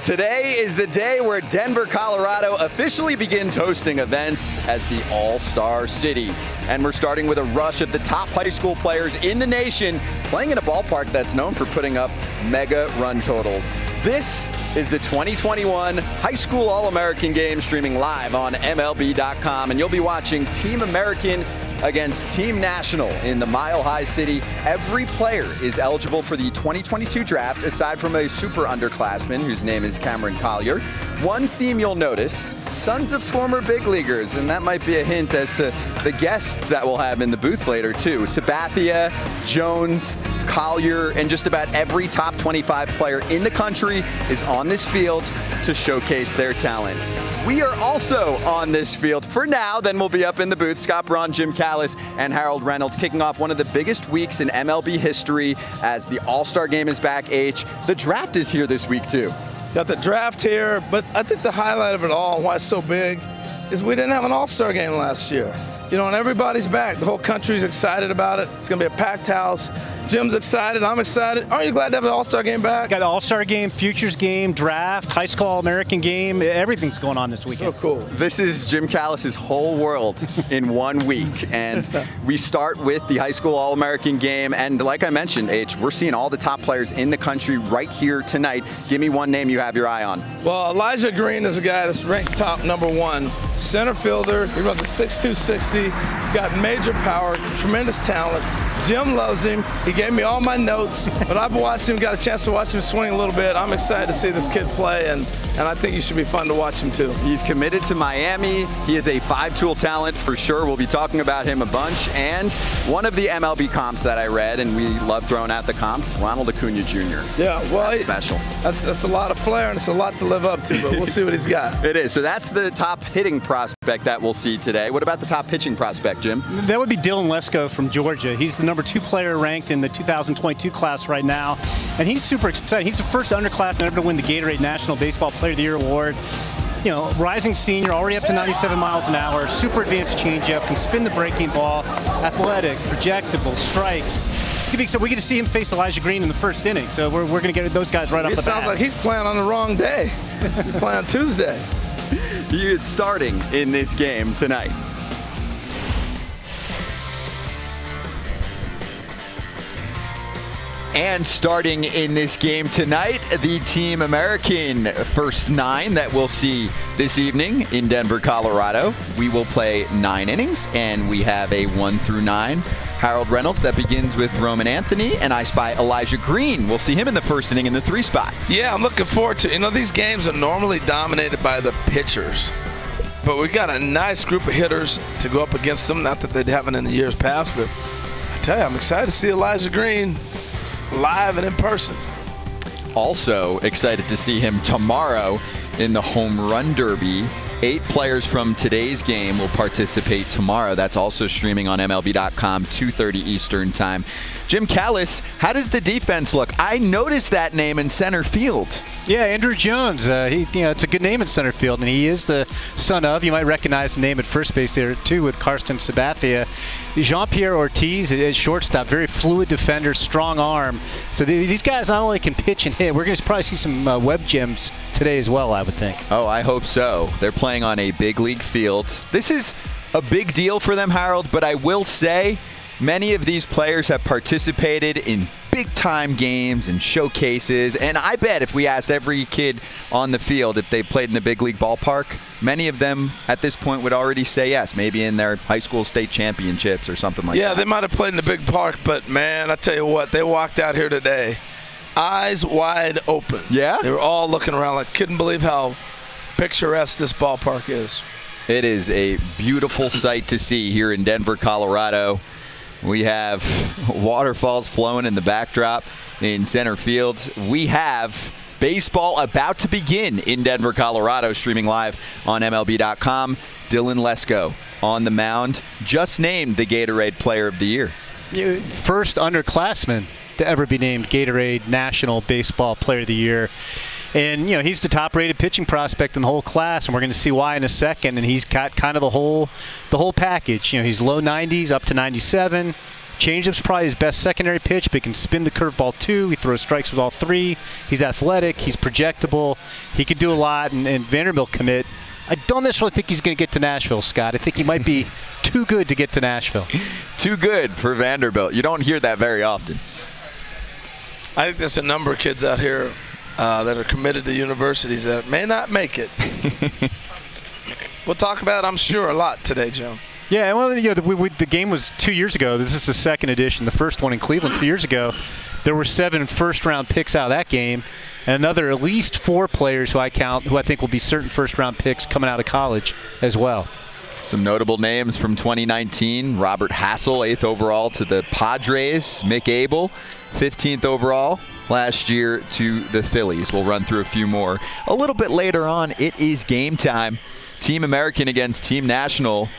Today is the day where Denver, Colorado officially begins hosting events as the All-Star City. And we're starting with a rush of the top high school players in the nation playing in a ballpark that's known for putting up mega run totals. This is the 2021 High School All-American Game streaming live on MLB.com, and you'll be watching Team American against Team National in the Mile High City. Every player is eligible for the 2022 draft, aside from a super underclassman whose name is Cameron Collier. One theme you'll notice, sons of former big leaguers, and that might be a hint as to the guests that we'll have in the booth later too. Sabathia, Jones, Collier, and just about every top 25 player in the country is on this field to showcase their talent. We are also on this field for now, then we'll be up in the booth. Scott Braun, Jim Callis, and Harold Reynolds kicking off one of the biggest weeks in MLB history as the All-Star Game is back. The draft is here this week too. Got the draft here, but I think the highlight of it all, why it's so big, is we didn't have an All-Star Game last year. You know, and everybody's back. The whole country's excited about it. It's going to be a packed house. Jim's excited. I'm excited. Aren't you glad to have an All-Star Game back? Got an All-Star Game, Futures Game, Draft, High School All-American Game. Everything's going on this weekend. Oh, cool. This is Jim Callis' whole world in 1 week. And we start with the High School All-American Game. And like I mentioned, we're seeing all the top players in the country right here tonight. Give me one name you have your eye on. Well, Elijah Green is a guy that's ranked top #1. Center fielder. He runs a 6'2", 60. Got major power, tremendous talent. Jim loves him. He gave me all my notes, but I've watched him, got a chance to watch him swing a little bit. I'm excited to see this kid play, and I think he should be fun to watch him too. He's committed to Miami. He is a 5-tool talent for sure. We'll be talking about him a bunch. And one of the MLB comps that I read, and we love throwing out the comps, Ronald Acuna Jr. Yeah, well, that's special. That's a lot of flair, and it's a lot to live up to, but we'll see what he's got. It is. So that's the top hitting prospect that we'll see today. What about the top pitching prospect, Jim? That would be Dylan Lesko from Georgia. He's the #2 player ranked in the 2022 class right now, and he's super excited. He's the first underclassman ever to win the Gatorade National Baseball Player of the Year award. You know, rising senior, already up to 97 miles an hour, super advanced changeup, can spin the breaking ball, athletic, projectable, strikes. It's gonna be exciting. We get to see him face Elijah Green in the first inning, so we're gonna get those guys right off the bat. It sounds like he's playing on the wrong day. He's playing on Tuesday. He is starting in this game tonight. And starting in this game tonight, the Team American first 9 that we'll see this evening in Denver, Colorado. We will play 9 innings, and we have a 1 through 9. Harold Reynolds, that begins with Roman Anthony, and I spy Elijah Green. We'll see him in the first inning in the 3 spot. Yeah, I'm looking forward to it. You know, these games are normally dominated by the pitchers, but we got a nice group of hitters to go up against them. Not that they haven't in the years past, but I tell you, I'm excited to see Elijah Green live and in person. Also excited to see him tomorrow in the Home Run Derby. 8 players from today's game will participate tomorrow. That's also streaming on MLB.com, 2:30 Eastern time. Jim Callis, how does the defense look? I noticed that name in center field. Yeah, Andrew Jones. It's a good name in center field, and he is the son of, you might recognize the name at first base there too with Karsten Sabathia. Jean-Pierre Ortiz is shortstop, very fluid defender, strong arm. So these guys not only can pitch and hit, we're going to probably see some web gems today as well, I would think. Oh, I hope so. They're playing on a big league field. This is a big deal for them, Harold, but I will say many of these players have participated in big-time games and showcases, and I bet if we asked every kid on the field if they played in a big league ballpark, many of them at this point would already say yes, maybe in their high school state championships or something like that. Yeah, they might have played in the big park, but man, I tell you what, they walked out here today eyes wide open. Yeah? They were all looking around like couldn't believe how picturesque this ballpark is. It is a beautiful sight to see here in Denver, Colorado. We have waterfalls flowing in the backdrop in center field. We have baseball about to begin in Denver, Colorado, streaming live on MLB.com. Dylan Lesko on the mound, just named the Gatorade Player of the Year. First underclassman to ever be named Gatorade National Baseball Player of the Year. And, you know, he's the top-rated pitching prospect in the whole class, and we're going to see why in a second. And he's got kind of the whole package. You know, he's low 90s up to 97, Changeup's probably his best secondary pitch, but he can spin the curveball too. He throws strikes with all three. He's athletic. He's projectable. He can do a lot. And Vanderbilt commit, I don't necessarily think he's going to get to Nashville, Scott. I think he might be too good to get to Nashville. Too good for Vanderbilt. You don't hear that very often. I think there's a number of kids out here that are committed to universities that may not make it. We'll talk about it, I'm sure, a lot today, Joe. Yeah, well, the game was 2 years ago. This is the second edition. The first one in Cleveland 2 years ago. There were 7 first-round picks out of that game, and another at least 4 players who I think will be certain first-round picks coming out of college as well. Some notable names from 2019. Robert Hassel, 8th overall to the Padres. Mick Abel, 15th overall last year to the Phillies. We'll run through a few more. A little bit later on, it is game time. Team American against Team National.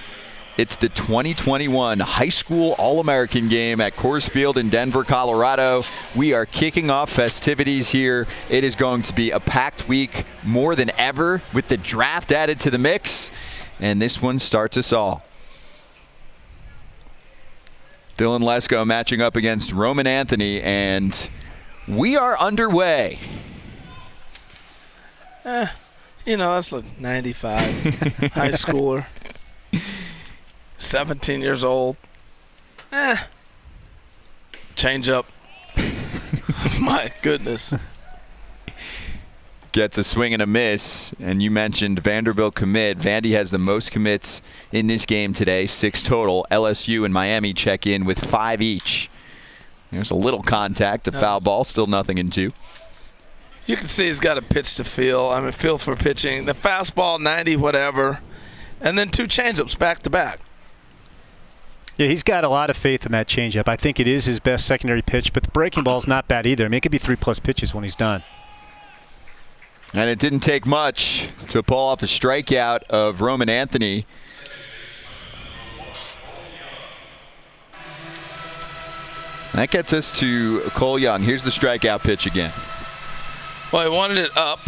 It's the 2021 High School All-American game at Coors Field in Denver, Colorado. We are kicking off festivities here. It is going to be a packed week more than ever with the draft added to the mix. And this one starts us all. Dylan Lesko matching up against Roman Anthony, and we are underway. That's like 95. High schooler. 17 years old. Change up. My goodness. Gets a swing and a miss, and you mentioned Vanderbilt commit. Vandy has the most commits in this game today, 6 total. LSU and Miami check in with 5 each. There's a little contact, a foul ball, still nothing in 2. You can see he's got a pitch to feel. Feel for pitching. The fastball, 90, whatever. And then 2 changeups back to back. Yeah, he's got a lot of faith in that changeup. I think it is his best secondary pitch, but the breaking ball's not bad either. It could be 3+ pitches when he's done. And it didn't take much to pull off a strikeout of Roman Anthony. That gets us to Cole Young. Here's the strikeout pitch again. Well, he wanted it up.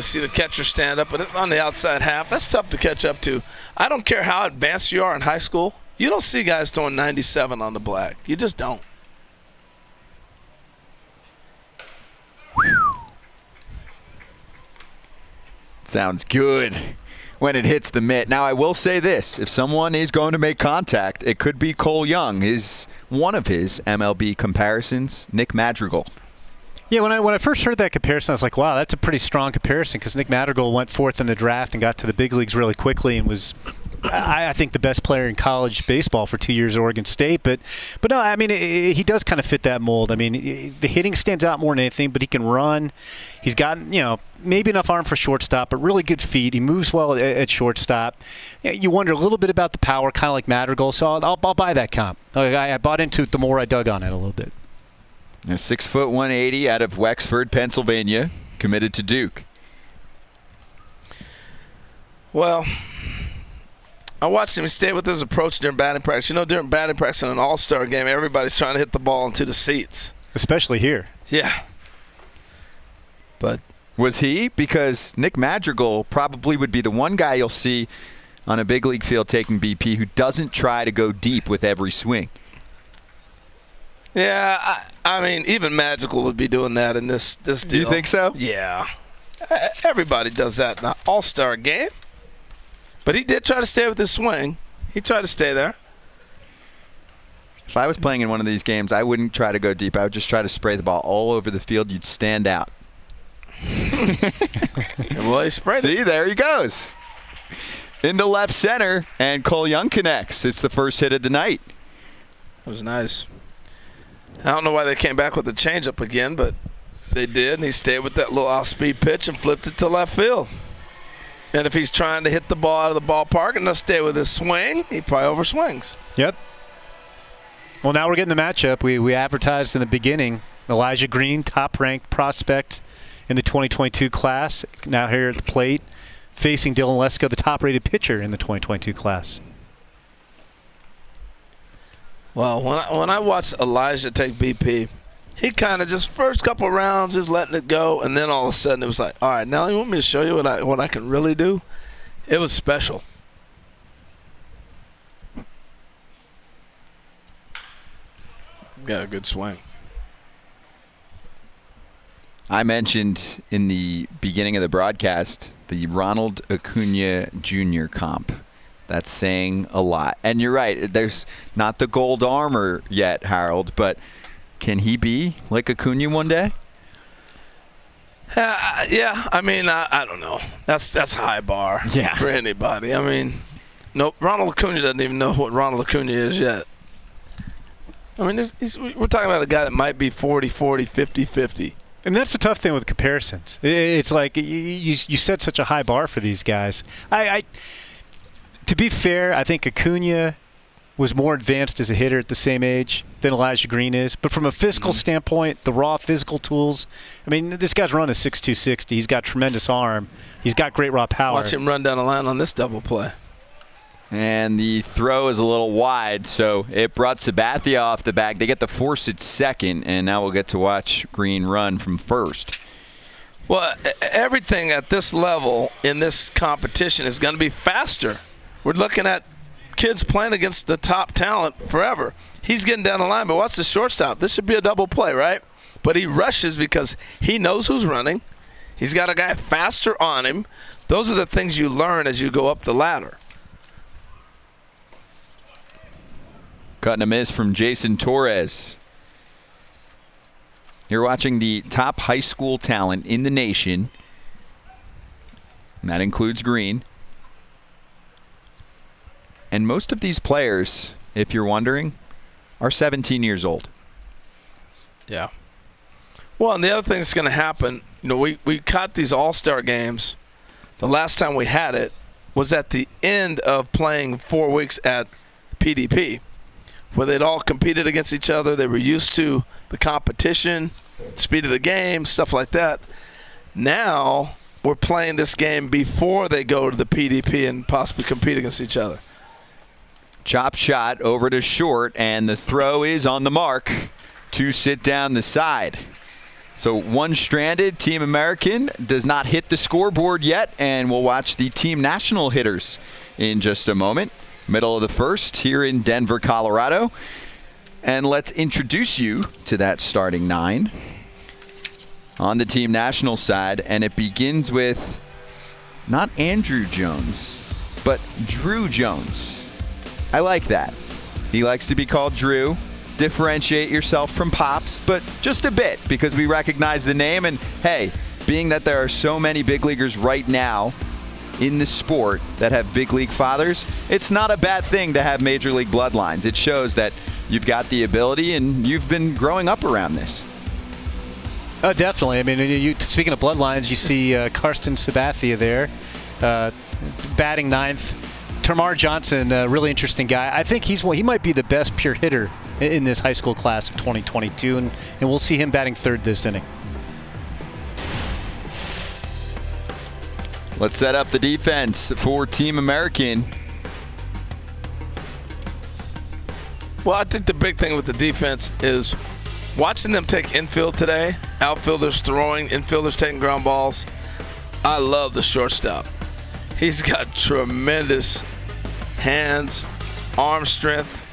See the catcher stand up, but it's on the outside half. That's tough to catch up to. I don't care how advanced you are in high school. You don't see guys throwing 97 on the black. You just don't. Sounds good when it hits the mitt. Now, I will say this. If someone is going to make contact, it could be Cole Young. One of his MLB comparisons, Nick Madrigal. Yeah, when I first heard that comparison, I was like, wow, that's a pretty strong comparison because Nick Madrigal went 4th in the draft and got to the big leagues really quickly and was, I think, the best player in college baseball for 2 years at Oregon State. But no, he does kind of fit that mold. The hitting stands out more than anything, but he can run. He's got, maybe enough arm for shortstop, but really good feet. He moves well at shortstop. You wonder a little bit about the power, kind of like Madrigal. So I'll buy that comp. I bought into it the more I dug on it a little bit. A 6', 180 out of Wexford, Pennsylvania, committed to Duke. Well, I watched him stay with his approach during batting practice. During batting practice in an all-star game, everybody's trying to hit the ball into the seats. Especially here. Yeah. But was he? Because Nick Madrigal probably would be the one guy you'll see on a big league field taking BP who doesn't try to go deep with every swing. Yeah, even Magical would be doing that in this deal. Do you think so? Yeah. Everybody does that in an all-star game. But he did try to stay with his swing. He tried to stay there. If I was playing in one of these games, I wouldn't try to go deep. I would just try to spray the ball all over the field. You'd stand out. Well, he sprayed it. See, there he goes. Into left center, and Cole Young connects. It's the first hit of the night. That was nice. I don't know why they came back with the changeup again, but they did, and he stayed with that little off-speed pitch and flipped it to left field. And if he's trying to hit the ball out of the ballpark and not stay with his swing, he probably overswings. Yep. Well, now we're getting the matchup. We advertised in the beginning, Elijah Green, top-ranked prospect in the 2022 class, now here at the plate, facing Dylan Lesko, the top-rated pitcher in the 2022 class. Well, when I watched Elijah take BP, he kind of just first couple of rounds just letting it go, and then all of a sudden it was like, all right, now you want me to show you what I can really do? It was special. Yeah, good swing. I mentioned in the beginning of the broadcast the Ronald Acuna Jr. comp. That's saying a lot. And you're right, there's not the gold armor yet, Harold, but can he be like Acuna one day? Yeah, I mean, I don't know. That's a high bar for anybody. I mean, nope, Ronald Acuna doesn't even know what Ronald Acuna is yet. I mean, we're talking about a guy that might be 40-40, 50-50. And that's the tough thing with comparisons. It's like you set such a high bar for these guys. To be fair, I think Acuna was more advanced as a hitter at the same age than Elijah Green is. But from a physical standpoint, the raw physical tools, I mean, this guy's running 6'2", 60. He's got tremendous arm. He's got great raw power. Watch him run down the line on this double play. And the throw is a little wide, so it brought Sabathia off the bag. They get to force it second, and now we'll get to watch Green run from first. Well, everything at this level in this competition is going to be faster. We're looking at kids playing against the top talent forever. He's getting down the line, but watch the shortstop. This should be a double play, right? But he rushes because he knows who's running. He's got a guy faster on him. Those are the things you learn as you go up the ladder. Cutting a miss from Jason Torres. You're watching the top high school talent in the nation. And that includes Green. And most of these players, if you're wondering, are 17 years old. Yeah. Well, and the other thing that's going to happen, we caught these all-star games. The last time we had it was at the end of playing 4 weeks at PDP, where they'd all competed against each other. They were used to the competition, speed of the game, stuff like that. Now we're playing this game before they go to the PDP and possibly compete against each other. Chop shot over to short, and the throw is on the mark to sit down the side. So one stranded. Team American does not hit the scoreboard yet, and we'll watch the Team National hitters in just a moment. Middle of the first here in Denver, Colorado. And let's introduce you to that starting nine on the Team National side. And it begins with not Andrew Jones, but Drew Jones. I like that. He likes to be called Drew. Differentiate yourself from Pops, but just a bit, because we recognize the name. And hey, being that there are so many big leaguers right now in the sport that have big league fathers, it's not a bad thing to have major league bloodlines. It shows that you've got the ability and you've been growing up around this. Oh, definitely. I mean, speaking of bloodlines, you see Karsten Sabathia there, batting ninth. Termarr Johnson, a really interesting guy. I think he might be the best pure hitter in this high school class of 2022, and we'll see him batting third this inning. Let's set up the defense for Team American. Well, I think the big thing with the defense is watching them take infield today. Outfielders throwing, infielders taking ground balls. I love the shortstop. He's got tremendous hands, arm strength,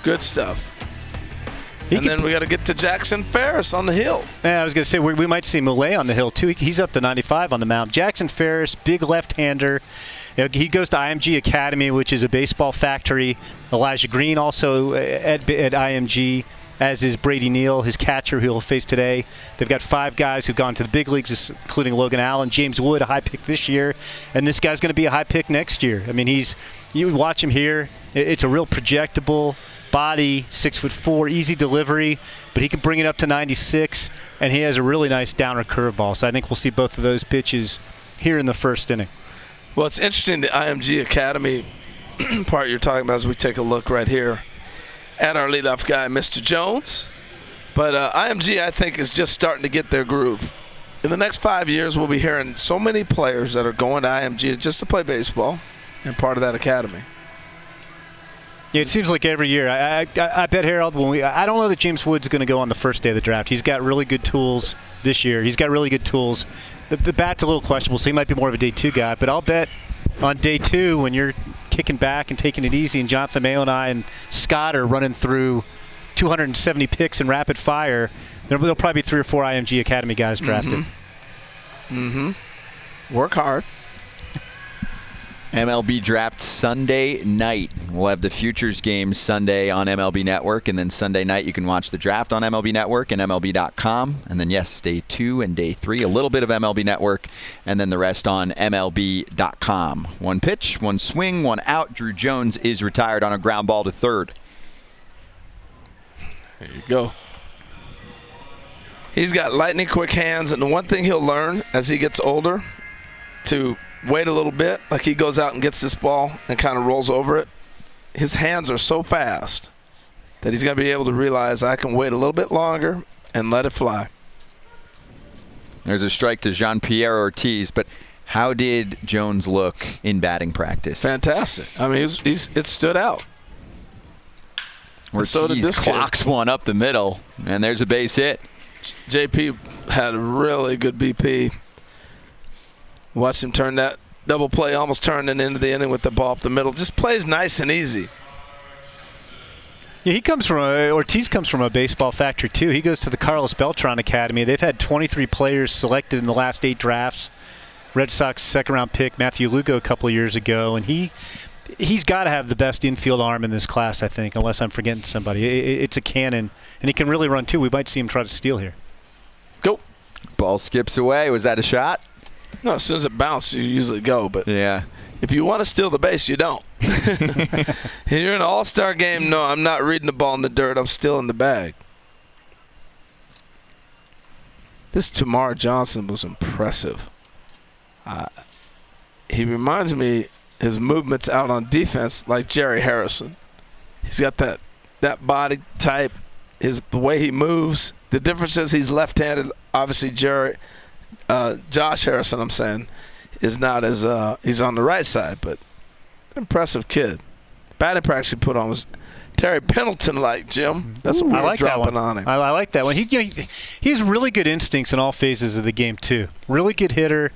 good stuff. And then we got to get to Jackson Ferris on the hill. Yeah, I was going to say we might see Millet on the hill too. He's up to 95 on the mound. Jackson Ferris, big left-hander. He goes to IMG Academy, which is a baseball factory. Elijah Green also at IMG, as is Brady Neal, his catcher, who he'll face today. They've got 5 guys who've gone to the big leagues, including Logan Allen, James Wood, a high pick this year, and this guy's going to be a high pick next year. I mean, you watch him here. It's a real projectable body, 6'4", easy delivery, but he can bring it up to 96, and he has a really nice downer curveball. So I think we'll see both of those pitches here in the first inning. Well, it's interesting, the IMG Academy part you're talking about as we take a look right here at our leadoff guy, Mr. Jones. But IMG, I think, is just starting to get their groove. In the next 5 years, we'll be hearing so many players that are going to IMG just to play baseball and part of that academy. Yeah, it seems like every year. I bet, Harold, I don't know that James Wood's going to go on the first day of the draft. He's got really good tools this year. He's got really good tools. The bat's a little questionable, so he might be more of a day 2 guy. But I'll bet on day 2, when you're kicking back and taking it easy, and Jonathan Mayo and I and Scott are running through 270 picks in rapid fire, there'll probably be 3 or 4 IMG Academy guys drafted. Work hard. MLB Draft Sunday night. We'll have the Futures games Sunday on MLB Network, and then Sunday night you can watch the draft on MLB Network and MLB.com. And then, yes, day 2 and day 3, a little bit of MLB Network, and then the rest on MLB.com. 1 pitch, 1 swing, 1 out. Drew Jones is retired on a ground ball to third. There you go. He's got lightning quick hands, and the one thing he'll learn as he gets older to wait a little bit, like he goes out and gets this ball and kind of rolls over it. His hands are so fast that he's going to be able to realize I can wait a little bit longer and let it fly. There's a strike to Jean-Pierre Ortiz, but how did Jones look in batting practice? Fantastic. I mean, it stood out. Ortiz so did this clocks one up the middle, and there's a base hit. JP had a really good BP. Watched him turn that double play, almost turned it into the inning with the ball up the middle. Just plays nice and easy. Yeah, Ortiz comes from a baseball factory too. He goes to the Carlos Beltran Academy. They've had 23 players selected in the last 8 drafts. Red Sox second-round pick Matthew Lugo a couple of years ago, and he's got to have the best infield arm in this class, I think, unless I'm forgetting somebody. It's a cannon, and he can really run too. We might see him try to steal here. Go. Ball skips away. Was that a shot? No, as soon as it bounces, you usually go. But yeah, if you want to steal the base, you don't. You're in an all-star game. No, I'm not reading the ball in the dirt. I'm still in the bag. This Tamar Johnson was impressive. He reminds me his movements out on defense like Jerry Harrison. He's got that body type, the way he moves. The difference is he's left-handed. Obviously, Josh Harrison, I'm saying, is not as he's on the right side, but impressive kid. Batting practice he put on was Terry Pendleton-like, Jim. That's what we're dropping on him. I like that one. He has really good instincts in all phases of the game too. Really good hitter,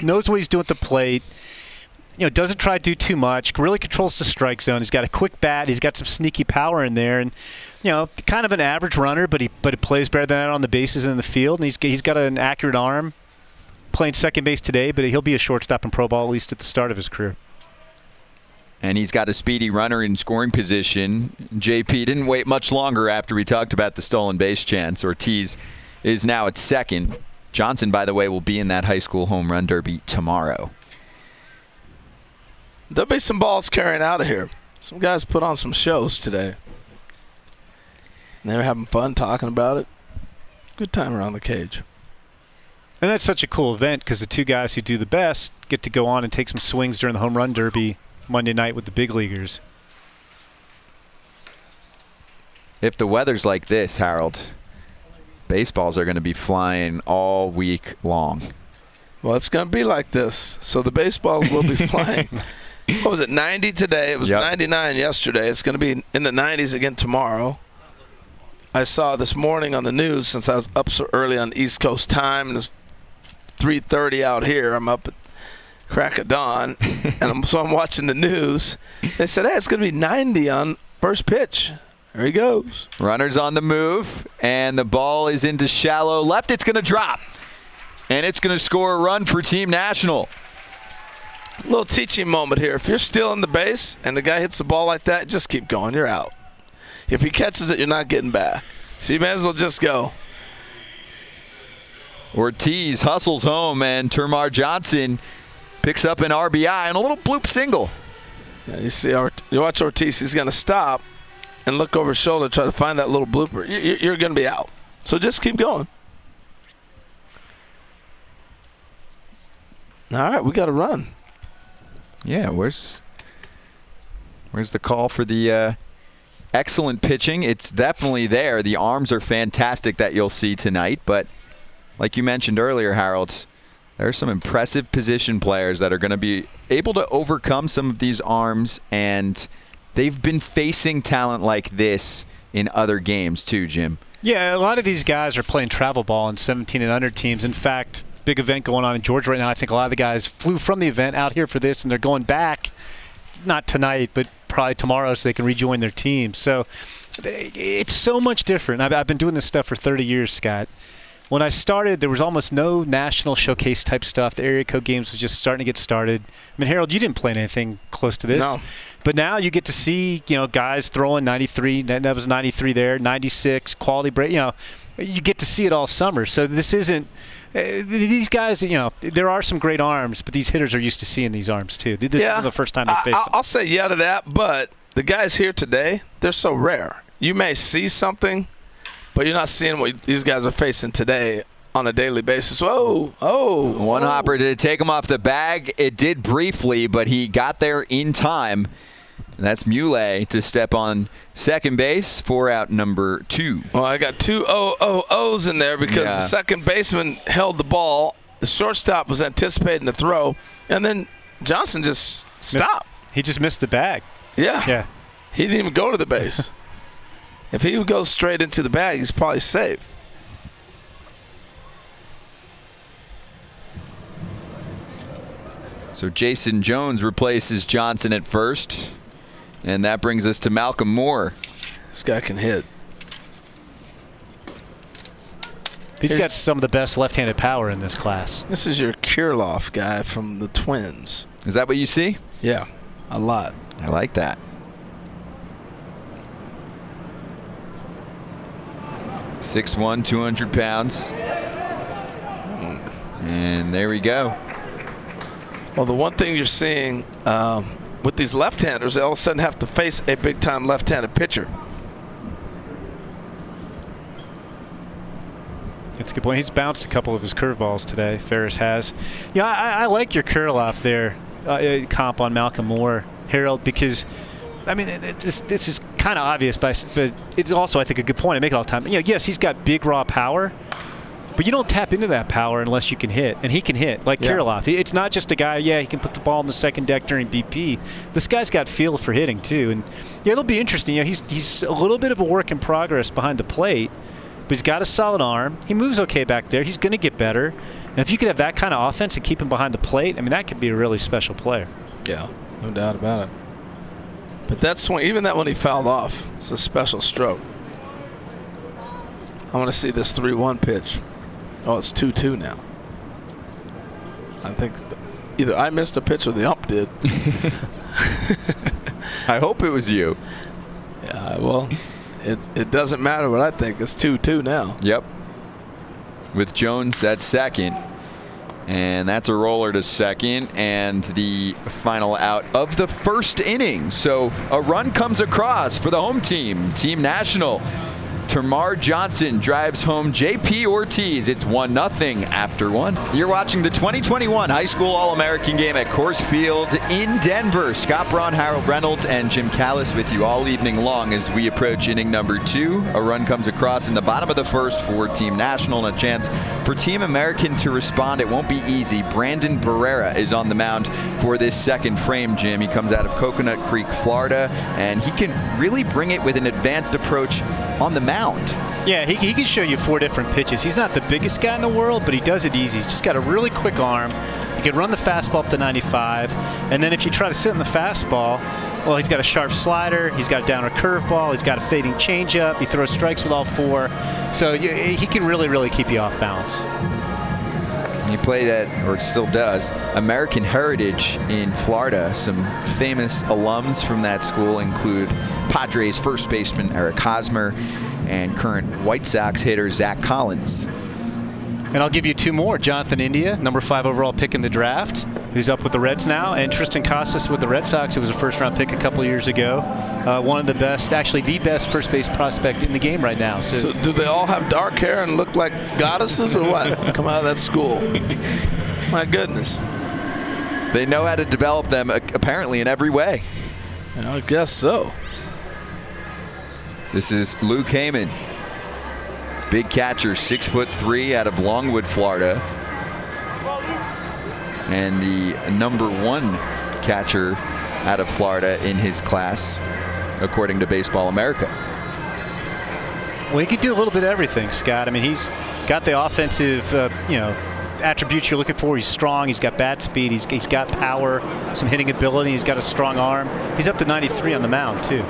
knows what he's doing at the plate. Doesn't try to do too much. Really controls the strike zone. He's got a quick bat. He's got some sneaky power in there, and kind of an average runner, but he plays better than that on the bases and in the field. And he's got an accurate arm. Playing second base today, but he'll be a shortstop in pro ball at least at the start of his career. And he's got a speedy runner in scoring position. JP didn't wait much longer after we talked about the stolen base chance. Ortiz is now at second. Johnson, by the way, will be in that high school home run derby tomorrow. There'll be some balls carrying out of here. Some guys put on some shows today. And they were having fun talking about it. Good time around the cage. And that's such a cool event because the 2 guys who do the best get to go on and take some swings during the home run derby Monday night with the big leaguers. If the weather's like this, Harold, baseballs are going to be flying all week long. Well, it's going to be like this, so the baseballs will be flying. What was it, 90 today? It was 99 yesterday. It's going to be in the 90s again tomorrow. I saw this morning on the news, since I was up so early on East Coast time, and it's 3:30 out here. I'm up at crack of dawn, and so I'm watching the news. They said, hey, it's going to be 90 on first pitch. There he goes. Runner's on the move, and the ball is into shallow left. It's going to drop, and it's going to score a run for Team National. A little teaching moment here. If you're still in the base and the guy hits the ball like that, just keep going. You're out. If he catches it, you're not getting back. So you may as well just go. Ortiz hustles home, and Tamar Johnson picks up an RBI and a little bloop single. Yeah, you watch Ortiz. He's going to stop and look over his shoulder, try to find that little blooper. You're going to be out. So just keep going. All right, we got to run. Yeah, where's the call for the excellent pitching? It's definitely there. The arms are fantastic that you'll see tonight, but like you mentioned earlier, Harold, there are some impressive position players that are going to be able to overcome some of these arms, and they've been facing talent like this in other games too, Jim. Yeah, a lot of these guys are playing travel ball in 17 and under teams. In fact, big event going on in Georgia right now. I think a lot of the guys flew from the event out here for this, and they're going back, not tonight, but probably tomorrow so they can rejoin their team. So it's so much different. I've been doing this stuff for 30 years, Scott. When I started, there was almost no national showcase type stuff. The area code games was just starting to get started. I mean, Harold, you didn't play anything close to this. No. But now you get to see, guys throwing 93. That was 93 there, 96, quality break. You get to see it all summer. So this isn't these guys, there are some great arms, but these hitters are used to seeing these arms too. This isn't the first time they faced them. I'll say yeah to that, but the guys here today, they're so rare. You may see something, but you're not seeing what these guys are facing today on a daily basis. One hopper, did it take him off the bag? It did briefly, but he got there in time. And that's Muley to step on second base for out number 2. Well, I got 2 O's in there because the second baseman held the ball. The shortstop was anticipating the throw, and then Johnson just stopped. He just missed the bag. Yeah. He didn't even go to the base. If he would go straight into the bag, he's probably safe. So Jason Jones replaces Johnson at first. And that brings us to Malcolm Moore. This guy can hit. He's got some of the best left-handed power in this class. This is your Kirilloff guy from the Twins. Is that what you see? Yeah, a lot. I like that. .6'1", 200 pounds. And there we go. Well, the one thing you're seeing with these left-handers, they all of a sudden have to face a big-time left-handed pitcher. That's a good point. He's bounced a couple of his curveballs today, Ferris has. I like your Kirilloff there, comp on Malcolm Moore, Harold, because, I mean, this is kind of obvious, but it's also, I think, a good point. I make it all the time. Yes, he's got big raw power, but you don't tap into that power unless you can hit, and he can hit like Kirilloff. It's not just a guy, he can put the ball in the second deck during BP. This guy's got feel for hitting too, and it'll be interesting. He's a little bit of a work in progress behind the plate, but he's got a solid arm. He moves okay back there. He's going to get better, and if you could have that kind of offense and keep him behind the plate, I mean, that could be a really special player. Yeah, no doubt about it. But that swing, even that one he fouled off, it's a special stroke. I want to see this 3-1 pitch. Oh, it's 2-2 now. I think either I missed a pitch or the ump did. I hope it was you. Yeah, well, it doesn't matter what I think. It's 2-2 now. Yep. With Jones at second. And that's a roller to second, and the final out of the first inning. So a run comes across for the home team, Team National. Termarr Johnson drives home J.P. Ortiz. It's 1-0 after 1. You're watching the 2021 High School All-American Game at Coors Field in Denver. Scott Braun, Harold Reynolds, and Jim Callis with you all evening long as we approach inning number 2. A run comes across in the bottom of the first for Team National, and a chance for Team American to respond. It won't be easy. Brandon Barrera is on the mound for this second frame, Jim. He comes out of Coconut Creek, Florida, and he can really bring it with an advanced approach on the mound. Yeah, he can show you 4 different pitches. He's not the biggest guy in the world, but he does it easy. He's just got a really quick arm. He can run the fastball up to 95, and then if you try to sit in the fastball, well, he's got a sharp slider, he's got a downer curveball, he's got a fading changeup, he throws strikes with all 4. So he can really keep you off balance. He played at, or still does, American Heritage in Florida. Some famous alums from that school include Padres first baseman Eric Hosmer and current White Sox hitter Zach Collins. And I'll give you 2 more. Jonathan India, number 5 overall pick in the draft, who's up with the Reds now, and Tristan Casas with the Red Sox, who was a first-round pick a couple years ago. One of the best, actually the best first base prospect in the game right now. So do they all have dark hair and look like goddesses or what? Come out of that school. My goodness. They know how to develop them apparently in every way. I guess so. This is Luke Heyman. Big catcher, 6'3", out of Longwood, Florida. And the number 1 catcher out of Florida in his class, according to Baseball America. Well, he could do a little bit of everything, Scott. I mean, he's got the offensive, attributes you're looking for. He's strong. He's got bat speed. He's got power, some hitting ability. He's got a strong arm. He's up to 93 on the mound too.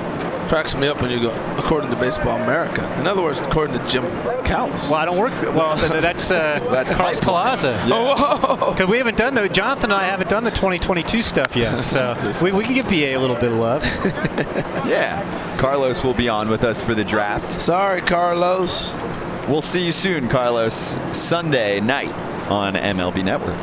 Cracks me up when you go, according to Baseball America. In other words, according to Jim Callis. Well, I don't work. Well, that's Carlos Colaza. Yeah. Because we haven't done Jonathan and I haven't done the 2022 stuff yet, so we can give BA a little bit of love. Yeah, Carlos will be on with us for the draft. Sorry, Carlos. We'll see you soon, Carlos. Sunday night on MLB Network.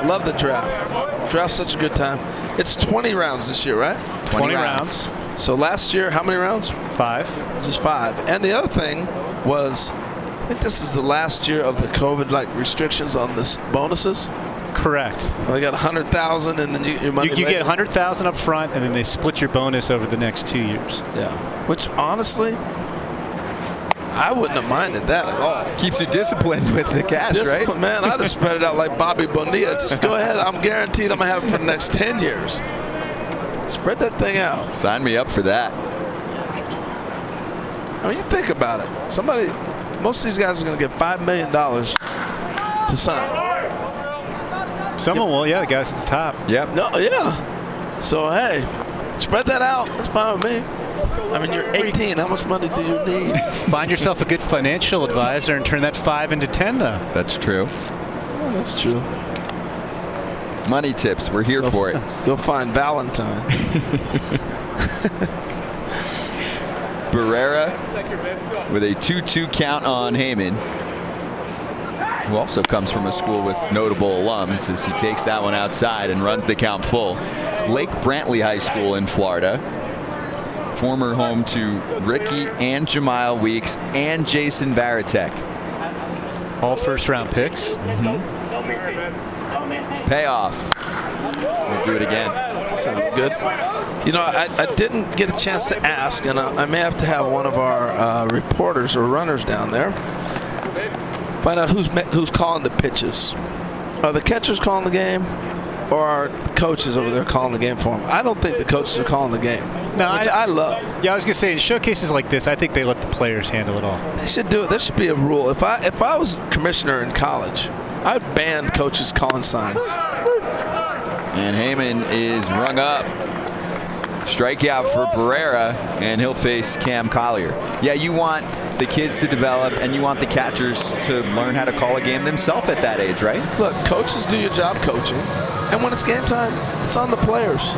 Love the draft. Draft's such a good time. It's 20 rounds this year, right? 20 rounds. So last year, how many rounds? 5. Just 5. And the other thing was, I think this is the last year of the COVID restrictions on this bonuses. Correct. Well, they got 100,000, and then your money. You get 100,000 up front, and then they split your bonus over the next 2 years. Yeah. Which honestly, I wouldn't have minded that at all. Keeps you disciplined with the cash, right? Man, I'd have spread it out like Bobby Bonilla. Just go ahead. I'm guaranteed I'm going to have it for the next 10 years. Spread that thing out. Sign me up for that. I mean, you think about it. Most of these guys are going to get $5 million to sign. Someone will, yeah, the guys at the top. Yep. No, yeah. So, hey, spread that out. That's fine with me. I mean, you're 18. How much money do you need? Find yourself a good financial advisor and turn that 5 into 10, though. That's true. Well, that's true. Money tips. We're here for it. Go find Valentine. Barrera with a 2-2 count on Heyman, who also comes from a school with notable alums, as he takes that one outside and runs the count full. Lake Brantley High School in Florida. Former home to Ricky and Jemile Weeks and Jason Varitek. All first-round picks. Payoff. We'll do it again. Sounds good. You know, I didn't get a chance to ask, and I may have to have one of our reporters or runners down there find out who's calling the pitches. Are the catchers calling the game, or are the coaches over there calling the game for them? I don't think the coaches are calling the game, which I love. Yeah, I was going to say, in showcases like this, I think they let the players handle it all. They should do it. There should be a rule. If I was commissioner in college, I'd ban coaches calling signs. And Heyman is rung up. Strikeout for Barrera, and he'll face Cam Collier. Yeah, you want the kids to develop, and you want the catchers to learn how to call a game themselves at that age, right? Look, coaches do your job coaching, and when it's game time, it's on the players.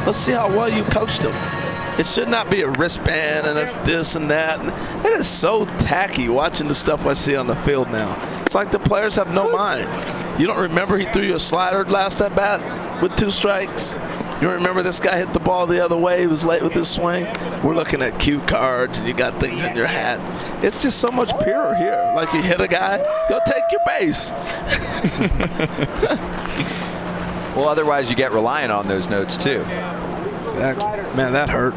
Let's see how well you coached them. It should not be a wristband and it's this and that. It is so tacky watching the stuff I see on the field now. It's like the players have no mind. You don't remember he threw you a slider last at bat with 2 strikes? You don't remember this guy hit the ball the other way? He was late with his swing? We're looking at cue cards and you got things in your hat. It's just so much purer here. Like you hit a guy, go take your base. Well, otherwise you get reliant on those notes too. Exactly. Man, that hurt.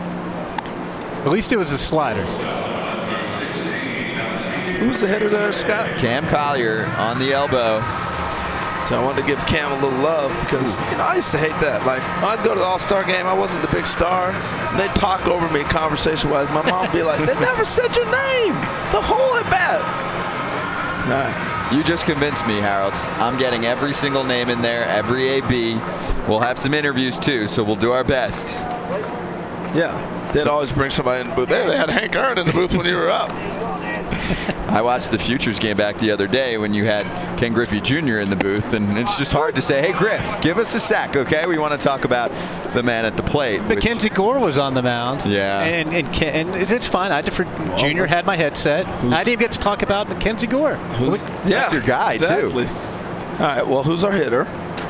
At least it was a slider. Who's the hitter there, Scott? Cam Collier on the elbow. So I wanted to give Cam a little love because, you know, I used to hate that. Like, I'd go to the All-Star game. I wasn't the big star. And they'd talk over me conversation-wise. My mom would be like, they never said your name the whole at bat. Nah. You just convinced me, Harold. I'm getting every single name in there, every AB. We'll have some interviews, too, so we'll do our best. Yeah. They'd always bring somebody in the booth. They had Hank Aaron in the booth when you were up. I watched the Futures game back the other day when you had Ken Griffey Jr. in the booth, and it's just hard to say, hey, Griff, give us a sec, okay? We want to talk about the man at the plate. Mackenzie Gore was on the mound. Yeah. And it's fine. I deferred. Junior had my headset. I didn't even get to talk about Mackenzie Gore. That's your guy, exactly. too. All right, well, who's our hitter?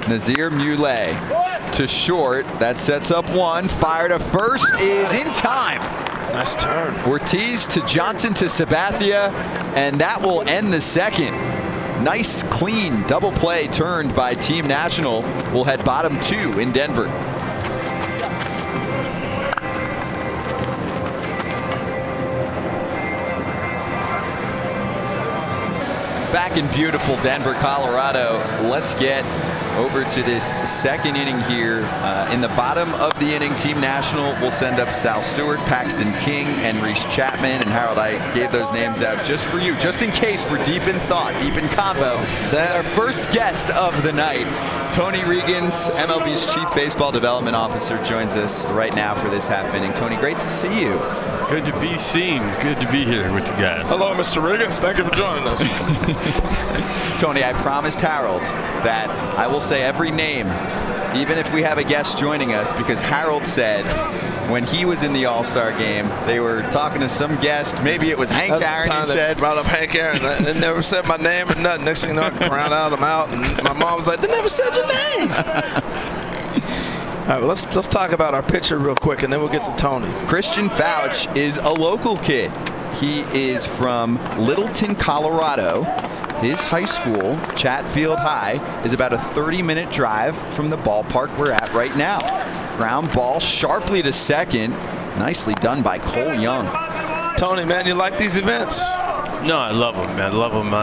Nazir Muley to short. That sets up one. Fire to first is in time. Nice turn. Ortiz to Johnson to Sabathia, and that will end the second. Nice, clean double play turned by Team National. We'll head bottom 2 in Denver. Back in beautiful Denver, Colorado. Let's get over to this second inning here. In the bottom of the inning, Team National will send up Sal Stewart, Paxton King, and Reese Chapman. And Harold, I gave those names out just for you, just in case we're deep in thought, deep in convo. Our first guest of the night, Tony Regans, MLB's Chief Baseball Development Officer, joins us right now for this half inning. Tony, great to see you. Good to be seen. Good to be here with you guys. Hello, Mr. Regans. Thank you for joining us. Tony, I promised Harold that I will say every name, even if we have a guest joining us, because Harold said when he was in the All-Star game, they were talking to some guest. Maybe it was Hank Aaron. He said, brought up Hank Aaron. They never said my name or nothing. Next thing you know, I crowned out, I'm out, and my mom was like, "They never said your name." All right, well, let's talk about our pitcher real quick, and then we'll get to Tony. Christian Fouch is a local kid. He is from Littleton, Colorado. His high school, Chatfield High, is about a 30-minute drive from the ballpark we're at right now. Ground ball sharply to second. Nicely done by Cole Young. Tony, man, you like these events? No, I love them, man. I love them.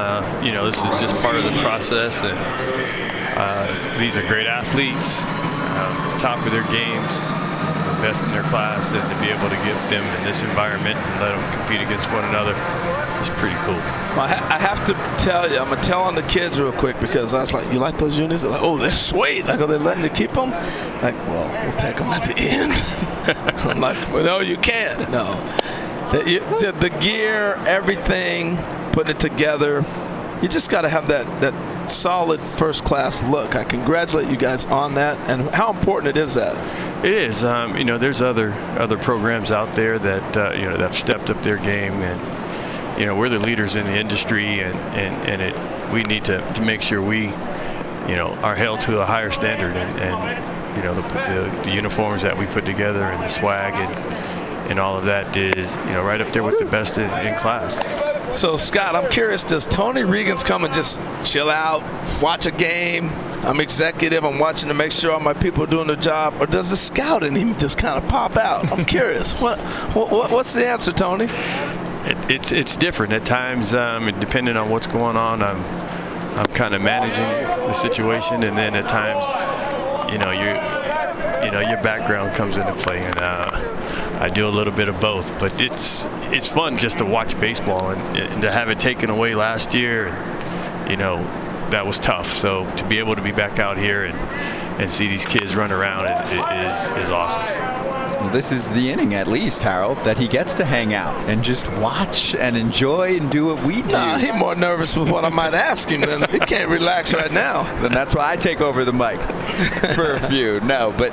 You know, this is just part of the process, and these are great athletes, top of their games, best in their class, and to be able to get them in this environment and let them compete against one another is pretty cool. Well, I have to tell you, I'm going to tell on the kids real quick, because I was like, you like those units? They're like, oh, they're sweet. Like, are they letting you keep them? Like, well, we'll take them at the end. I'm like, well, no, you can't. No. The gear, everything, putting it together, you just got to have that solid first-class look. I congratulate you guys on that. And how important it is that? It is. You know, there's other programs out there that you know, that have stepped up their game, and you know, we're the leaders in the industry, and we need to make sure we, you know, are held to a higher standard, and you know, the uniforms that we put together and the swag and all of that is, you know, right up there with the best in class. So, Scott, I'm curious, does Tony Regans come and just chill out, watch a game? I'm executive, I'm watching to make sure all my people are doing their job, or does the scout in him just kind of pop out? I'm curious. What's the answer, Tony? It's different at times, depending on what's going on. I'm kind of managing the situation, and then at times, you know, your background comes into play, and I do a little bit of both. But it's fun just to watch baseball, and to have it taken away last year, and you know, that was tough. So to be able to be back out here and see these kids run around is awesome. Well, this is the inning, at least, Harold, that he gets to hang out and just watch and enjoy and do what we do. Nah, he's more nervous with what I might ask him. Then he can't relax right now. Then that's why I take over the mic for a few. No, but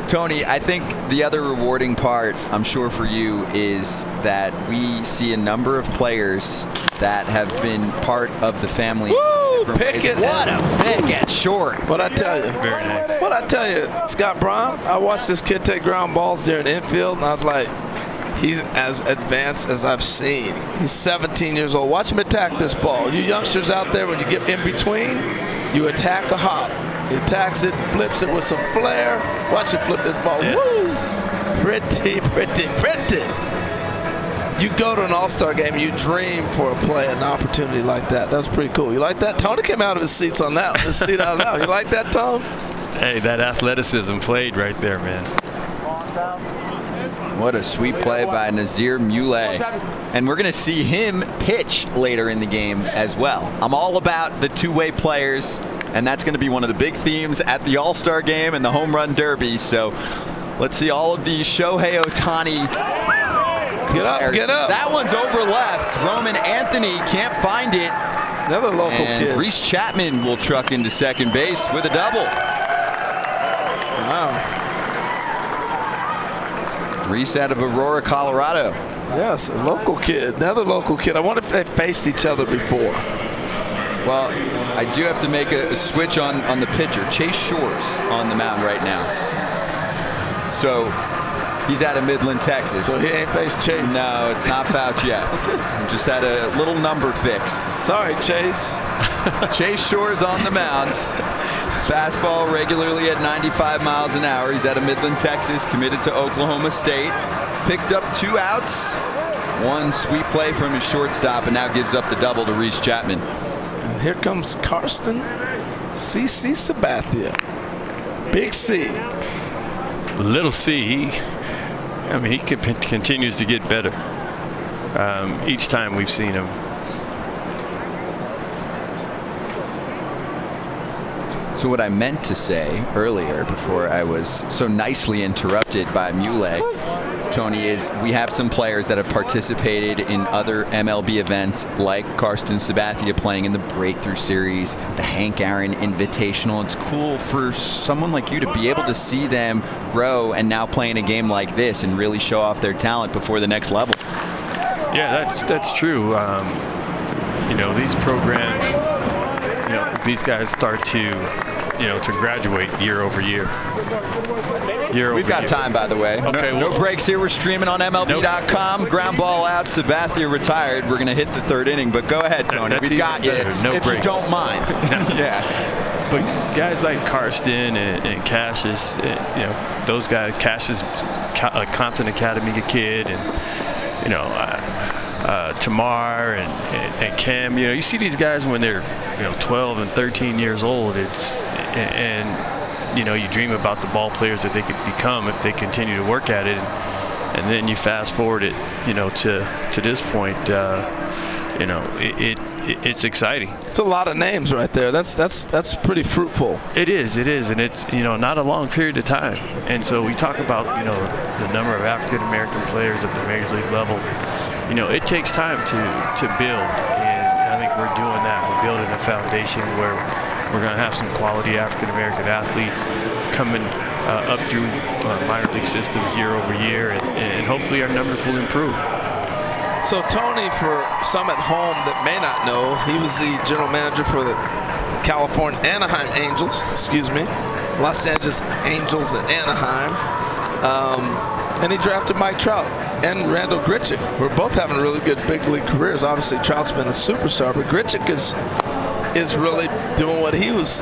Tony, I think the other rewarding part, I'm sure for you, is that we see a number of players that have been part of the family. Woo! Pick it. What a pick at short. What I tell you? Very nice. What I tell you, Scott Brown, I watched this kid take ground balls during infield, and I was like, he's as advanced as I've seen. He's 17 years old. Watch him attack this ball. You youngsters out there, when you get in between, you attack a hop. He attacks it, flips it with some flair. Watch him flip this ball. Yes. Woo! Pretty, pretty, pretty. You go to an All-Star game, you dream for a play, an opportunity like that. That's pretty cool. You like that? Tony came out of his seats on that. His seat out now. You like that, Tom? Hey, that athleticism played right there, man. What a sweet play by Nazir Muley. And we're going to see him pitch later in the game as well. I'm all about the two-way players, and that's going to be one of the big themes at the All-Star game and the Home Run Derby. So let's see all of these Shohei Ohtani. Get up, get up. That one's over left. Roman Anthony can't find it. Another local kid. Reese Chapman will truck into second base with a double. Wow. Reese out of Aurora, Colorado. Yes, a local kid. Another local kid. I wonder if they faced each other before. Well, I do have to make a switch on the pitcher. Chase Shores on the mound right now. So he's out of Midland, Texas. So he ain't faced Chase. No, it's not Fouch yet. Just had a little number fix. Sorry, Chase. Chase Shores on the mounds. Fastball regularly at 95 miles an hour. He's out of Midland, Texas, committed to Oklahoma State. Picked up 2 outs. One sweet play from his shortstop, and now gives up the double to Reese Chapman. And here comes Karsten CC Sabathia. Big C. Little C, he continues to get better each time we've seen him. So what I meant to say earlier before I was so nicely interrupted by Muley, Tony, is we have some players that have participated in other MLB events like Karsten Sabathia playing in the Breakthrough Series, the Hank Aaron Invitational. It's cool for someone like you to be able to see them grow and now play in a game like this and really show off their talent before the next level. Yeah, that's true. These programs, these guys start to graduate year over year. We've got time, by the way. Okay, no breaks here. We're streaming on MLB.com. Nope. Ground ball out. Sabathia retired. We're going to hit the third inning, but go ahead, Tony. We've got you. No if breaks. You don't mind. Yeah. But guys like Karsten and Cassius, those guys, Cassius, a Compton Academy kid, and Tamar and Cam, you see these guys when they're 12 and 13 years old. You dream about the ball players that they could become if they continue to work at it, and then you fast forward it to this point. It's exciting. It's a lot of names right there. That's pretty fruitful. It is, and it's not a long period of time. And so we talk about the number of African American players at the major league level. It takes time to build, and I think we're doing that. We're building a foundation where we're going to have some quality African American athletes coming up through minor league systems year over year, and hopefully our numbers will improve. So Tony, for some at home that may not know, he was the general manager for the California Anaheim Angels, Los Angeles Angels at Anaheim. And he drafted Mike Trout and Randall Grichuk, who are both having really good big league careers. Obviously, Trout's been a superstar, but Grichuk is really doing what he was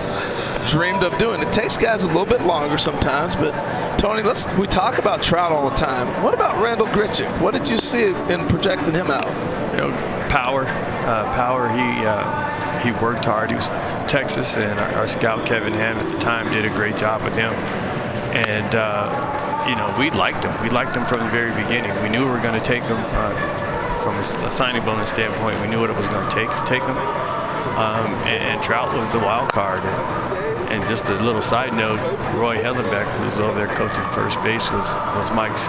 dreamed of doing. It takes guys a little bit longer sometimes, but Tony, we talk about Trout all the time. What about Randall Grichuk? What did you see in projecting him out? Power. He worked hard. He was from Texas, and our scout Kevin Ham at the time did a great job with him. And we liked him. We liked him from the very beginning. We knew we were going to take him from a signing bonus standpoint. We knew what it was going to take him. And Trout was the wild card. And just a little side note, Roy Hellenbeck, who was over there coaching first base, was Mike's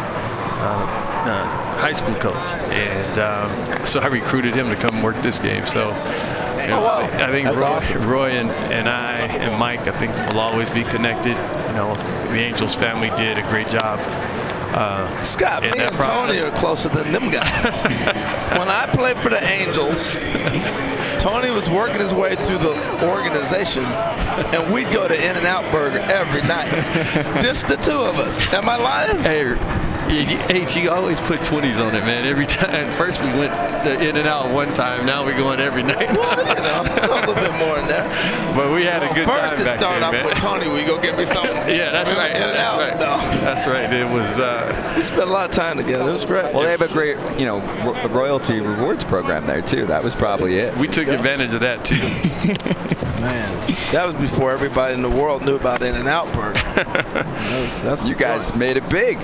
high school coach. And so I recruited him to come work this game. So I think Roy and I and Mike, I think, will always be connected. The Angels family did a great job. Scott, me and Tony are closer than them guys. When I played for the Angels, Tony was working his way through the organization, and we'd go to In-N-Out Burger every night. Just the two of us. Am I lying? Hey, you always put 20s on it, man. Every time. First we went to In-N-Out one time. Now we're going every night. Well, a little bit more in there. But we had a good time back then. First, it started off with Tony. We go get me something. Yeah, that's right. In-N-Out. That's right. No. That's right. It was. We spent a lot of time together. It was great. Well, they have a great, royalty rewards program there too. That was probably it. We took advantage of that too. Man, that was before everybody in the world knew about In-N-Out Burger. That's you guys made it big,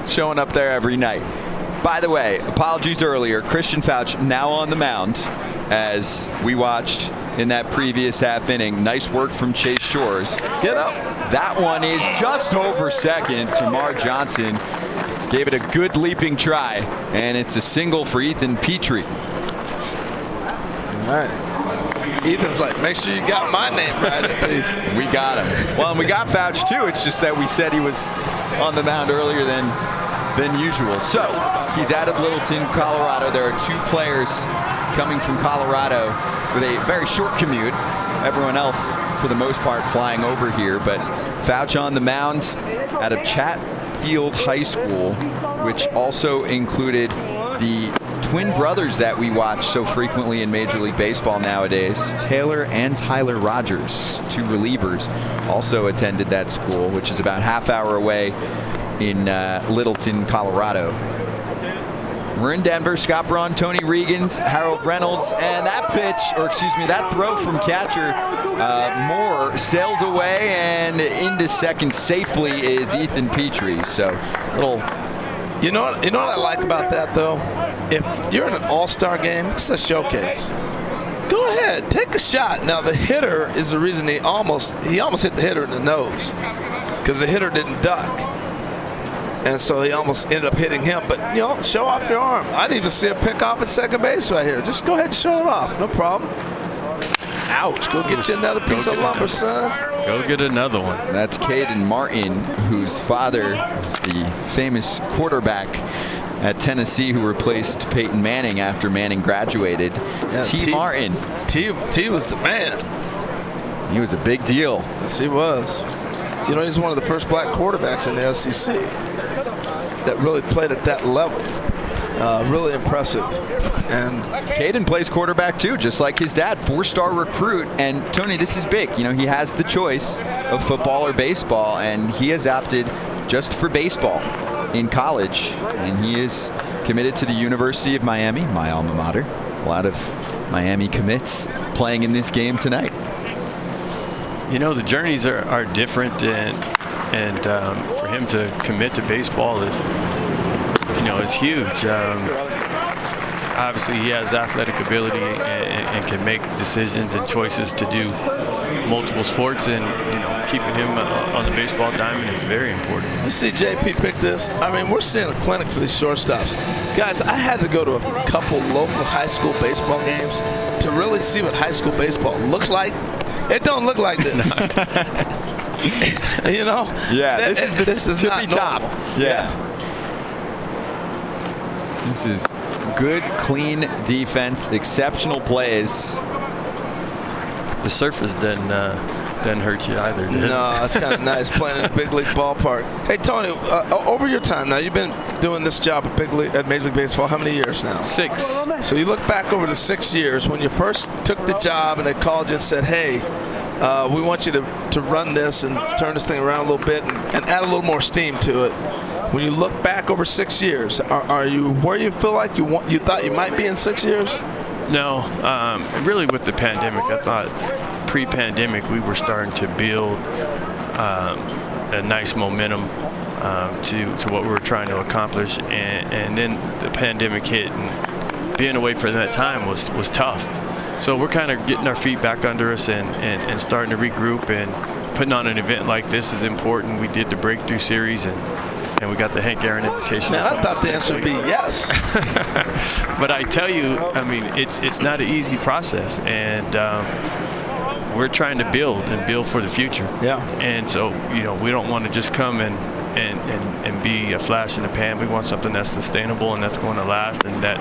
showing up there every night. By the way, apologies earlier. Christian Fauch now on the mound, as we watched in that previous half inning. Nice work from Chase Shores. Get up. That one is just over second. Tamar Johnson gave it a good leaping try, and it's a single for Ethan Petrie. All right. Ethan's like, make sure you got my name right at least. We got him. Well, and we got Fauch too. It's just that we said he was on the mound earlier than usual. So he's out of Littleton, Colorado. There are two players coming from Colorado with a very short commute. Everyone else, for the most part, flying over here. But Fauch on the mound out of Chatfield High School, which also included the twin brothers that we watch so frequently in Major League Baseball nowadays, Taylor and Tyler Rogers, two relievers, also attended that school, which is about half hour away in Littleton, Colorado. We're in Denver. Scott Braun, Tony Regans, Harold Reynolds, and that that throw from catcher Moore sails away, and into second safely is Ethan Petrie. So, You know what I like about that, though? If you're in an all-star game, it's a showcase. Go ahead, take a shot. Now, the hitter is the reason he almost hit the hitter in the nose, because the hitter didn't duck. And so he almost ended up hitting him. But, show off your arm. I'd even see a pick off at second base right here. Just go ahead and show it off. No problem. Ouch. Go get you another piece of lumber, son. Go get another one. That's Caden Martin, whose father is the famous quarterback at Tennessee who replaced Peyton Manning after Manning graduated. Yeah, T. Martin. T was the man. He was a big deal. Yes, he was. He's one of the first black quarterbacks in the SEC that really played at that level. Really impressive. And Caden plays quarterback too, just like his dad, 4-star recruit. And Tony, this is big. He has the choice of football or baseball, and he has opted just for baseball in college. And he is committed to the University of Miami, my alma mater. A lot of Miami commits playing in this game tonight. The journeys are different, and for him to commit to baseball is huge. Obviously, he has athletic ability and can make decisions and choices to do multiple sports, and keeping him on the baseball diamond is very important. You see JP pick this. I mean, we're seeing a clinic for these shortstops. Guys, I had to go to a couple local high school baseball games to really see what high school baseball looks like. It don't look like this. Yeah, this is tippy top. Yeah. This is good, clean defense, exceptional plays. The surface doesn't hurt you either. No, that's kind of nice playing in a big league ballpark. Hey, Tony, over your time now, you've been doing this job at Major League Baseball how many years now? 6. So you look back over the 6 years when you first took the job and they called you and said, hey, we want you to run this and turn this thing around a little bit and add a little more steam to it. When you look back over 6 years, are you where you feel like you thought you might be in 6 years? No, really with the pandemic, I thought pre-pandemic we were starting to build a nice momentum to what we were trying to accomplish, and then the pandemic hit, and being away for that time was tough. So we're kind of getting our feet back under us and starting to regroup, and putting on an event like this is important. We did the Breakthrough Series, and we got the Hank Aaron Invitational. Man, I thought the answer would be yes. But I tell you, I mean, it's not an easy process, and we're trying to build for the future. Yeah. And so, we don't want to just come and be a flash in the pan. We want something that's sustainable and that's going to last, and that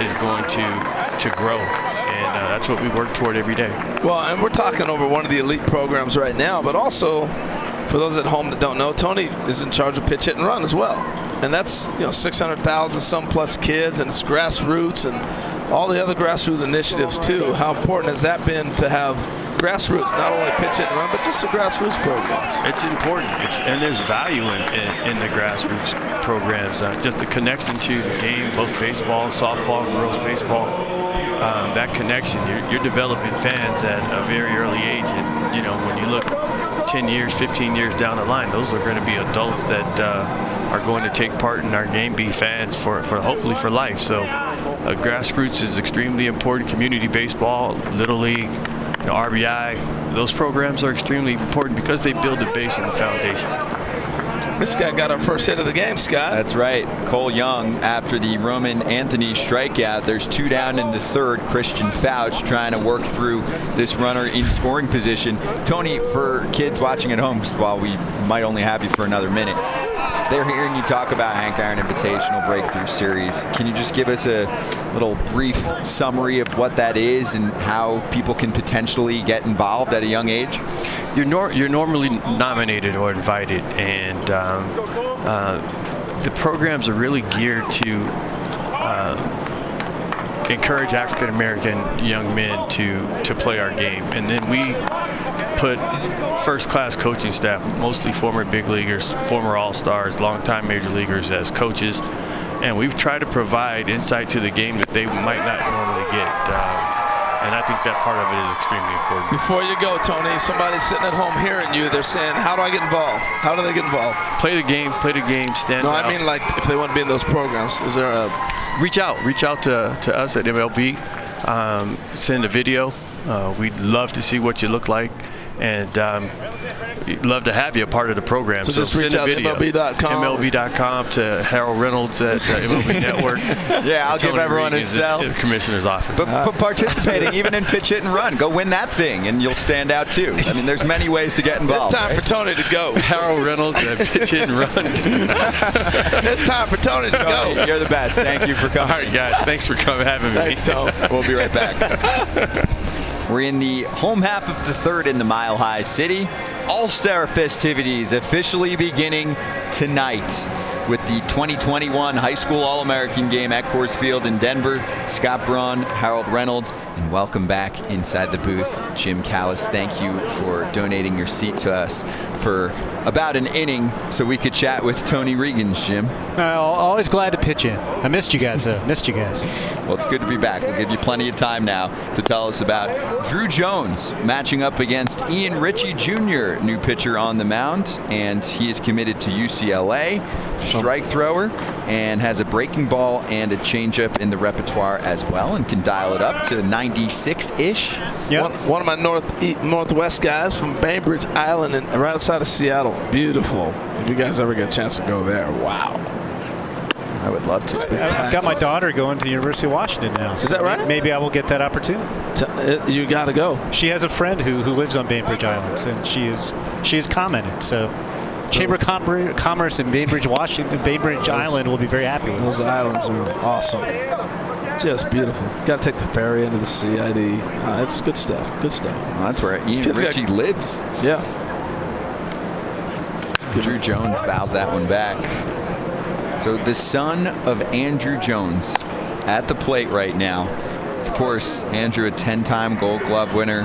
is going to grow. And that's what we work toward every day. Well, and we're talking over one of the elite programs right now, but also, for those at home that don't know, Tony is in charge of pitch, hit, and run as well. And that's 600,000 some plus kids, and it's grassroots and all the other grassroots initiatives too. How important has that been to have grassroots, not only pitch, hit, and run, but just a grassroots program? It's important, and there's value in the grassroots programs. Just the connection to the game, both baseball, softball, girls baseball. That connection, you're developing fans at a very early age, and when you look 10 years, 15 years down the line, those are going to be adults that are going to take part in our game, be fans for hopefully for life. So grassroots is extremely important. Community baseball, Little League, RBI, those programs are extremely important because they build the base and the foundation. This guy got our first hit of the game, Scott. That's right. Cole Young, after the Roman Anthony strikeout. There's 2 down in the third. Christian Fouch trying to work through this runner in scoring position. Tony, for kids watching at home, while we might only have you for another minute, they're hearing you talk about Hank Aaron Invitational Breakthrough Series. Can you just give us a little brief summary of what that is and how people can potentially get involved at a young age? You're normally nominated or invited, and the programs are really geared to encourage African American young men to play our game, and then we put first-class coaching staff, mostly former big leaguers, former all-stars, longtime major leaguers as coaches, and we've tried to provide insight to the game that they might not normally get. And I think that part of it is extremely important. Before you go, Tony, somebody's sitting at home hearing you. They're saying, how do I get involved? How do they get involved? Play the game, stand out. No, I mean like if they want to be in those programs. Is there a... Reach out to us at MLB. Send a video. We'd love to see what you look like. And we'd love to have you a part of the program. So just reach out to MLB.com. MLB.com to Harold Reynolds at MLB Network. Yeah, I'll give everyone a cell. The commissioner's office. But participating even in pitch, hit, and run. Go win that thing, and you'll stand out too. I mean, there's many ways to get involved. It's time for Tony to go. Harold Reynolds at pitch, hit, and run. It's time for Tony to go. You're the best. Thank you for coming. All right, guys. Thanks for having me. Thanks, Tony. We'll be right back. We're in the home half of the third in the Mile High City. All-Star festivities officially beginning tonight with the 2021 High School All-American game at Coors Field in Denver. Scott Braun, Harold Reynolds, and welcome back inside the booth, Jim Callis. Thank you for donating your seat to us for about an inning so we could chat with Tony Reagans, Jim. Always glad to pitch in. I missed you guys, though. Missed you guys. Well, it's good to be back. We'll give you plenty of time now to tell us about Drew Jones matching up against Ian Ritchie Jr., new pitcher on the mound, and he is committed to UCLA, strike thrower, and has a breaking ball and a changeup in the repertoire as well, and can dial it up to 96-ish. Yep. One of my northwest guys from Bainbridge Island, and right outside of Seattle. Beautiful. If you guys ever get a chance to go there, wow. I would love to. I've got my daughter going to the University of Washington now. Is that right? Maybe I will get that opportunity. You got to go. She has a friend who lives on Bainbridge Islands, and she has commented. So, Chamber of Commerce in Bainbridge, Washington, Bainbridge Island will be very happy with those islands are awesome. Just beautiful. Got to take the ferry into the CID. It's good stuff. Good stuff. Well, that's where Ian Ritchie lives. Yeah. Drew Jones fouls that one back. So the son of Andrew Jones at the plate right now. Of course, Andrew, a 10-time Gold Glove winner,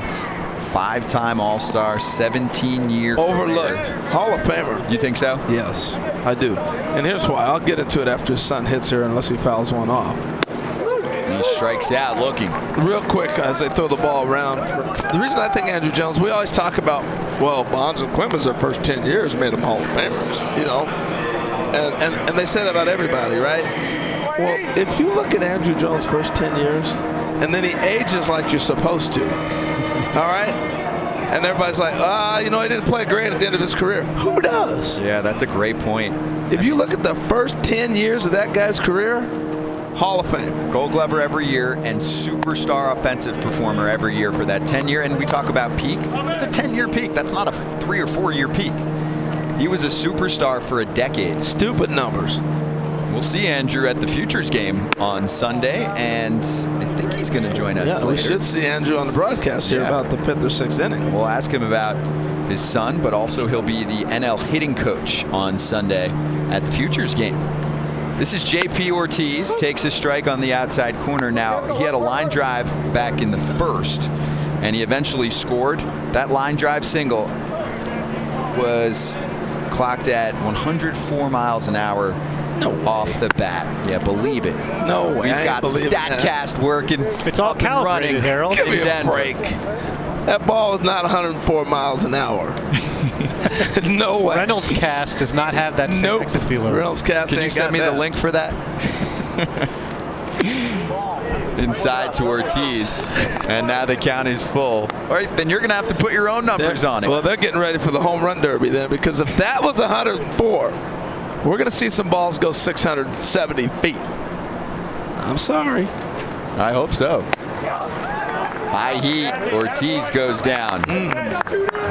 5-time All-Star, 17-year overlooked career. Hall of Famer. You think so? Yes, I do. And here's why. I'll get into it after his son hits here, unless he fouls one off. He strikes out looking. Real quick, as they throw the ball around, the reason I think Andrew Jones, we always talk about, well, Bonds and Clemens, their first 10 years made them Hall of Famers, you know. And they say that about everybody, right? Well, if you look at Andrew Jones' first 10 years, and then he ages like you're supposed to, all right? And everybody's like, you know, he didn't play great at the end of his career. Who does? Yeah, that's a great point. If you look at the first 10 years of that guy's career, Hall of Fame. Gold Glover every year and superstar offensive performer every year for that 10-year. And we talk about peak. It's a 10-year peak. That's not a 3 or 4 year peak. He was a superstar for a decade. Stupid numbers. We'll see Andrew at the Futures game on Sunday, and I think he's going to join us later. We should see Andrew on the broadcast here about the 5th or 6th inning. We'll ask him about his son, but also he'll be the NL hitting coach on Sunday at the Futures game. This is J.P. Ortiz, takes his strike on the outside corner. Now, he had a line drive back in the first, and he eventually scored. That line drive single was clocked at 104 miles an hour off the bat. Yeah, believe it. No way. We've got StatCast working. It's all calibrated, Harold. Give me a break. That ball was not 104 miles an hour. No way. Reynolds Cast does not have that same exit feeler. Reynolds Cast. Can you send me the link for that? Inside to Ortiz, and now the count is full. All right, then you're going to have to put your own numbers on it. Well, they're getting ready for the home run derby then, because if that was 104, we're going to see some balls go 670 feet. I'm sorry. I hope so. High heat. Ortiz goes down.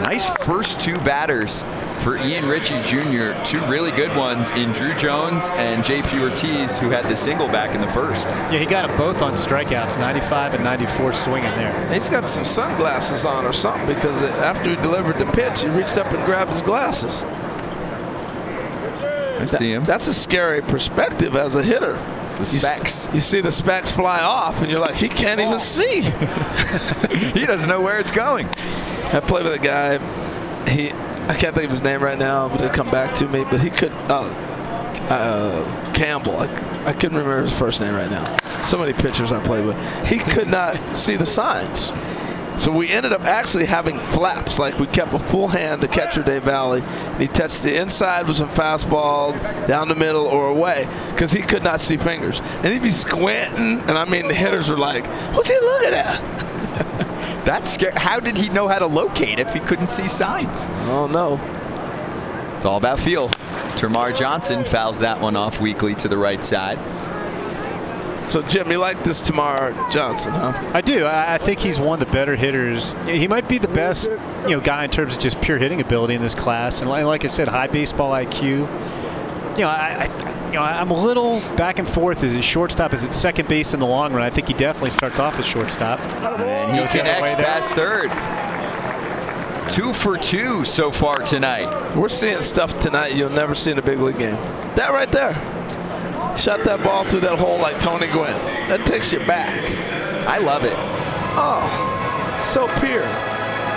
Nice first two batters for Ian Ritchie Jr. Two really good ones in Drew Jones and J.P. Ortiz, who had the single back in the first. Yeah, he got them both on strikeouts, 95 and 94 swinging there. He's got some sunglasses on or something, because after he delivered the pitch, he reached up and grabbed his glasses. I see him. That's a scary perspective as a hitter. The specs. You see the specs fly off, and you're like, he can't even see. He doesn't know where it's going. I played with a guy. I can't think of his name right now, but it'll come back to me. But he could. Campbell. I couldn't remember his first name right now. So many pitchers I played with. He could not see the signs. So we ended up actually having flaps. Like we kept a full hand to catcher Dave Valley. He touched the inside with some fastball, down the middle or away, because he could not see fingers. And he'd be squinting, and I mean the hitters were like, "What's he looking at?" That's scary. How did he know how to locate if he couldn't see signs? Oh no. It's all about feel. Termarr Johnson fouls that one off weakly to the right side. So, Jim, you like this Termarr Johnson, huh? I do. I think he's one of the better hitters. He might be the best, guy in terms of just pure hitting ability in this class. And like I said, high baseball IQ. I'm a little back and forth. Is it shortstop? Is it second base in the long run? I think he definitely starts off at shortstop. And he connects past third. 2 for 2 so far tonight. We're seeing stuff tonight you'll never see in a big league game. That right there. Shot that ball through that hole like Tony Gwynn. That takes you back. I love it. Oh, so pure.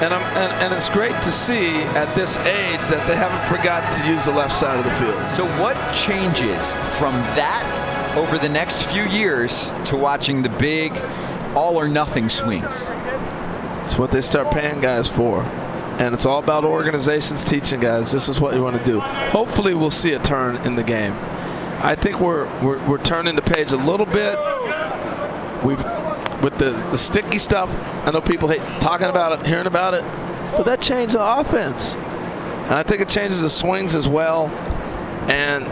And it's great to see at this age that they haven't forgotten to use the left side of the field. So what changes from that over the next few years to watching the big all or nothing swings? It's what they start paying guys for. And it's all about organizations teaching guys this is what you want to do. Hopefully we'll see a turn in the game. I think we're turning the page a little bit. With the sticky stuff. I know people hate talking about it, hearing about it, but that changed the offense, and I think it changes the swings as well. And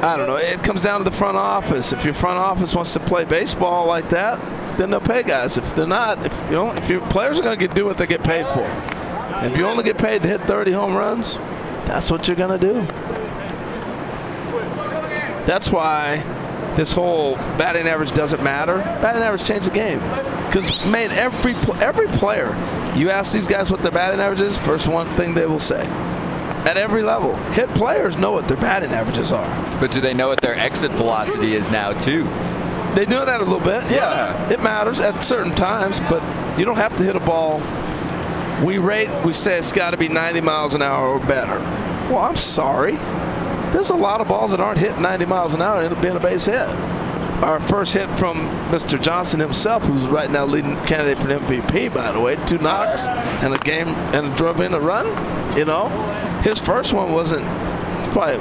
I don't know. It comes down to the front office. If your front office wants to play baseball like that, then they'll pay guys. If they're not, if your players are going to do what they get paid for, and if you only get paid to hit 30 home runs, that's what you're going to do. That's why this whole batting average doesn't matter. Batting average changed the game. Because, man, every player, you ask these guys what their batting average is, first one thing they will say. At every level. Hit players know what their batting averages are. But do they know what their exit velocity is now, too? They know that a little bit. Yeah. It matters at certain times, but you don't have to hit a ball. We say it's got to be 90 miles an hour or better. Well, I'm sorry. There's a lot of balls that aren't hitting 90 miles an hour and it'll be in a base hit. Our first hit from Mr. Johnson himself, who's right now leading candidate for the MVP, by the way, 2 knocks and a game and drove in a run. His first one it's probably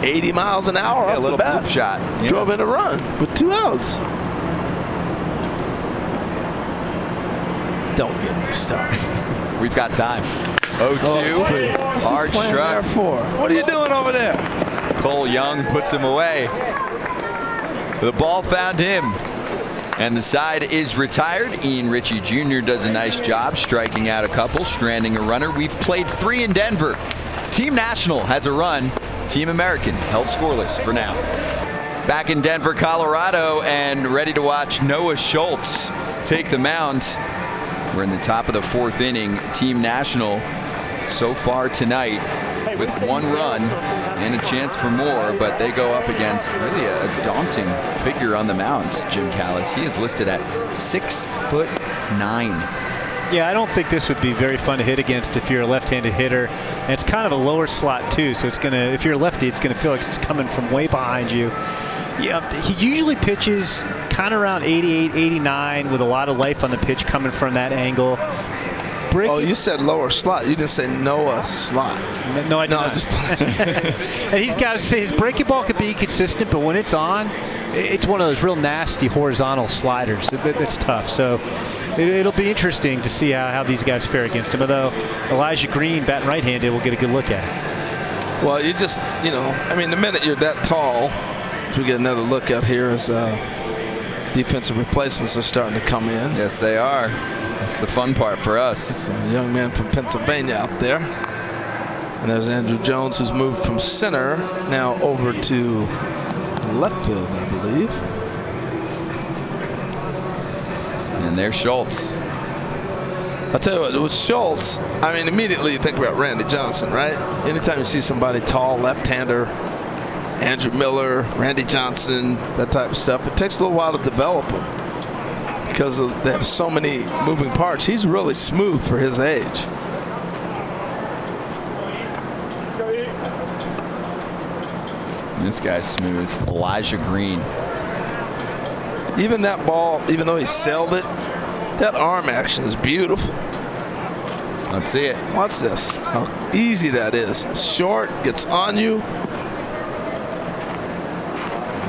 80 miles an hour. Yeah, a little bloop shot. Yeah. Drove in a run with 2 outs. Don't get me started. We've got time. 0-2. Hard struck. What are you doing over there? Cole Young puts him away. The ball found him. And the side is retired. Ian Ritchie Jr. does a nice job striking out a couple, stranding a runner. We've played 3 in Denver. Team National has a run. Team American held scoreless for now. Back in Denver, Colorado, and ready to watch Noah Schultz take the mound. We're in the top of the 4th inning. Team National so far tonight with 1 run and a chance for more, but they go up against really a daunting figure on the mound, Jim Callis. He is listed at 6'9". Yeah, I don't think this would be very fun to hit against if you're a left-handed hitter. And it's kind of a lower slot too, so it's gonna, if you're a lefty, it's gonna feel like it's coming from way behind you. Yeah, he usually pitches kind of around 88, 89 with a lot of life on the pitch coming from that angle. Oh, you said lower slot. You didn't say Noah slot. No, I did not. And he's got to say his breaking ball could be consistent, but when it's on, it's one of those real nasty horizontal sliders. That's tough. So it'll be interesting to see how these guys fare against him. Although Elijah Green, batting right-handed, will get a good look at it. Well, you just, I mean, the minute you're that tall, we get another look out here as defensive replacements are starting to come in. Yes, they are. That's the fun part for us. It's a young man from Pennsylvania out there. And there's Andrew Jones, who's moved from center now over to left field, I believe. And there's Schultz. I'll tell you what, with Schultz, I mean, immediately you think about Randy Johnson, right? Anytime you see somebody tall, left-hander, Andrew Miller, Randy Johnson, that type of stuff, it takes a little while to develop them because they have so many moving parts. He's really smooth for his age. This guy's smooth. Elijah Green. Even that ball, even though he sailed it, that arm action is beautiful. Let's see it. Watch this. How easy that is. Short, gets on you.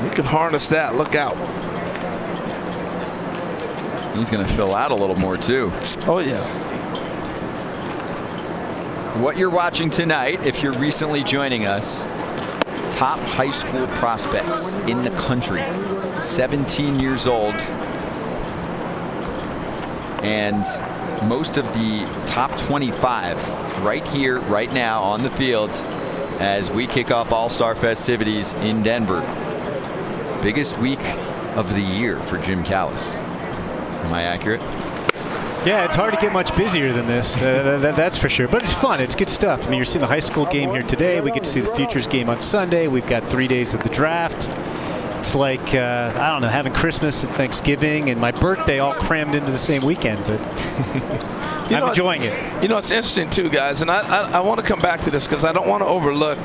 You can harness that. Look out. He's going to fill out a little more, too. Oh, yeah. What you're watching tonight, if you're recently joining us, top high school prospects in the country, 17 years old, and most of the top 25 right here, right now on the field as we kick off All-Star festivities in Denver. Biggest week of the year for Jim Callis. Am I accurate? Yeah, it's hard to get much busier than this. That's for sure. But it's fun. It's good stuff. I mean, you're seeing the high school game here today. We get to see the Futures game on Sunday. We've got 3 days of the draft. It's like, I don't know, having Christmas and Thanksgiving and my birthday all crammed into the same weekend. But I'm enjoying it. You know, it's interesting, too, guys. And I want to come back to this because I don't want to overlook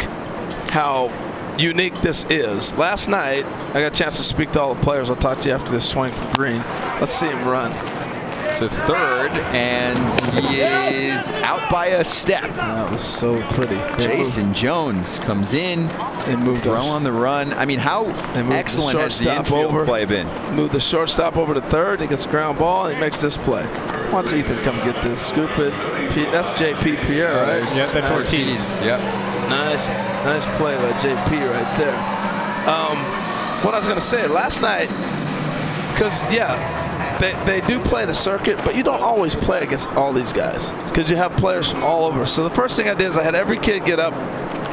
how unique this is. Last night, I got a chance to speak to all the players. I'll talk to you after this swing from Green. Let's see him run. To third, and he is out by a step. That was so pretty. Jason Jones comes in. They moved throw on the run. I mean, how excellent has the infield play been? Moved the shortstop over to third. He gets a ground ball, and he makes this play. Watch Ethan come get this. Scoop it. That's JP Pierre, right? Yeah, that's Ortiz. Yep. Nice play by JP right there. What I was going to say last night, because they do play the circuit, but you don't always play against all these guys because you have players from all over. So the first thing I did is I had every kid get up,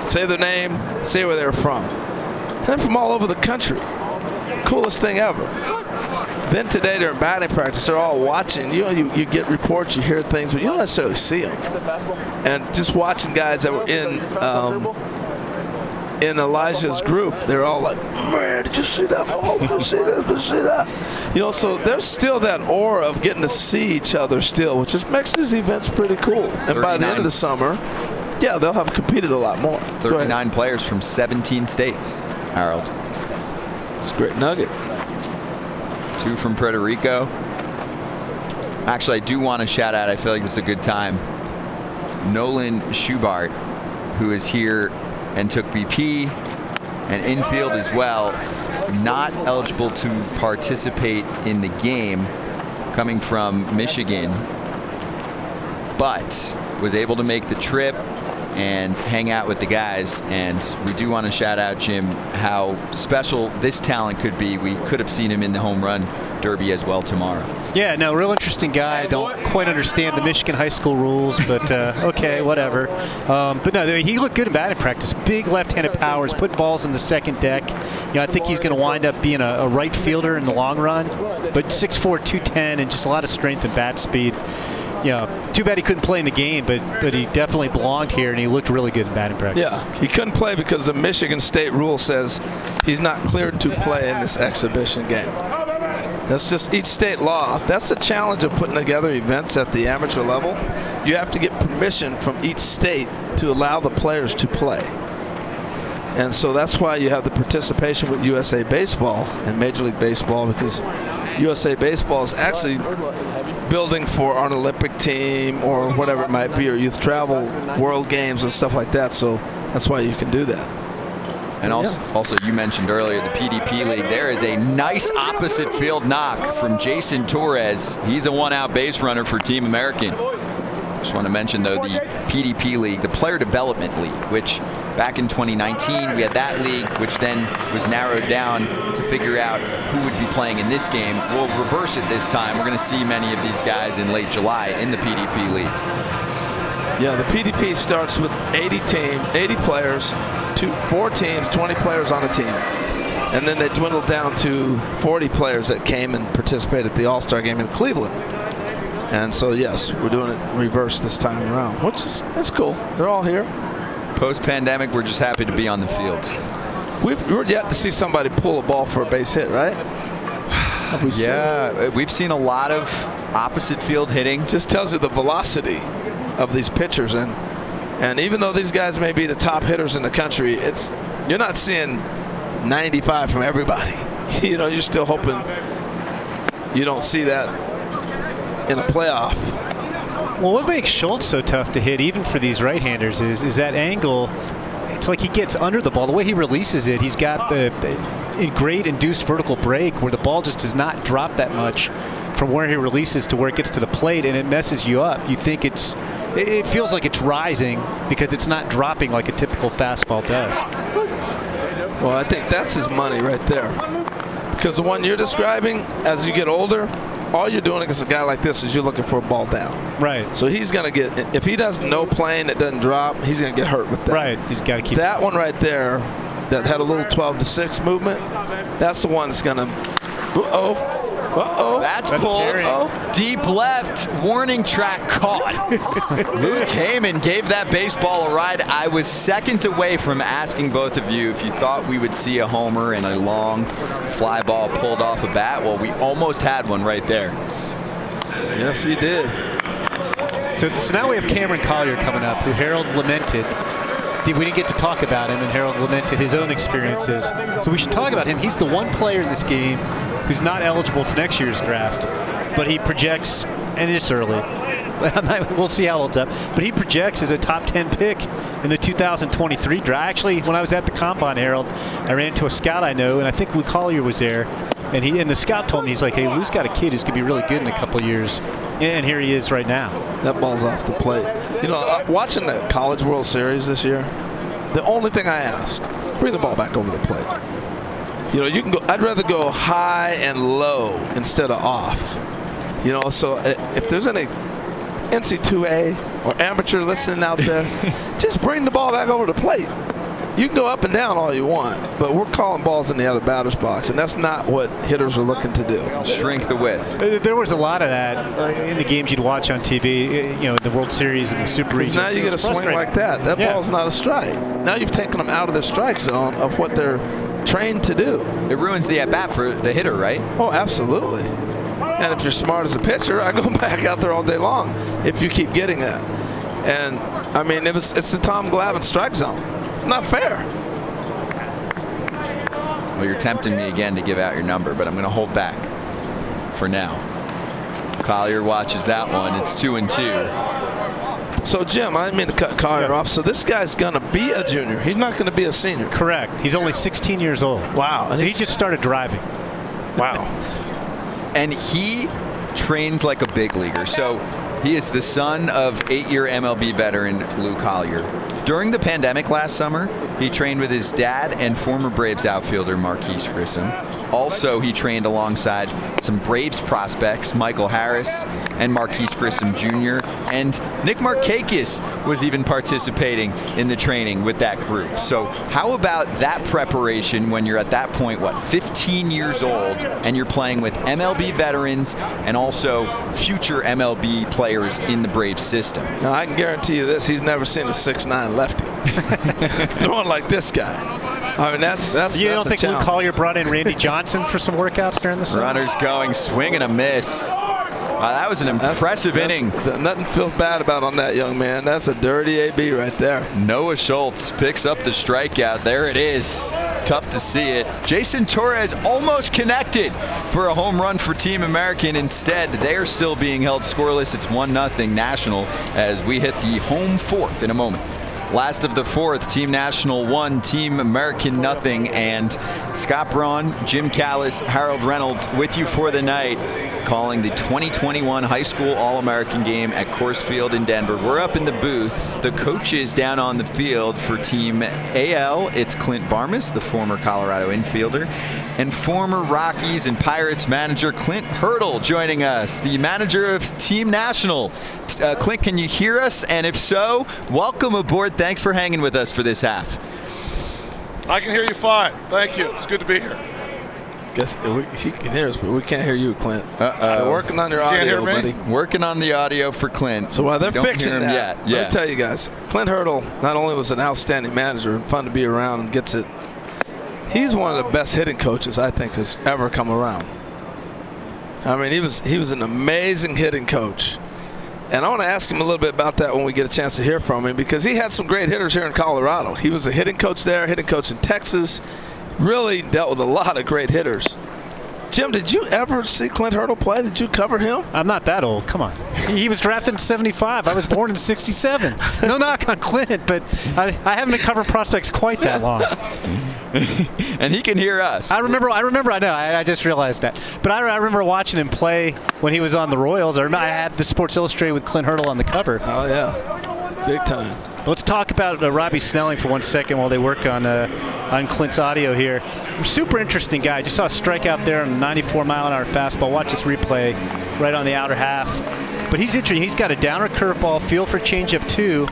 say their name, say where they were from. And they're from all over the country. Coolest thing ever. Then today during batting practice, they're all watching. You get reports, you hear things, but you don't necessarily see them. And just watching guys that were in Elijah's group, they're all like, man, did you see that ball? Did you see that? Did you see that? You know, so there's still that aura of getting to see each other still, which just makes these events pretty cool. And by the end of the summer, yeah, they'll have competed a lot more. 39 players from 17 states, Harold. It's a great nugget. 2 from Puerto Rico. Actually, I do want to shout out, I feel like this is a good time, Nolan Schubart, who is here and took BP and infield as well. Not eligible to participate in the game, coming from Michigan, but was able to make the trip and hang out with the guys. And we do want to shout out, Jim, how special this talent could be. We could have seen him in the home run derby as well tomorrow. Yeah, no, real interesting guy. Don't quite understand the Michigan high school rules, but okay, whatever. But no, he looked good in batting practice. Big left-handed powers, put balls in the second deck. You know, I think he's going to wind up being a right fielder in the long run. But 6'4", 210, and just a lot of strength and bat speed. You know, too bad he couldn't play in the game, but he definitely belonged here, and he looked really good in batting practice. Yeah, he couldn't play because the Michigan State rule says he's not cleared to play in this exhibition game. That's just each state law. That's the challenge of putting together events at the amateur level. You have to get permission from each state to allow the players to play. And so that's why you have the participation with USA Baseball and Major League Baseball, because USA Baseball is actually building for an Olympic team or whatever it might be, or youth travel, world games and stuff like that. So that's why you can do that. And also, you mentioned earlier the PDP League. There is a nice opposite field knock from Jason Torres. He's a one-out base runner for Team American. Just want to mention, though, the PDP League, the Player Development League, which back in 2019, we had that league, which then was narrowed down to figure out who would be playing in this game. We'll reverse it this time. We're going to see many of these guys in late July in the PDP League. Yeah, the PDP starts with 80 players, 4 teams, 20 players on a team. And then they dwindled down to 40 players that came and participated at the All-Star game in Cleveland. And so, yes, we're doing it reverse this time around, which is cool. They're all here. Post-pandemic, we're just happy to be on the field. We're yet to see somebody pull a ball for a base hit, right? We've seen a lot of opposite field hitting. Just tells you the velocity of these pitchers, and even though these guys may be the top hitters in the country, you're not seeing 95 from everybody. You know, you're still hoping you don't see that in a playoff. Well, what makes Schultz so tough to hit, even for these right-handers, is that angle. It's like he gets under the ball. The way he releases it, he's got the great induced vertical break where the ball just does not drop that much from where he releases to where it gets to the plate, and it messes you up. You think it feels like it's rising because it's not dropping like a typical fastball does. Well, I think that's his money right there. Because the one you're describing, as you get older, all you're doing against a guy like this is you're looking for a ball down. Right. So he's going to get, if he does no plane that doesn't drop, he's going to get hurt with that. Right. He's got to keep that one right there that had a little 12-6 movement. That's the one that's going to, That's pulled. Deep left. Warning track caught. Luke Heyman gave that baseball a ride. I was seconds away from asking both of you if you thought we would see a homer and a long fly ball pulled off a bat. Well, we almost had one right there. Yes, he did. So now we have Cameron Collier coming up, who Harold lamented. We didn't get to talk about him, and Harold lamented his own experiences. So we should talk about him. He's the one player in this game who's not eligible for next year's draft, but he projects, and it's early, we'll see how it holds up, but he projects as a top 10 pick in the 2023 draft. Actually, when I was at the Combine, Harold, I ran into a scout I know, and I think Luke Collier was there, and the scout told me, he's like, hey, Luke's got a kid who's going to be really good in a couple of years, and here he is right now. That ball's off the plate. You know, watching the College World Series this year, the only thing I ask, bring the ball back over the plate. You know, you can go. I'd rather go high and low instead of off. You know, so if there's any NC2A or amateur listening out there, just bring the ball back over the plate. You can go up and down all you want, but we're calling balls in the other batter's box, and that's not what hitters are looking to do. Shrink the width. There was a lot of that in the games you'd watch on TV, you know, in the World Series and the Super Regions. Now you get a swing like that. That ball's not a strike. Now you've taken them out of their strike zone of what they're trained to do. It ruins the at-bat for the hitter, right? Oh, absolutely. And if you're smart as a pitcher, I go back out there all day long if you keep getting that. And, I mean, it's the Tom Glavine strike zone. It's not fair. Well, you're tempting me again to give out your number, but I'm going to hold back for now. Collier watches that one. It's 2-2. So, Jim, I didn't mean to cut Collier off. So this guy's going to be a junior. He's not going to be a senior. Correct. He's only 16 years old. Wow. So he just started driving. Wow. And he trains like a big leaguer. So he is the son of 8-year MLB veteran Lou Collier. During the pandemic last summer, he trained with his dad and former Braves outfielder Marquise Grissom. Also, he trained alongside some Braves prospects, Michael Harris and Marquise Grissom Jr. And Nick Markakis was even participating in the training with that group. So how about that preparation when you're at that point, 15 years old, and you're playing with MLB veterans and also future MLB players in the Braves system? Now, I can guarantee you this. He's never seen a 6'9" lefty throwing like this guy. I mean, that's You don't think challenge. Luke Collier brought in Randy Johnson for some workouts during the summer? Runners going, swing and a miss. Wow, that was an impressive inning. Nothing to feel bad about on that young man. That's a dirty AB right there. Noah Schultz picks up the strikeout. There it is. Tough to see it. Jason Torres almost connected for a home run for Team American. Instead, they're still being held scoreless. It's 1-0 National as we hit the home fourth in a moment. Last of the fourth, Team National 1, Team American nothing, and Scott Braun, Jim Callis, Harold Reynolds with you for the night, calling the 2021 High School All-American game at Coors Field in Denver. We're up in the booth. The coaches down on the field for Team AL, it's Clint Barmas, the former Colorado infielder, and former Rockies and Pirates manager Clint Hurdle joining us, the manager of Team National. Clint, can you hear us? And if so, welcome aboard. Thanks for hanging with us for this half. I can hear you fine. Thank you. It's good to be here. Guess he can hear us, but we can't hear you, Clint. Uh-oh. We're working on your audio, buddy. Working on the audio for Clint. So while they're Don't fixing hear him that, yet. let me tell you guys, Clint Hurdle not only was an outstanding manager and fun to be around and gets it, he's one of the best hitting coaches I think has ever come around. I mean, he was an amazing hitting coach. And I want to ask him a little bit about that when we get a chance to hear from him, because he had some great hitters here in Colorado. He was a hitting coach there, hitting coach in Texas. really dealt with a lot of great hitters. Jim, did you ever see Clint Hurdle play? Did you cover him? I'm not that old. Come on. He was drafted in 75. I was born in 67. No knock on Clint, but I haven't been covering prospects quite that long. And he can hear us. I remember. I know. I just realized that. But I remember watching him play when he was on the Royals. I had the Sports Illustrated with Clint Hurdle on the cover. Oh, yeah. Big time. Let's talk about Robbie Snelling for 1 second while they work on Clint's audio here. Super interesting guy. Just saw a strikeout there on a 94-mile-an-hour fastball. Watch this replay right on the outer half. But he's interesting. He's got a downer curveball, feel for changeup too.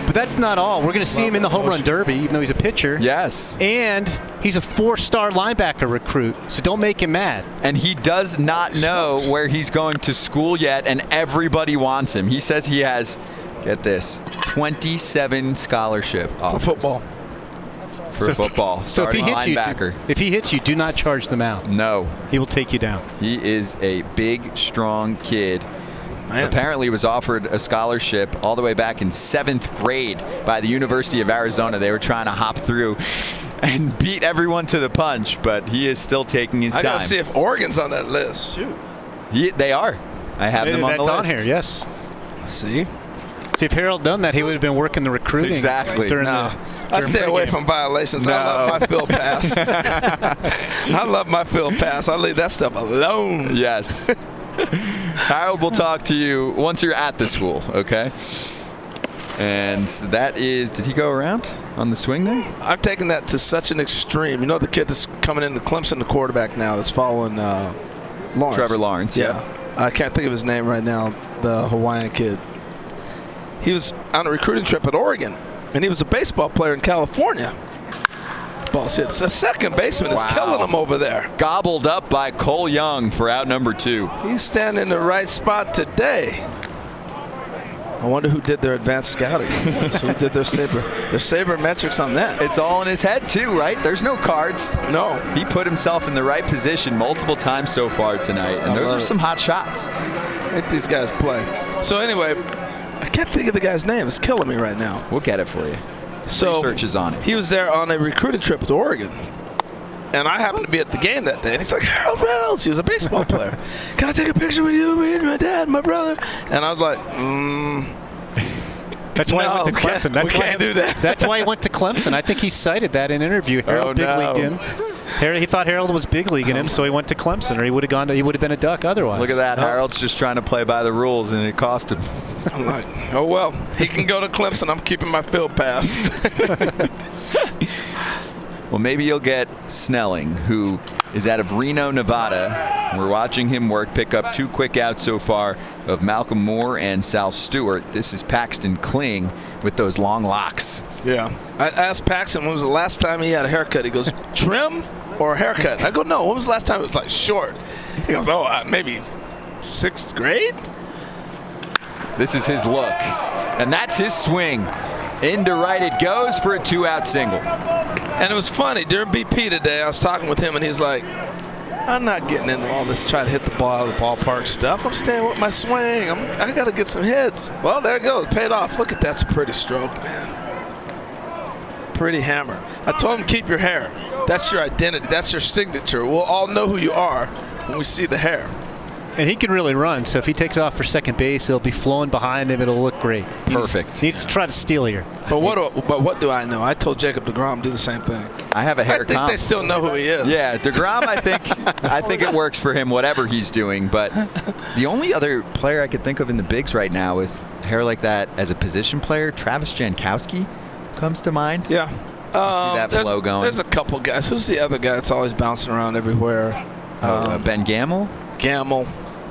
But that's not all. We're going to see him in the home run derby, even though he's a pitcher. Yes. And he's a 4-star linebacker recruit, so don't make him mad. And he does not know where he's going to school yet, and everybody wants him. He says he has, get this, 27 scholarship offers. For football. For football. So if he hits you, do not charge them out. No. He will take you down. He is a big, strong kid. Man. Apparently was offered a scholarship all the way back in 7th grade by the University of Arizona. They were trying to hop through and beat everyone to the punch, but he is still taking his time. I got to see if Oregon's on that list. Shoot. They are. I have them on the list. That's on here, yes. See if Harold done that, he would have been working the recruiting. Exactly. I stay away from violations. No. I love my field pass. I love my field pass. I leave that stuff alone. Yes. Harold will talk to you once you're at the school, okay? And that is, did he go around on the swing there? I've taken that to such an extreme. You know the kid that's coming into Clemson, the quarterback now, that's following Lawrence. Trevor Lawrence, yeah. I can't think of his name right now, the Hawaiian kid. He was on a recruiting trip at Oregon, and he was a baseball player in California. Ball's hit. The second baseman is killing him over there. Gobbled up by Cole Young for out number 2. He's standing in the right spot today. I wonder who did their advanced scouting. Who did their sabermetrics on that? It's all in his head too, right? There's no cards. No. He put himself in the right position multiple times so far tonight, and those are some hot shots. Let these guys play. So anyway, I can't think of the guy's name. It's killing me right now. We'll get it for you. So research is on it. He was there on a recruiting trip to Oregon. And I happened to be at the game that day. And he's like, Harold Reynolds. He was a baseball player. Can I take a picture with you, me and my dad and my brother? And I was like, That's why he went to Clemson. We can't do that. That's why he went to Clemson. I think he cited that in an interview. Harold big leagued him. He thought Harold was big leaguing him, so he went to Clemson, or he would have been a Duck otherwise. Look at that. Harold's just trying to play by the rules, and it cost him. I'm like, oh, well, he can go to Clemson. I'm keeping my field pass. Well, maybe you'll get Snelling, who is out of Reno, Nevada. We're watching him pick up 2 quick outs so far of Malcolm Moore and Sal Stewart. This is Paxton Kling with those long locks. Yeah. I asked Paxton when was the last time he had a haircut. He goes, trim or a haircut? I go, no. When was the last time it was like short? He goes, maybe 6th grade? This is his look, and that's his swing. Into right it goes for a 2-out single. And it was funny. During BP today, I was talking with him, and he's like, I'm not getting into all this trying to hit the ball out of the ballpark stuff. I'm staying with my swing. I got to get some hits. Well, there it goes. Paid off. Look at that's a pretty stroke, man. Pretty hammer. I told him, keep your hair. That's your identity. That's your signature. We'll all know who you are when we see the hair. And he can really run, so if he takes off for second base, it'll be flowing behind him. It'll look great. Perfect. He needs to try to steal here. But what do I know? I told Jacob DeGrom do the same thing. I have a hair comp. I think they still know who he is. Yeah, DeGrom, I think it works for him, whatever he's doing. But the only other player I could think of in the bigs right now with hair like that as a position player, Travis Jankowski comes to mind. Yeah. See that flow going. There's a couple guys. Who's the other guy that's always bouncing around everywhere? Ben Gamel? Gamel.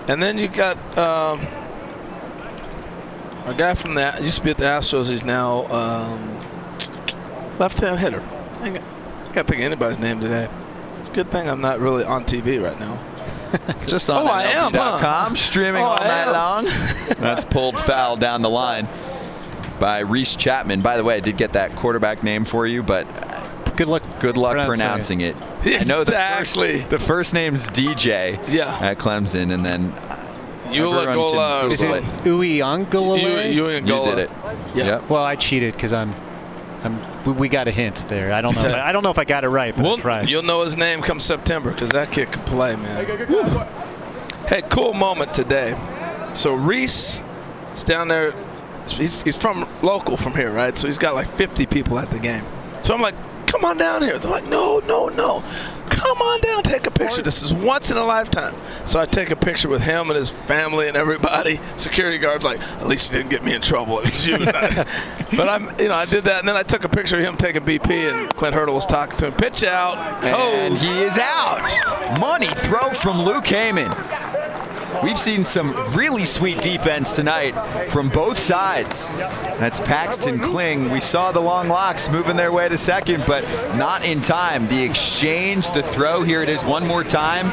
And then you got a guy from that used to be at the Astros. He's now left-hand hitter. I can't think of anybody's name today. It's a good thing I'm not really on TV right now. Just on MLB.com, streaming all night long. That's pulled foul down the line by Reese Chapman. By the way, I did get that quarterback name for you, but good luck pronouncing it. Exactly. I know the first name's DJ at Clemson, and then Uiagalelei. Is it Uiagalelei? You did it. Yeah. Yep. Well, I cheated because I'm We got a hint there. I don't know. I don't know if I got it right, but I tried. You'll know his name come September because that kid can play, man. Hey, cool moment today. So Reese is down there. He's local from here, right? So he's got like 50 people at the game. So I'm like, come on down here. They're like, no. Come on down, take a picture. This is once in a lifetime. So I take a picture with him and his family and everybody. Security guard's like, at least you didn't get me in trouble. It was you. But I did that, and then I took a picture of him taking BP, and Clint Hurdle was talking to him. Pitch out. And he is out. Money throw from Luke Heyman. We've seen some really sweet defense tonight from both sides. That's Paxton Kling. We saw the long locks moving their way to second, but not in time. The exchange, the throw, here it is one more time.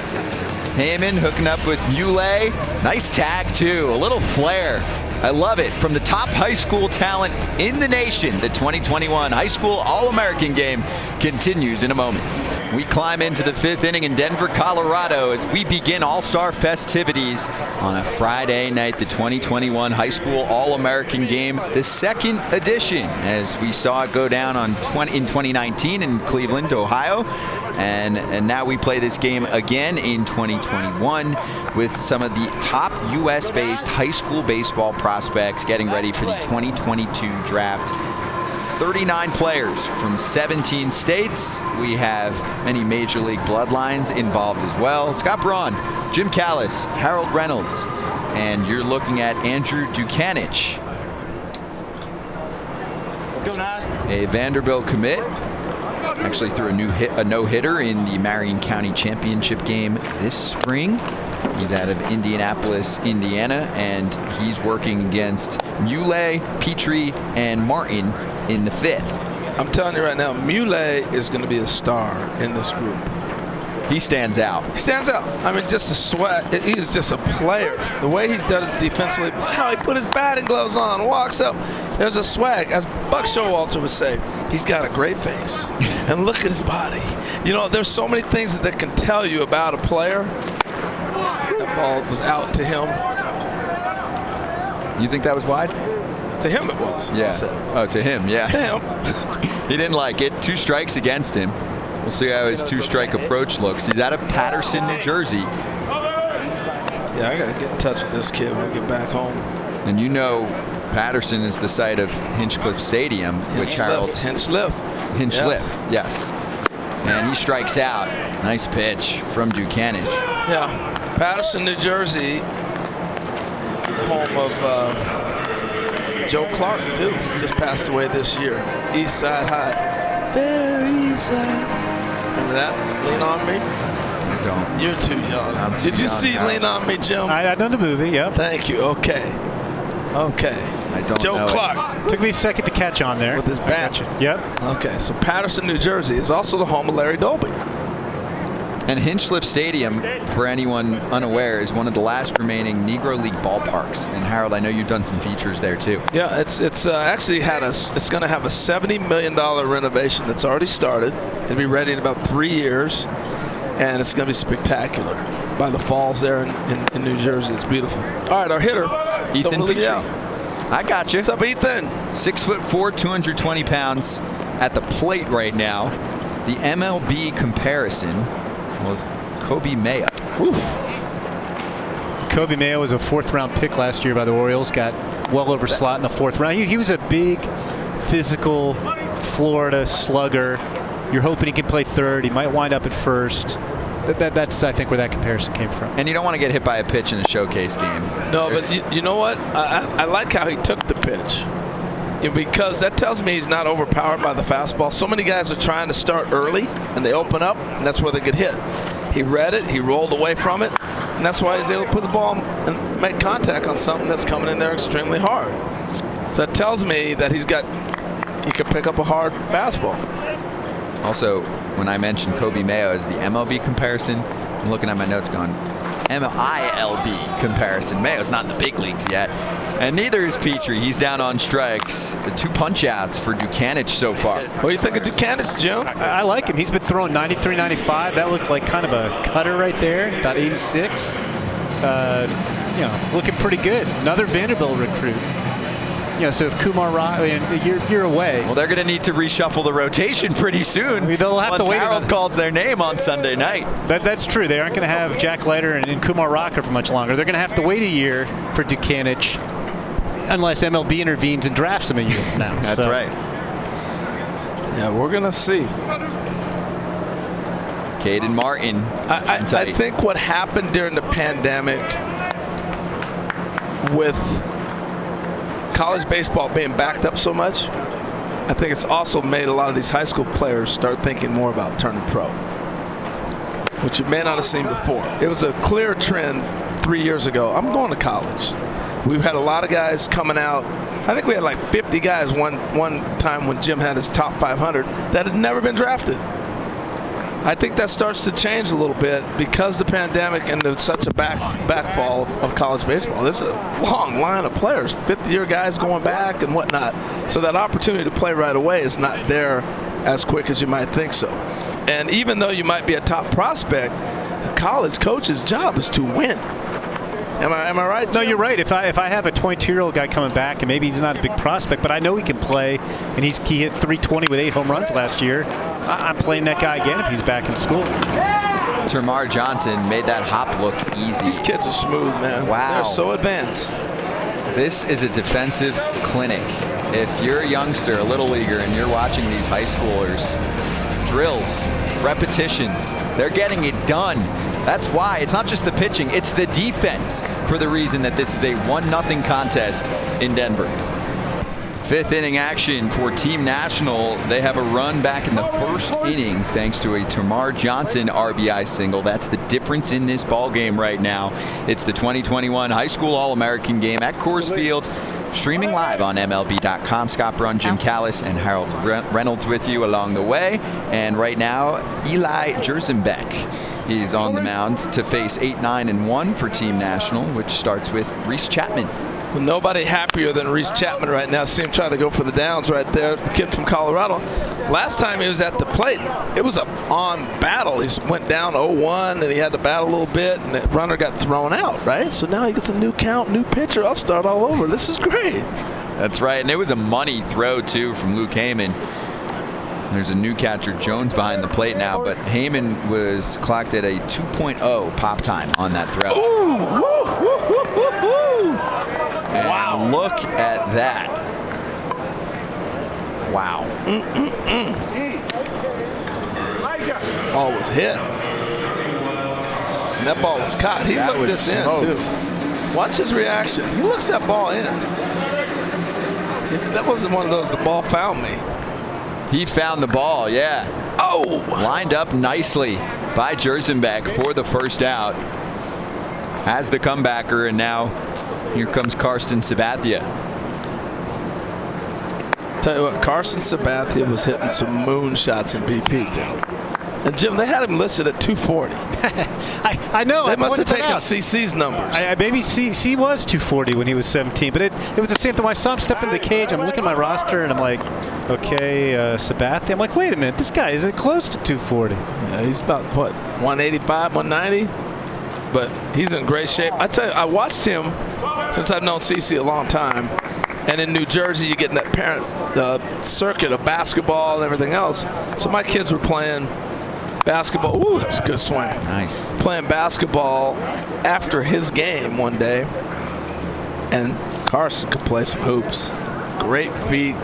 Heyman hooking up with Muley. Nice tag, too. A little flair. I love it. From the top high school talent in the nation, the 2021 High School All-American game continues in a moment. We climb into the 5th inning in Denver, Colorado as we begin All-Star festivities on a Friday night, the 2021 High School All-American game, the second edition, as we saw it go down in 2019 in Cleveland, Ohio. And now we play this game again in 2021 with some of the top U.S.-based high school baseball prospects getting ready for the 2022 draft. 39 players from 17 states. We have many major league bloodlines involved as well. Scott Braun, Jim Callis, Harold Reynolds, and you're looking at Andrew Dukanich. Let's go, Nas. A Vanderbilt commit. Actually threw a no-hitter in the Marion County Championship game this spring. He's out of Indianapolis, Indiana, and he's working against Muley, Petrie, and Martin in the 5th. I'm telling you right now, Muley is going to be a star in this group. He stands out. He stands out. I mean, just a sweat. He's just a player. The way he does it defensively, how he put his batting gloves on, walks up. There's a swag. As Buck Showalter would say, he's got a great face. And look at his body. You know, there's so many things that can tell you about a player. That ball was out to him. You think that was wide? To him it was. Yeah. Oh, to him, yeah. To him. He didn't like it. 2 strikes against him. We'll see how his 2-strike approach looks. He's out of Patterson, New Jersey. Yeah, I got to get in touch with this kid when we get back home. And you know Patterson is the site of Hinchcliffe Stadium, which Harold... Hinchcliffe, yes. And he strikes out. Nice pitch from Dukanich. Yeah. Patterson, New Jersey, home of Joe Clark, too. Just passed away this year. East Side High. Very East Side. Remember that? Lean on Me? I don't. You're too young. Did you see Lean on Me, Jim? I know the movie, yep. Thank you. Okay. I don't Joe know Clark. Took me a second to catch on there. With his bat. Yep. Okay, so Patterson, New Jersey is also the home of Larry Dolby. And Hinchcliffe Stadium, for anyone unaware, is one of the last remaining Negro League ballparks. And Harold, I know you've done some features there too. Yeah, it's actually it's going to have a $70 million renovation that's already started. It'll be ready in about 3 years, and it's going to be spectacular. By the falls there in New Jersey, it's beautiful. All right, our hitter, Ethan Petrie. I got you. What's up, Ethan? 6'4", 220 pounds at the plate right now. The MLB comparison was Kobe Mayo. Oof. Kobe Mayo was a 4th-round pick last year by the Orioles. Got well over slot in the 4th round. He was a big, physical Florida slugger. You're hoping he can play 3rd. He might wind up at 1st. That's, I think, where that comparison came from. And you don't want to get hit by a pitch in a showcase game. No, but you know what? I like how he took the pitch. Because that tells me he's not overpowered by the fastball. So many guys are trying to start early, and they open up, and that's where they get hit. He read it, he rolled away from it, and that's why he's able to put the ball and make contact on something that's coming in there extremely hard. So that tells me that he can pick up a hard fastball. Also, when I mentioned Kobe Mayo as the MLB comparison, I'm looking at my notes going, MILB comparison. Mayo's not in the big leagues yet. And neither is Petrie. He's down on strikes. The 2 punch-outs for Dukanich so far. What do you think of Dukanich, Jim? I like him. He's been throwing 93, 95. That looked like kind of a cutter right there, about 86. Looking pretty good. Another Vanderbilt recruit. So if Kumar Rock, you're away. Well, they're going to need to reshuffle the rotation pretty soon. They'll have to wait. Harold calls their name on Sunday night. That's true. They aren't going to have Jack Leiter and Kumar Rocker for much longer. They're going to have to wait a year for Dukanich, unless MLB intervenes and drafts him a year from now. That's right. Yeah, we're going to see. Caden Martin. I think what happened during the pandemic with college baseball being backed up so much, I think it's also made a lot of these high school players start thinking more about turning pro, which you may not have seen before. It was a clear trend 3 years ago. I'm going to college. We've had a lot of guys coming out. I think we had like 50 guys one time when Jim had his top 500 that had never been drafted. I think that starts to change a little bit because the pandemic and there's such a backfall of college baseball. There's a long line of players, 50-year guys going back and whatnot. So that opportunity to play right away is not there as quick as you might think so. And even though you might be a top prospect, a college coach's job is to win. Am I right, Jim? No, you're right. If I have a 22-year-old guy coming back, and maybe he's not a big prospect, but I know he can play, and he hit 320 with 8 home runs last year, I'm playing that guy again if he's back in school. Termarr Johnson made that hop look easy. These kids are smooth, man. Wow. They're so advanced. This is a defensive clinic. If you're a youngster, a little leaguer, and you're watching these high schoolers, drills, repetitions, they're getting it done. That's why it's not just the pitching, it's the defense for the reason that this is a 1-0 contest in Denver. 5th inning action for Team National. They have a run back in the 1st inning thanks to a Termarr Johnson RBI single. That's the difference in this ball game right now. It's the 2021 High School All-American game at Coors Field. Streaming live on MLB.com. Scott Brunn, Jim Callis, and Harold Reynolds with you along the way. And right now, Eli Jerzenbeck is on the mound to face 8-9-1 for Team National, which starts with Reese Chapman. Well, nobody happier than Reese Chapman right now. See him trying to go for the downs right there. The kid from Colorado. Last time he was at the plate, it was a on battle. He went down 0-1, and he had to battle a little bit, and the runner got thrown out, right? So now he gets a new count, new pitcher. I'll start all over. This is great. That's right, and it was a money throw, too, from Luke Heyman. There's a new catcher, Jones, behind the plate now, but Heyman was clocked at a 2.0 pop time on that throw. Ooh! Woo, woo, woo, woo, woo. Wow. Look at that. Wow. Ball was hit. And that ball was caught. He looked this in, too. Watch his reaction. He looks that ball in. That wasn't one of those, the ball found me. He found the ball, yeah. Oh! Lined up nicely by Jerzenbeck for the first out. Has the comebacker, and now here comes Karsten Sabathia. Tell you what, Karsten Sabathia was hitting some moonshots in BP, too. And Jim, they had him listed at 240. I know. They must have taken CC's numbers. Maybe C was 240 when he was 17, but it was the same thing. When I saw him step in the cage, I'm looking at my roster, and I'm like, okay, Sabathia. I'm like, wait a minute, this guy isn't close to 240. Yeah, he's about, what, 185, 190? But he's in great shape. I tell you, I watched him since I've known CC a long time. And in New Jersey, you get in that parent circuit of basketball and everything else. So my kids were playing basketball. Ooh, that was a good swing. Nice. Playing basketball after his game one day. And Karsten could play some hoops. Great feet,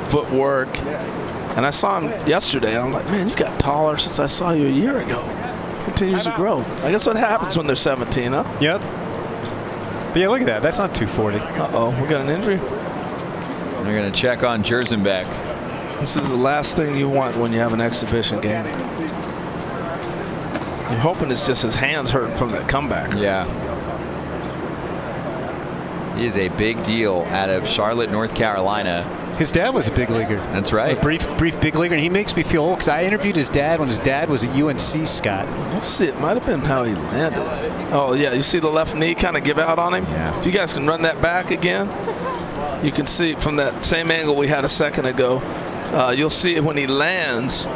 footwork. And I saw him yesterday, and I'm like, man, you got taller since I saw you a year ago. Continues to grow. I guess what happens when they're 17, huh? Yep. But yeah, look at that. That's not 240. Uh-oh, we got an injury. They're going to check on Jerzenbeck. This is the last thing you want when you have an exhibition game. You're hoping it's just his hands hurting from that comeback. Yeah. He is a big deal out of Charlotte, North Carolina. His dad was a big leaguer. That's right. A brief big leaguer, and he makes me feel old because I interviewed his dad when his dad was at UNC, Scott. Let's see, it might have been how he landed. Oh, yeah, you see the left knee kind of give out on him? Yeah. If you guys can run that back again, you can see from that same angle we had a second ago, you'll see it when he lands.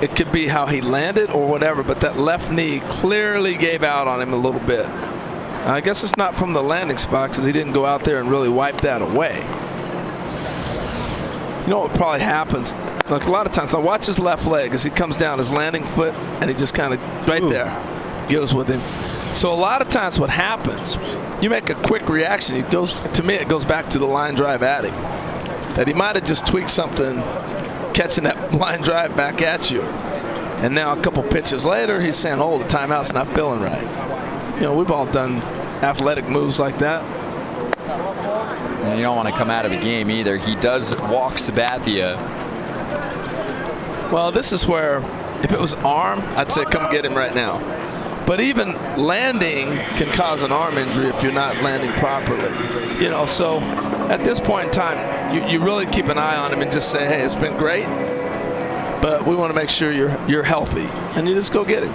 It could be how he landed or whatever, but that left knee clearly gave out on him a little bit. I guess it's not from the landing spot because he didn't go out there and really wipe that away. You know what probably happens? Like a lot of times, I watch his left leg as he comes down his landing foot, and he just kind of right there goes with him. So a lot of times what happens, you make a quick reaction. It goes, to me, it goes back to the line drive at him. That he might have just tweaked something, catching that line drive back at you. And now a couple pitches later, he's saying, oh, the timeout's not feeling right. You know, we've all done athletic moves like that. And you don't want to come out of a game either. He does walk Sabathia. Well, this is where, if it was arm, I'd say come get him right now. But even landing can cause an arm injury if you're not landing properly. You know, so at this point in time, you really keep an eye on him and just say, hey, it's been great, but we want to make sure you're healthy. And you just go get him.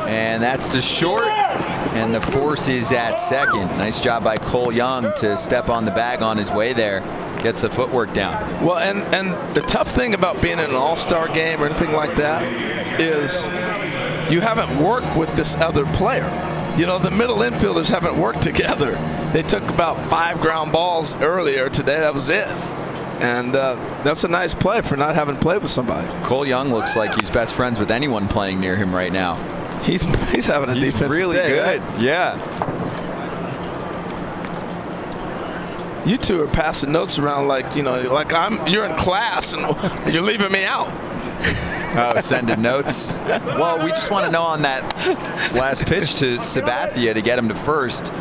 And that's to short, and the force is at second. Nice job by Cole Young to step on the bag on his way there. Gets the footwork down. Well, and the tough thing about being in an all-star game or anything like that is you haven't worked with this other player. You know, the middle infielders haven't worked together. They took about 5 ground balls earlier today. That was it. And that's a nice play for not having played with somebody. Cole Young looks like he's best friends with anyone playing near him right now. He's having a defensive really day, good. right? Yeah. You two are passing notes around like, you know, like you're in class and you're leaving me out. Oh, sending notes. Well, we just want to know on that last pitch to Sabathia to get him to first.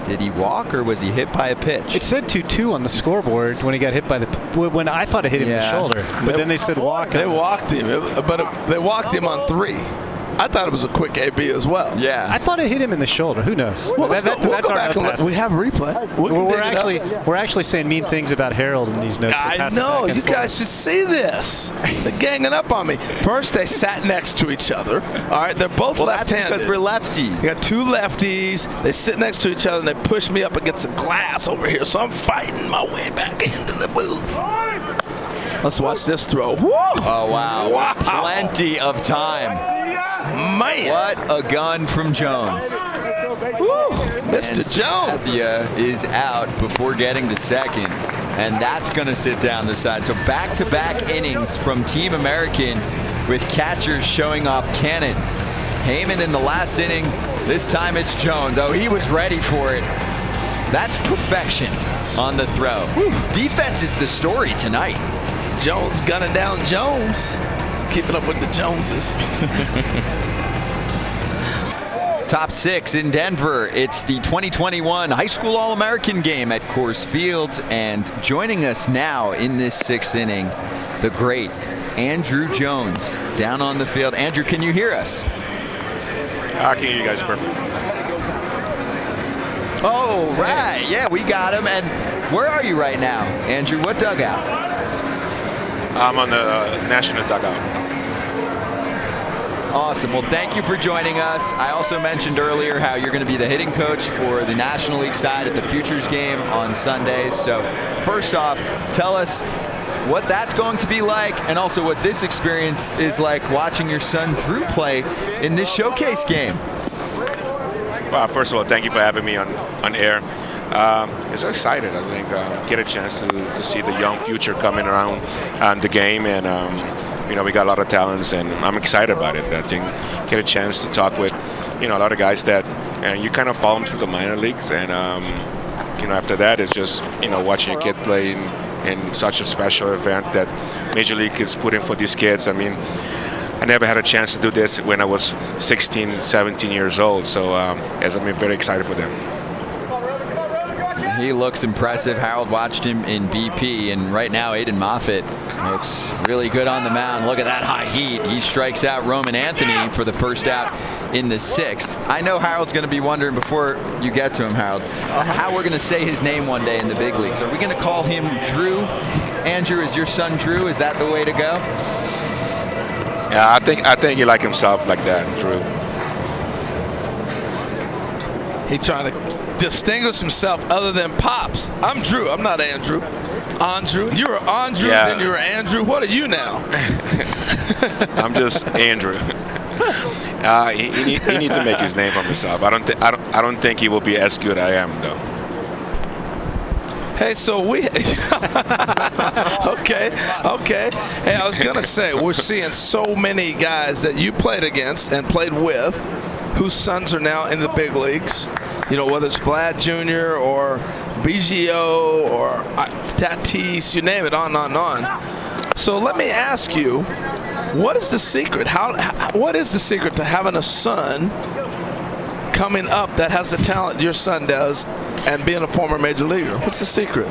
Did he walk or was he hit by a pitch? It said 2-2 on the scoreboard when he got hit by when I thought it hit him in the shoulder. But then they said walk. They walked him, but they walked him on 3. I thought it was a quick AB as well. Yeah. I thought it hit him in the shoulder. Who knows? Well, we'll go back and look. We have replay. We're actually saying mean things about Harold in these notes. I know. You guys should see this. They're ganging up on me. First, they sat next to each other. All right, they're both left-handed. That's because we're lefties. You got 2 lefties. They sit next to each other and they push me up against the glass over here. So I'm fighting my way back into the booth. Let's watch this throw. Woo! Oh wow! Plenty of time. Man. What a gun from Jones. Woo, Mr. Jones. Sabathia is out before getting to second, and that's going to sit down the side. So back-to-back innings from Team American with catchers showing off cannons. Heyman in the last inning. This time it's Jones. Oh, he was ready for it. That's perfection on the throw. Woo. Defense is the story tonight. Jones gunning down Jones. Keeping up with the Joneses. Top 6 in Denver. It's the 2021 High School All-American game at Coors Field. And joining us now in this 6th inning, the great Andrew Jones down on the field. Andrew, can you hear us? I can hear you guys perfect. Oh, right. Yeah, we got him. And where are you right now, Andrew? What dugout? I'm on the national dugout. Awesome. Well, thank you for joining us. I also mentioned earlier how you're going to be the hitting coach for the National League side at the Futures game on Sundays. So first off, tell us what that's going to be like and also what this experience is like watching your son Drew play in this showcase game. Well, first of all, thank you for having me on air. It's excited. I think get a chance to see the young future coming around the game, and you know, we got a lot of talents, and I'm excited about it. I think get a chance to talk with, you know, a lot of guys that you kind of follow them through the minor leagues, and you know, after that it's just, you know, watching a kid play in such a special event that Major League is putting for these kids. I mean, I never had a chance to do this when I was 16, 17 years old, so as I'm very excited for them. He looks impressive. Harold watched him in BP, and right now Aiden Moffitt looks really good on the mound. Look at that high heat. He strikes out Roman Anthony for the first out in the 6th. I know Harold's going to be wondering before you get to him, Harold, how we're going to say his name one day in the big leagues. Are we going to call him Drew? Andrew, is your son Drew? Is that the way to go? Yeah, I think he like himself like that, Drew. He trying to distinguish himself other than Pops. I'm Drew. I'm not Andrew. Andrew. You were Andrew, Yeah. then you were Andrew. What are you now? I'm just Andrew. He need to make his name for himself. I don't think he will be as good as I am though. Hey, so we okay. Hey, I was gonna say we're seeing so many guys that you played against and played with, whose sons are now in the big leagues. You know, whether it's Vlad Jr. or BGO or Tatis, you name it, on and on. So let me ask you, what is the secret? What is the secret to having a son coming up that has the talent your son does and being a former major leaguer? What's the secret?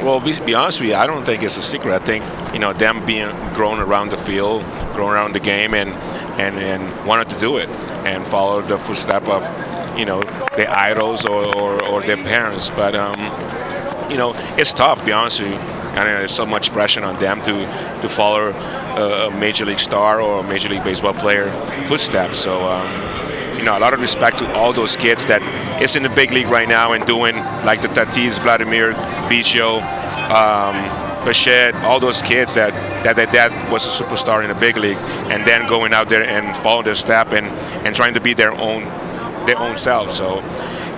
Well, be honest with you, I don't think it's a secret. I think, you know, them being grown around the field, grown around the game, and wanted to do it and follow the footstep of, you know, their idols or their parents. But you know, it's tough, to be honest with you. I mean, there's so much pressure on them to follow a major league star or a major league baseball player footsteps. So you know, a lot of respect to all those kids that is in the big league right now and doing like the Tatis, Vladimir, Biggio, Bichette, all those kids that their dad was a superstar in the big league, and then going out there and following their step and trying to be their own self. So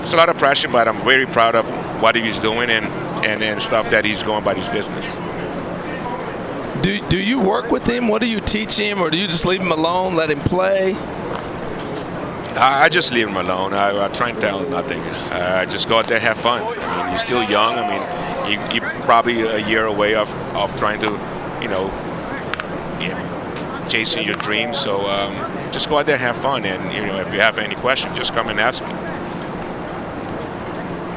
it's a lot of pressure, but I'm very proud of what he's doing and stuff that he's going about his business. Do you work with him? What do you teach him, or do you just leave him alone, let him play? I just leave him alone. I try and tell him nothing. I just go out there, have fun. I mean, he's still young. I mean, you're probably a year away of trying to, you know, chasing your dreams. So just go out there, have fun, and you know, if you have any questions, just come and ask me.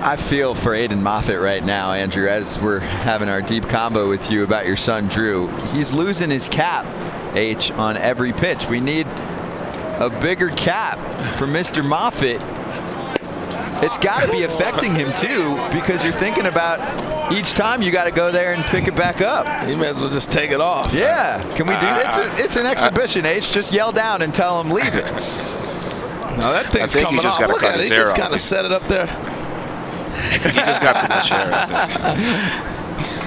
I feel for Aiden Moffitt right now, Andrew, as we're having our deep combo with you about your son, Drew. He's losing his cap, H, on every pitch. We need a bigger cap for Mr. Moffitt. It's got to be affecting him too, because you're thinking about each time you got to go there and pick it back up. You may as well just take it off. Yeah, can we do that? It's an exhibition, H. Just yell down and tell him leave it. No, that thing's I think coming he just off. got to Look cut at it. his He hair just off. kind of set it up there. He just got too much hair right there.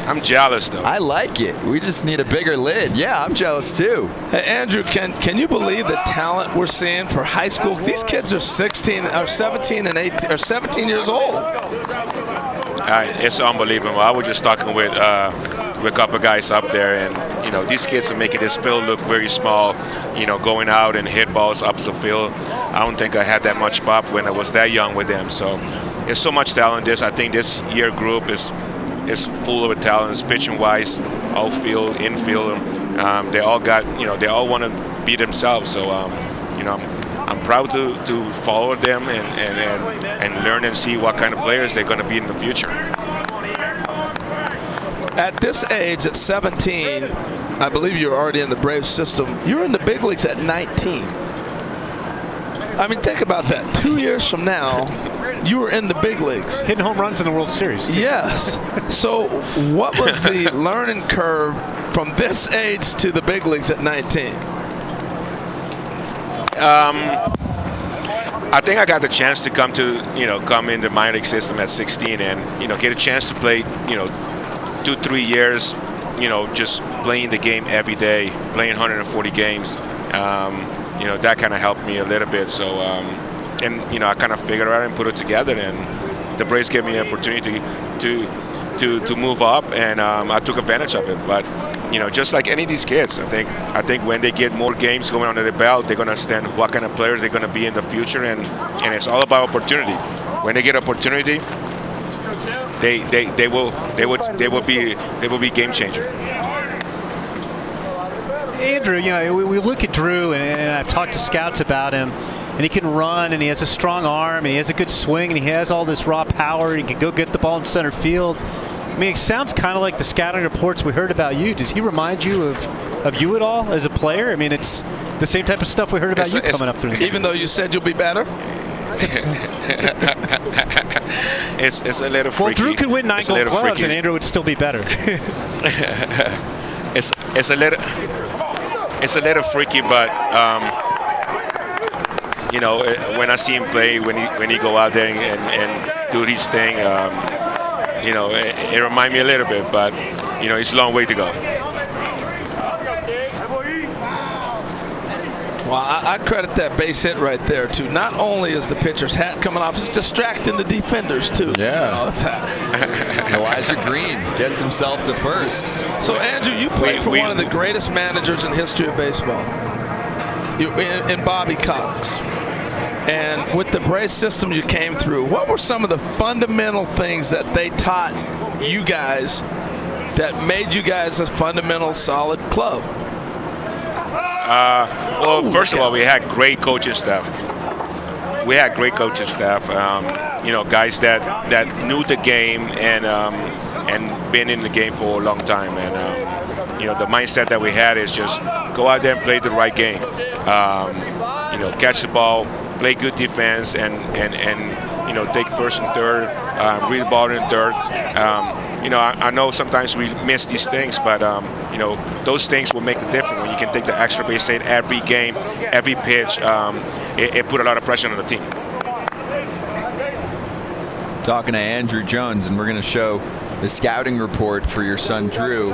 I'm jealous though. I like it. We just need a bigger lid. Yeah, I'm jealous too. Hey, Andrew, can you believe the talent we're seeing for high school? These kids are 16 or 17 and 18 or 17 years old. It's unbelievable. I was just talking with a couple of guys up there, and you know, these kids are making this field look very small. You know, going out and hit balls up the field. I don't think I had that much pop when I was that young with them. So there's so much talent. I think this year group is full of talents, pitching wise, outfield, infield. They all got, you know, they all want to be themselves. So you know, I'm proud to follow them and learn and see what kind of players they're going to be in the future. At this age, at 17, I believe you're already in the Braves system. You're in the big leagues at 19. I mean, think about that. 2 years from now, you were in the big leagues. Hitting home runs in the World Series. Yes. So what was the learning curve from this age to the big leagues at 19? I think I got the chance to come in the minor league system at 16 and, you know, get a chance to play, you know, 2-3 years, you know, just playing the game every day, playing 140 games. You know, that kind of helped me a little bit. So, and, you know, I kind of figured it out and put it together, and the Braves gave me an opportunity to move up, and I took advantage of it. But, you know, just like any of these kids, I think when they get more games going under the belt, they're going to understand what kind of players they're going to be in the future, and it's all about opportunity. When they get opportunity, they will be game changer. Andrew, you know, we look at Drew, and I've talked to scouts about him, and he can run, and he has a strong arm, and he has a good swing, and he has all this raw power, and he can go get the ball in center field. I mean, it sounds kind of like the scouting reports we heard about you. Does he remind you of you at all as a player? I mean, it's the same type of stuff we heard about you coming up through the Even though you said you'll be better? It's a little freaky. Well, Drew could win 9 gold gloves, freaky. and Andrew would still be better. It's a little freaky, but you know, when I see him play, when he go out there and do his thing, it reminds me a little bit, but it's a long way to go. Well, I credit that base hit right there, too. Not only is the pitcher's hat coming off, it's distracting the defenders, too. Yeah. Elijah Green gets himself to first. So, Andrew, you played for one of the greatest managers in history of baseball, in Bobby Cox. And with the Braves system you came through, what were some of the fundamental things that they taught you guys that made you guys a fundamental, solid club? Well, first of all, we had great coaching staff. Guys that knew the game and been in the game for a long time. And the mindset that we had is just go out there and play the right game. Catch the ball, play good defense, and take first and third, read the ball in third. I know sometimes we miss these things, but those things will make a difference when you can take the extra base hit every game, every pitch. It put a lot of pressure on the team. Talking to Andrew Jones, and we're going to show the scouting report for your son Drew.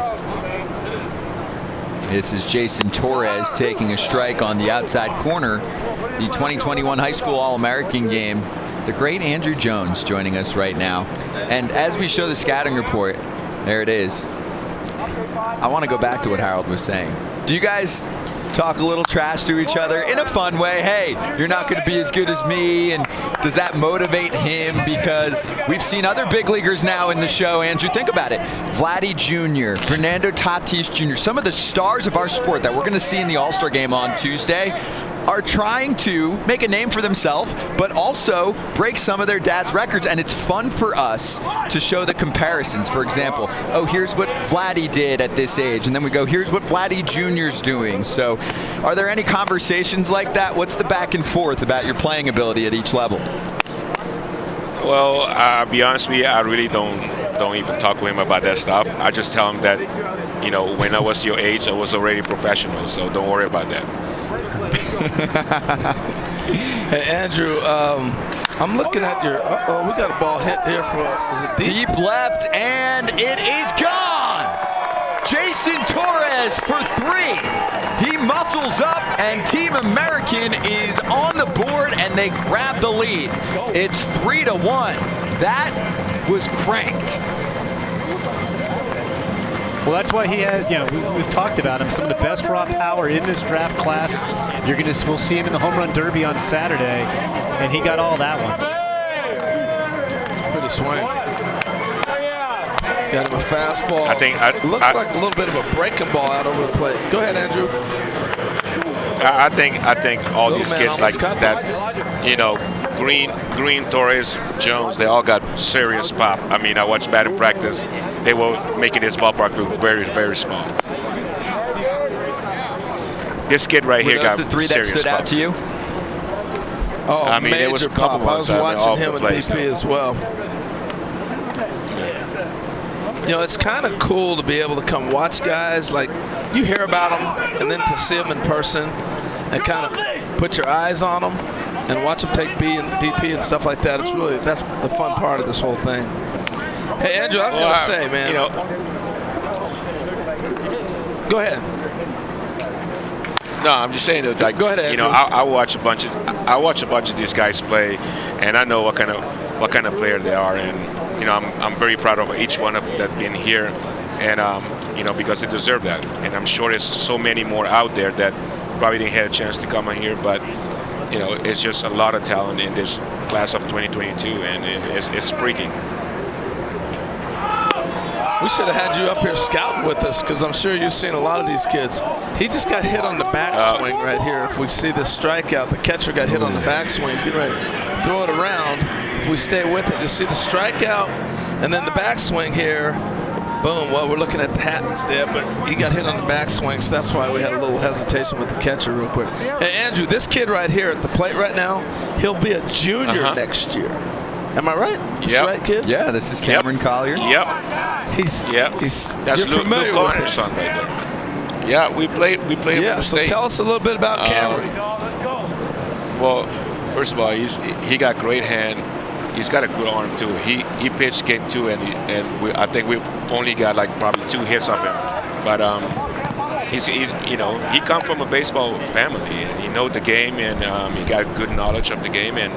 This is Jason Torres taking a strike on the outside corner. The 2021 High School All-American game. The great Andrew Jones joining us right now. And as we show the scouting report, there it is. I want to go back to what Harold was saying. Do you guys talk a little trash to each other in a fun way? Hey, you're not going to be as good as me. And does that motivate him? Because we've seen other big leaguers now in the show. Andrew, think about it. Vladdy Jr., Fernando Tatis Jr., some of the stars of our sport that we're going to see in the All-Star game on Tuesday are trying to make a name for themselves, but also break some of their dad's records. And it's fun for us to show the comparisons. For example, oh, here's what Vladdy did at this age. And then we go, here's what Vladdy Jr.'s doing. So are there any conversations like that? What's the back and forth about your playing ability at each level? Well, I'll be honest with you, I really don't even talk with him about that stuff. I just tell him that, when I was your age, I was already professional, so don't worry about that. Hey, Andrew, I'm looking at your, we got a ball hit here for, is it deep? Deep left, and it is gone! Jason Torres for 3. He muscles up, and Team American is on the board, and they grab the lead. It's 3-1. That was cranked. Well, that's why he has, we've talked about him, some of the best raw power in this draft class. We'll see him in the home run derby on Saturday, and he got all that one. Pretty swing. Got him a fastball. I think looks like a little bit of a breaking ball out over the plate. Go ahead, Andrew. I think all these kids like that, Green, Torres, Jones, they all got serious pop. I mean, I watched batting practice. They were making this ballpark look very, very small. This kid right here got the 3 that serious stood pop. out to you? Oh, I mean, there was a couple ones. I was watching him at BP as well. It's kind of cool to be able to come watch guys. Like, you hear about them, and then to see them in person and kind of put your eyes on them and watch them take BP and stuff like that. That's the fun part of this whole thing. Hey, Andrew, I was going to say, man. Go ahead. No, I'm just saying that. Like, go ahead, Andrew. I watch a bunch of these guys play, and I know what kind of player they are, and I'm very proud of each one of them that been here, and because they deserve that. And I'm sure there's so many more out there that probably didn't have a chance to come in here, but it's just a lot of talent in this class of 2022, and it's freaking. We should have had you up here scouting with us, because I'm sure you've seen a lot of these kids. He just got hit on the backswing right here. If we see this strikeout, the catcher got hit on the backswing. He's getting ready to throw it around. If we stay with it, you see the strikeout and then the backswing here. Boom. Well, we're looking at the hat instead, but he got hit on the backswing, so that's why we had a little hesitation with the catcher real quick. Hey, Andrew, this kid right here at the plate right now, he'll be a junior next year. Am I right? Is right, kid? Yeah, this is Cameron Collier. Yep. That's Luke Garner's son right there. Yeah, we played him in the so state. Tell us a little bit about Cameron. Well, first of all, he got great hand. he's got a good arm too. He pitched game 2, and I think we only got like probably 2 hits off him. But he's you know, he comes from a baseball family, and he knows the game, and he got good knowledge of the game, and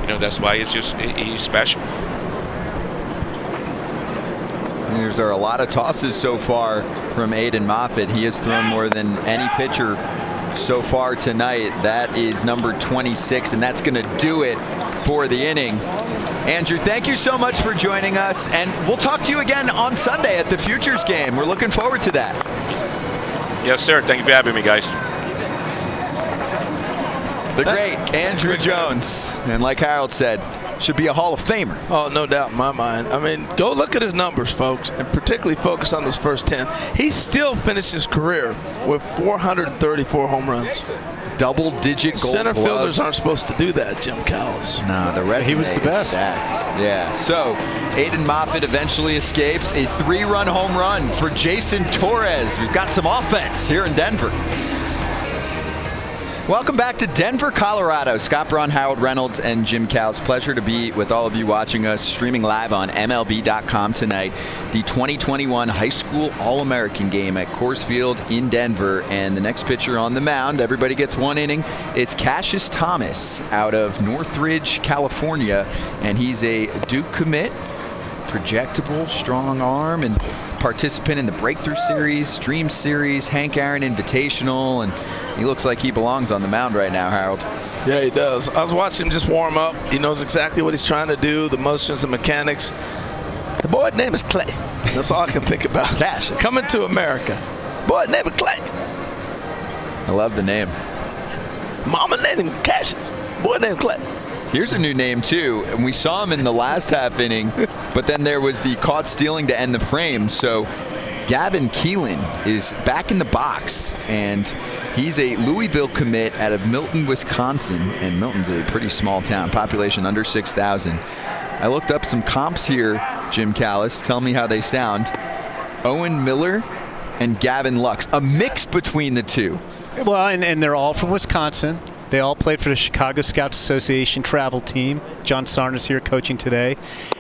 you know, that's why he's special. There are a lot of tosses so far from Aiden Moffitt. He has thrown more than any pitcher so far tonight. That is number 26, and that's going to do it for the inning. Andrew, thank you so much for joining us, and we'll talk to you again on Sunday at the Futures game. We're looking forward to that. Yes, sir. Thank you for having me, guys. The great Andrew Jones, and like Harold said, should be a Hall of Famer. Oh, no doubt in my mind. I mean, go look at his numbers, folks, and particularly focus on those first 10. He still finished his career with 434 home runs. Double-digit gold Center gloves. fielders aren't supposed to do that, Jim Callis. No, the resume He was the best. stacked. Yeah. So Aiden Moffitt eventually escapes a 3-run home run for Jason Torres. We've got some offense here in Denver. Welcome back to Denver, Colorado. Scott Braun, Harold Reynolds, and Jim Callis. Pleasure to be with all of you watching us streaming live on MLB.com tonight. The 2021 High School All-American game at Coors Field in Denver. And the next pitcher on the mound, everybody gets 1 inning. It's Cassius Thomas out of Northridge, California. And he's a Duke commit. Projectable, strong arm, and participant in the Breakthrough Series, Dream Series, Hank Aaron Invitational, and he looks like he belongs on the mound right now, Harold. Yeah, he does. I was watching him just warm up. He knows exactly what he's trying to do, the motions and mechanics. The boy's name is Clay. That's all I can think about. Cassius. Coming to America. Boy's name is Clay. I love the name. Mama named him Cassius. Boy named Clay. Here's a new name, too, and we saw him in the last half inning, but then there was the caught stealing to end the frame. So Gavin Keelan is back in the box, and he's a Louisville commit out of Milton, Wisconsin, and Milton's a pretty small town, population under 6,000. I looked up some comps here, Jim Callis. Tell me how they sound. Owen Miller and Gavin Lux, a mix between the two. Well, and they're all from Wisconsin. They all played for the Chicago Scouts Association travel team. John Sarna's here coaching today.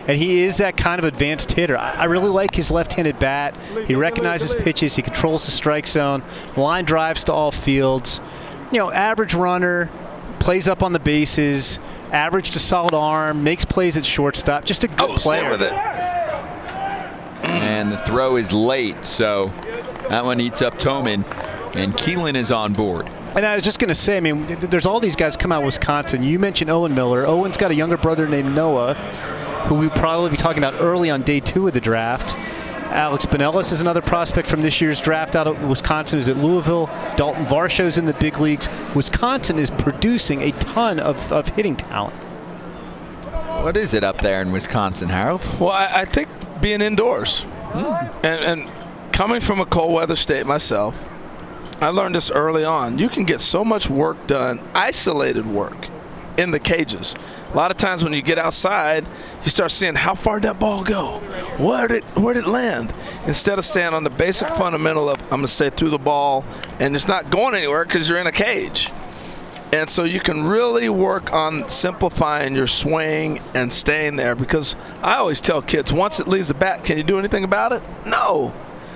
And he is that kind of advanced hitter. I really like his left-handed bat. He recognizes pitches. He controls the strike zone. Line drives to all fields. You know, average runner, plays up on the bases, average to solid arm, makes plays at shortstop. Just a good player. Stay with it. And the throw is late, so that one eats up Toman. And Keelan is on board. And I was just going to say, I mean, there's all these guys come out of Wisconsin. You mentioned Owen Miller. Owen's got a younger brother named Noah, who we'll probably be talking about early on day 2 of the draft. Alex Pinellas is another prospect from this year's draft out of Wisconsin, is at Louisville. Dalton Varsho's in the big leagues. Wisconsin is producing a ton of hitting talent. What is it up there in Wisconsin, Harold? Well, I think being indoors. And coming from a cold weather state myself, I learned this early on. You can get so much work done, isolated work, in the cages. A lot of times when you get outside, you start seeing how far did that ball go? Where'd it land? Instead of staying on the basic fundamental of I'm going to stay through the ball, and it's not going anywhere because you're in a cage. And so you can really work on simplifying your swing and staying there, because I always tell kids, once it leaves the bat, can you do anything about it? No.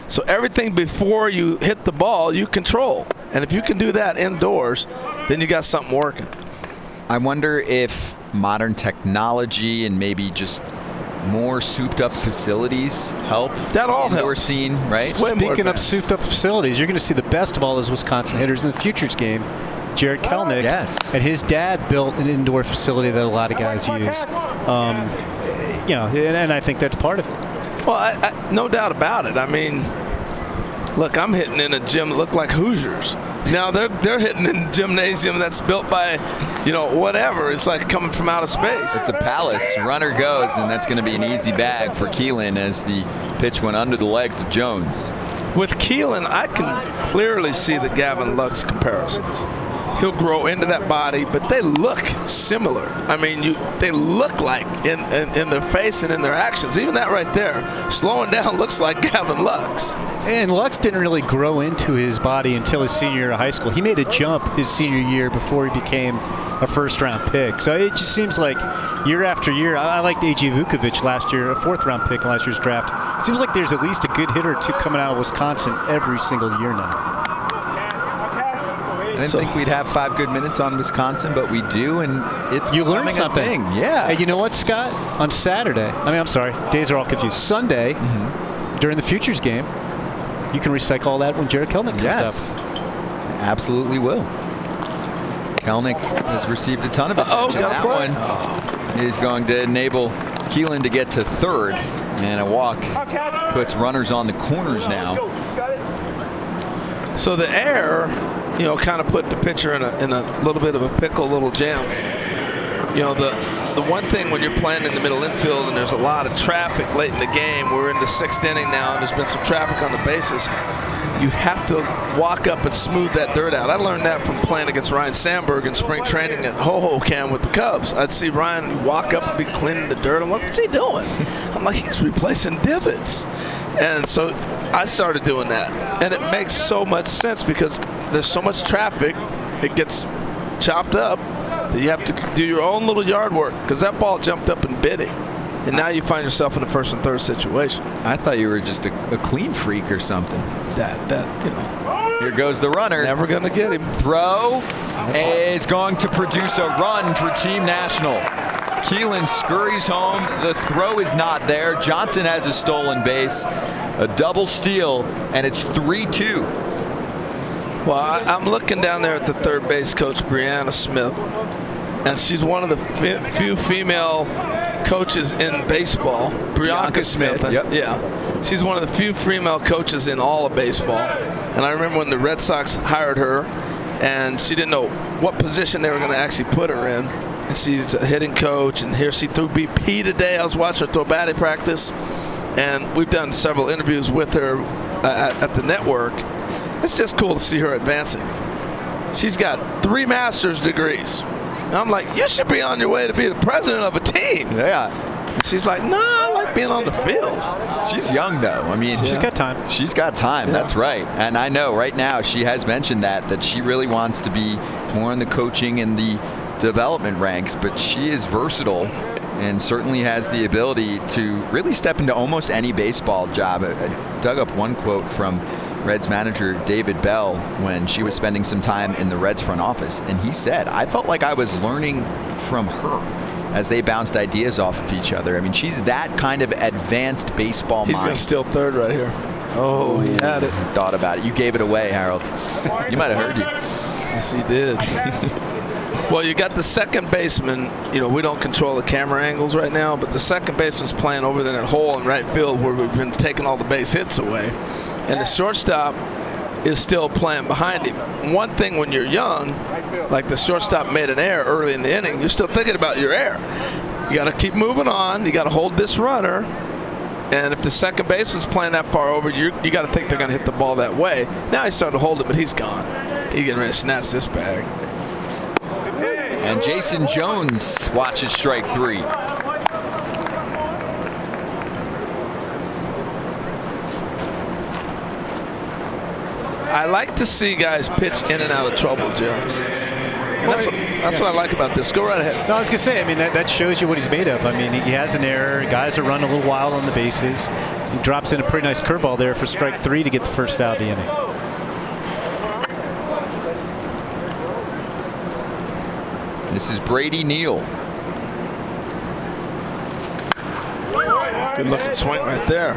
So everything before you hit the ball, you control. And if you can do that indoors, then you got something working. I wonder if modern technology and maybe just more souped-up facilities help. That all indoor helps. scene, right? Speaking of souped-up facilities, you're going to see the best of all those Wisconsin hitters in the Futures game. Jared Kelnick. Yes. And his dad built an indoor facility that a lot of guys use. You know, and I think that's part of it. Well, I no doubt about it. I mean, look, I'm hitting in a gym that look like Hoosiers. Now they're hitting in a gymnasium that's built by, you know, whatever. It's like coming from outer space. It's a palace. Runner goes, and that's going to be an easy bag for Keelan as the pitch went under the legs of Jones. With Keelan, I can clearly see the Gavin Lux comparisons. He'll grow into that body, but they look similar. I mean, they look like in their face and in their actions. Even that right there, slowing down looks like Gavin Lux. And Lux didn't really grow into his body until his senior year of high school. He made a jump his senior year before he became a first-round pick. So it just seems like year after year. I liked A.J. Vukovic last year, a fourth-round pick in last year's draft. Seems like there's at least a good hitter or two coming out of Wisconsin every single year now. I didn't think we'd have 5 good minutes on Wisconsin, but we do, and it's you learned something. A thing. Yeah. Hey, you know what, Scott? On Saturday, I'm sorry, days are all confused. Sunday, during the Futures game, you can recycle all that when Jared Kelnick comes up. Absolutely will. Kelnick has received a ton of attention. That one is going to enable Keelan to get to third, and a walk puts runners on the corners now. So the air, kind of put the pitcher in a little bit of a pickle, little jam. The one thing when you're playing in the middle infield and there's a lot of traffic late in the game, we're in the 6th inning now and there's been some traffic on the bases, you have to walk up and smooth that dirt out. I learned that from playing against Ryan Sandberg in spring training at Ho-Ho Camp with the Cubs. I'd see Ryan walk up and be cleaning the dirt. I'm like, what's he doing? I'm like, he's replacing divots. And so I started doing that. And it makes so much sense because there's so much traffic, it gets chopped up that you have to do your own little yard work because that ball jumped up and bit it. And now you find yourself in a first and third situation. I thought you were just a clean freak or something. Here goes the runner. Never going to get him. Throw is going to produce a run for Team National. Keelan scurries home. The throw is not there. Johnson has a stolen base. A double steal, and it's 3-2. Well, I'm looking down there at the third base coach, Brianna Smith, and she's one of the few female coaches in baseball. Bianca Smith. Yep. Yeah. She's one of the few female coaches in all of baseball. And I remember when the Red Sox hired her, and she didn't know what position they were going to actually put her in. And she's a hitting coach, and here she threw BP today. I was watching her throw batting practice, and we've done several interviews with her at the network. It's just cool to see her advancing. She's got 3 master's degrees. And I'm like, you should be on your way to be the president of a team. Yeah. And she's like, no, I like being on the field. She's young, though. I mean, she's got time. She's got time. Yeah. That's right. And I know right now she has mentioned that she really wants to be more in the coaching and the development ranks, but she is versatile and certainly has the ability to really step into almost any baseball job. I dug up one quote from Reds manager David Bell when she was spending some time in the Reds front office, and he said, I felt like I was learning from her as they bounced ideas off of each other. I mean, she's that kind of advanced baseball mind. He's going to steal third right here. Oh, he had it. Thought about it. You gave it away, Harold. You might have heard you. Yes, he did. Well, you got the second baseman. We don't control the camera angles right now, but the second baseman's playing over in that hole in right field where we've been taking all the base hits away. And the shortstop is still playing behind him. One thing when you're young, like the shortstop made an error early in the inning, you're still thinking about your error. You got to keep moving on. You got to hold this runner. And if the second baseman's playing that far over, you got to think they're going to hit the ball that way. Now he's starting to hold it, but he's gone. He's getting ready to snatch this bag. And Jason Jones watches strike 3. I like to see guys pitch in and out of trouble, Jim. And that's what I like about this. Go right ahead. No, I was going to say, I mean, that shows you what he's made of. I mean, he has an error. Guys are running a little wild on the bases. He drops in a pretty nice curveball there for strike 3 to get the first out of the inning. This is Brady Neal. Good looking swing right there.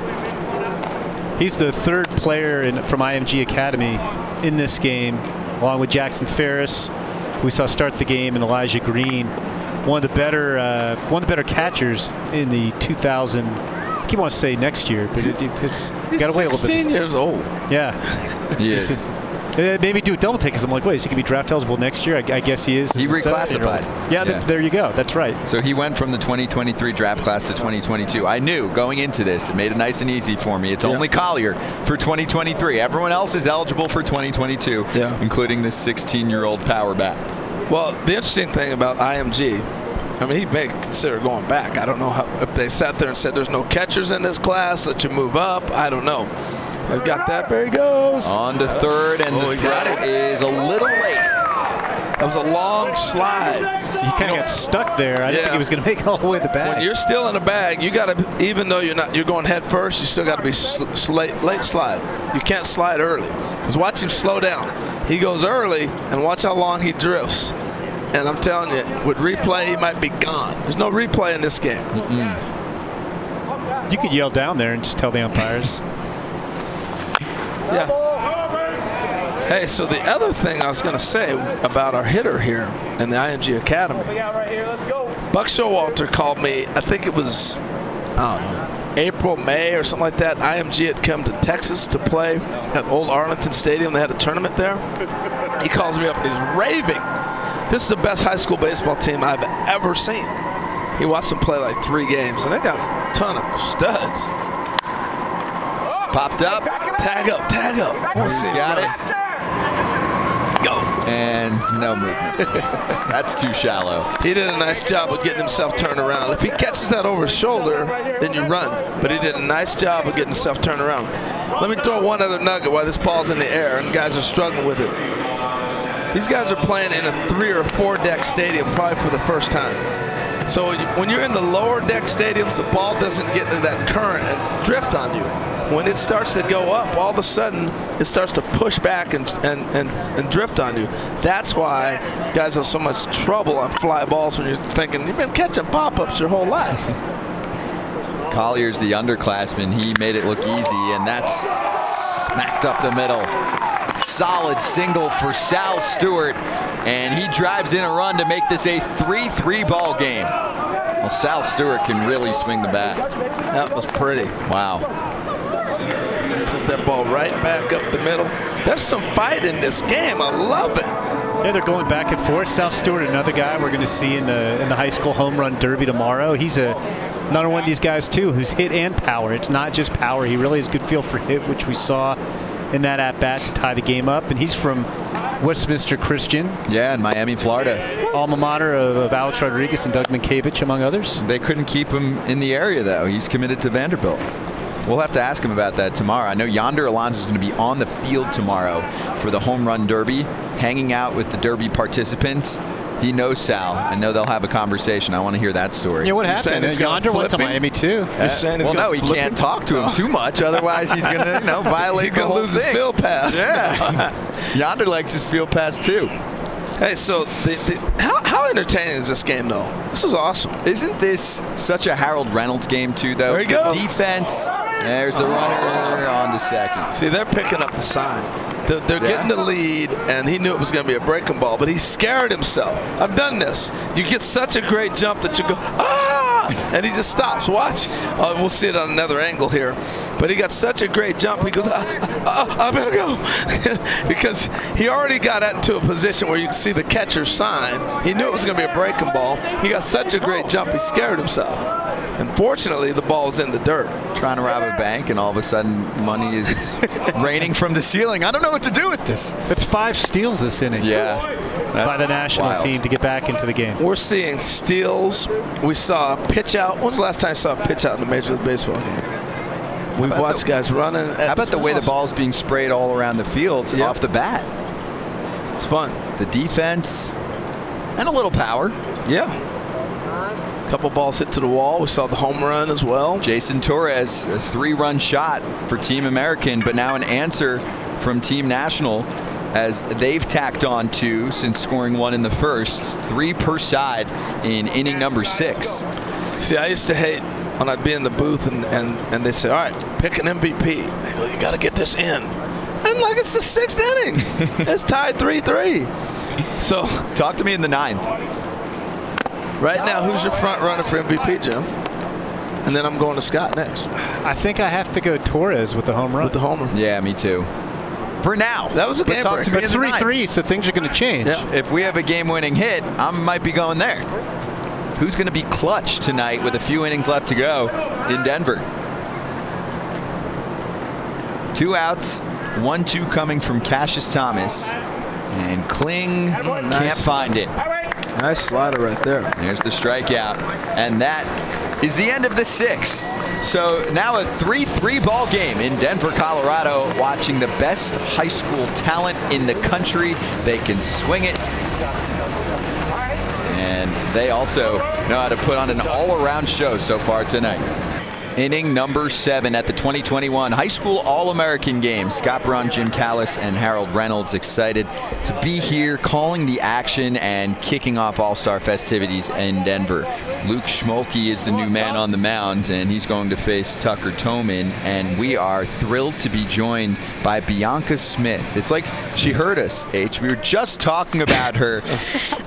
He's the third player from IMG Academy in this game, along with Jackson Ferris, who we saw start the game, and Elijah Green, one of the better catchers in the 2000. I keep wanting to say next year, but it's got to wait a little bit. 16 years old. Yeah, he is. Maybe do a double take because I'm like, wait, is he going to be draft eligible next year? I guess he is. He reclassified. Yeah, there you go. That's right. So he went from the 2023 draft class to 2022. I knew going into this, it made it nice and easy for me. It's only Collier for 2023. Everyone else is eligible for 2022, including this 16-year-old power bat. Well, the interesting thing about IMG, I mean, he may consider going back. I don't know if they sat there and said there's no catchers in this class, let you move up. I don't know. He's got that. There he goes. On to third, and the throw is a little late. That was a long slide. He kind of got stuck there. I didn't think he was going to make it all the way to the bag. When you're still in the bag, you got to, even though you're going head first, you still got to be late slide. You can't slide early. Because watch him slow down. He goes early, and watch how long he drifts. And I'm telling you, with replay, he might be gone. There's no replay in this game. You could yell down there and just tell the umpires. Yeah. Hey, so the other thing I was going to say about our hitter here in the IMG Academy, Buck Showalter called me, I think it was, I don't know, April, May or something like that. IMG had come to Texas to play at Old Arlington Stadium. They had a tournament there. He calls me up and he's raving. This is the best high school baseball team I've ever seen. He watched them play like 3 games, and they got a ton of studs. Popped up. Tag up, tag up. Got it. Go. And no movement. That's too shallow. He did a nice job of getting himself turned around. If he catches that over his shoulder, then you run. But he did a nice job of getting himself turned around. Let me throw one other nugget while this ball's in the air and guys are struggling with it. These guys are playing in a 3 or 4 deck stadium probably for the first time. So when you're in the lower deck stadiums, the ball doesn't get into that current and drift on you. When it starts to go up, all of a sudden it starts to push back and drift on you. That's why guys have so much trouble on fly balls when you're thinking you've been catching pop-ups your whole life. Collier's the underclassman. He made it look easy, and that's smacked up the middle. Solid single for Sal Stewart, and he drives in a run to make this a 3-3 ball game. Well, Sal Stewart can really swing the bat. That was pretty. Wow. Put that ball right back up the middle. There's some fight in this game. I love it. Yeah, they're going back and forth. Sal Stewart, another guy we're going to see in the high school home run derby tomorrow. He's another one of these guys too, who's hit and power. It's not just power. He really has good feel for hit, which we saw in that at bat to tie the game up. And he's from Westminster Christian. Yeah, in Miami, Florida. Alma mater of Alex Rodriguez and Doug Mankiewicz, among others. They couldn't keep him in the area, though. He's committed to Vanderbilt. We'll have to ask him about that tomorrow. I know Yonder Alonso is going to be on the field tomorrow for the home run derby, hanging out with the derby participants. He knows Sal. I know they'll have a conversation. I want to hear that story. Yeah, what happened? Yonder went to Miami too. Well, no, he can't talk to him too much. Otherwise, he's going to, violate the whole lose his field pass. Yeah. Yonder likes his field pass too. Hey, so how entertaining is this game, though? This is awesome. Isn't this such a Harold Reynolds game, too, though? There he goes. Defense. There's the runner on to second. See, they're picking up the sign. They're getting the lead, and he knew it was going to be a breaking ball, but he scared himself. I've done this. You get such a great jump that you go, ah! And he just stops. Watch. We'll see it on another angle here. But he got such a great jump, he goes, I better go. Because he already got into a position where you can see the catcher's sign. He knew it was going to be a breaking ball. He got such a great jump, he scared himself. Unfortunately, the ball was in the dirt. Trying to rob a bank, and all of a sudden, money is raining from the ceiling. I don't know what to do with this. That's 5 steals this inning. Yeah. By the national team to get back into the game. We're seeing steals. We saw a pitch out. When's the last time I saw a pitch out in a Major League Baseball game? We've watched guys running. How about the way the ball's being sprayed all around the field off the bat? It's fun. The defense and a little power. Yeah. A couple balls hit to the wall. We saw the home run as well. Jason Torres, a 3-run shot for Team American, but now an answer from Team National as they've tacked on 2 since scoring 1 in the first. 3 per side in inning number 6. See, I used to hate when I'd be in the booth and they say, all right, pick an MVP. They go, you got to get this in. And like, it's the 6th inning. It's tied 3-3. So talk to me in the 9th. Right now, who's your front runner for MVP, Jim? And then I'm going to Scott next. I think I have to go Torres with the home run. With the homer. Yeah, me too. For now. That was a game breaker. But 3-3, so things are going to change. Yeah. If we have a game-winning hit, I might be going there. Who's going to be clutch tonight with a few innings left to go in Denver? 2 outs, 1-2 coming from Cassius Thomas. And Kling can't find it. Nice slider right there. There's the strikeout. And that is the end of the 6th. So now a 3-3 ball game in Denver, Colorado, watching the best high school talent in the country. They can swing it. And they also know how to put on an all-around show so far tonight. Inning number 7 at the 2021 High School All-American Game. Scott Braun, Jim Callis, and Harold Reynolds excited to be here calling the action and kicking off All-Star festivities in Denver. Luke Schmolke is the new man on the mound, and he's going to face Tucker Toman, and we are thrilled to be joined by Bianca Smith. It's like she heard us, H. We were just talking about her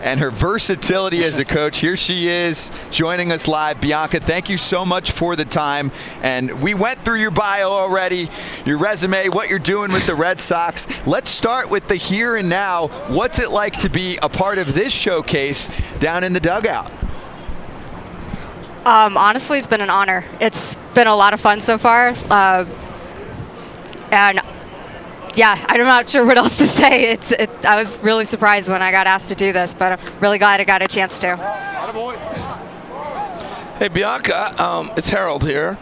and her versatility as a coach. Here she is joining us live. Bianca, thank you so much for the time. And we went through your bio already, your resume, what you're doing with the Red Sox. Let's start with the here and now. What's it like to be a part of this showcase down in the dugout? Honestly, it's been an honor. It's been a lot of fun so far. And yeah, I'm not sure what else to say. I was really surprised when I got asked to do this, but I'm really glad I got a chance to. Hey, Bianca, it's Harold here.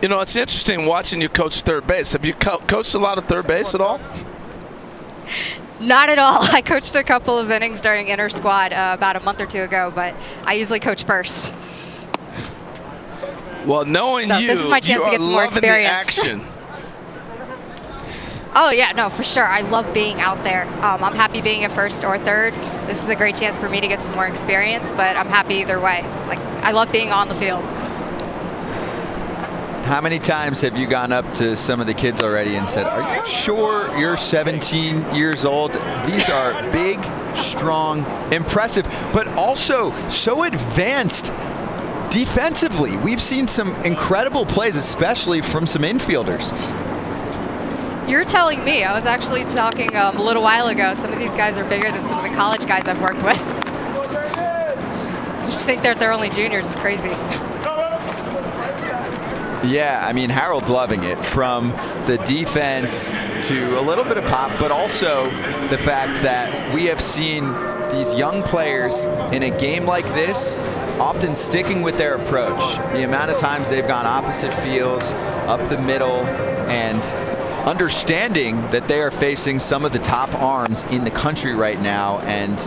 You know, it's interesting watching you coach third base. Have you coached a lot of third base at all? Not at all. I coached a couple of innings during inter squad about a month or two ago, but I usually coach first. Well, knowing you, this is my chance to get some more experience. The action. Oh, yeah, no, for sure. I love being out there. I'm happy being at first or third. This is a great chance for me to get some more experience, but I'm happy either way. Like, I love being on the field. How many times have you gone up to some of the kids already and said, are you sure you're 17 years old? These are big, strong, impressive, but also so advanced defensively. We've seen some incredible plays, especially from some infielders. You're telling me. I was actually talking a little while ago. Some of these guys are bigger than some of the college guys I've worked with. You think they're only juniors. It's crazy. Yeah, I mean, Harold's loving it, from the defense to a little bit of pop, but also the fact that we have seen these young players in a game like this often sticking with their approach. The amount of times they've gone opposite field, up the middle, and understanding that they are facing some of the top arms in the country right now, and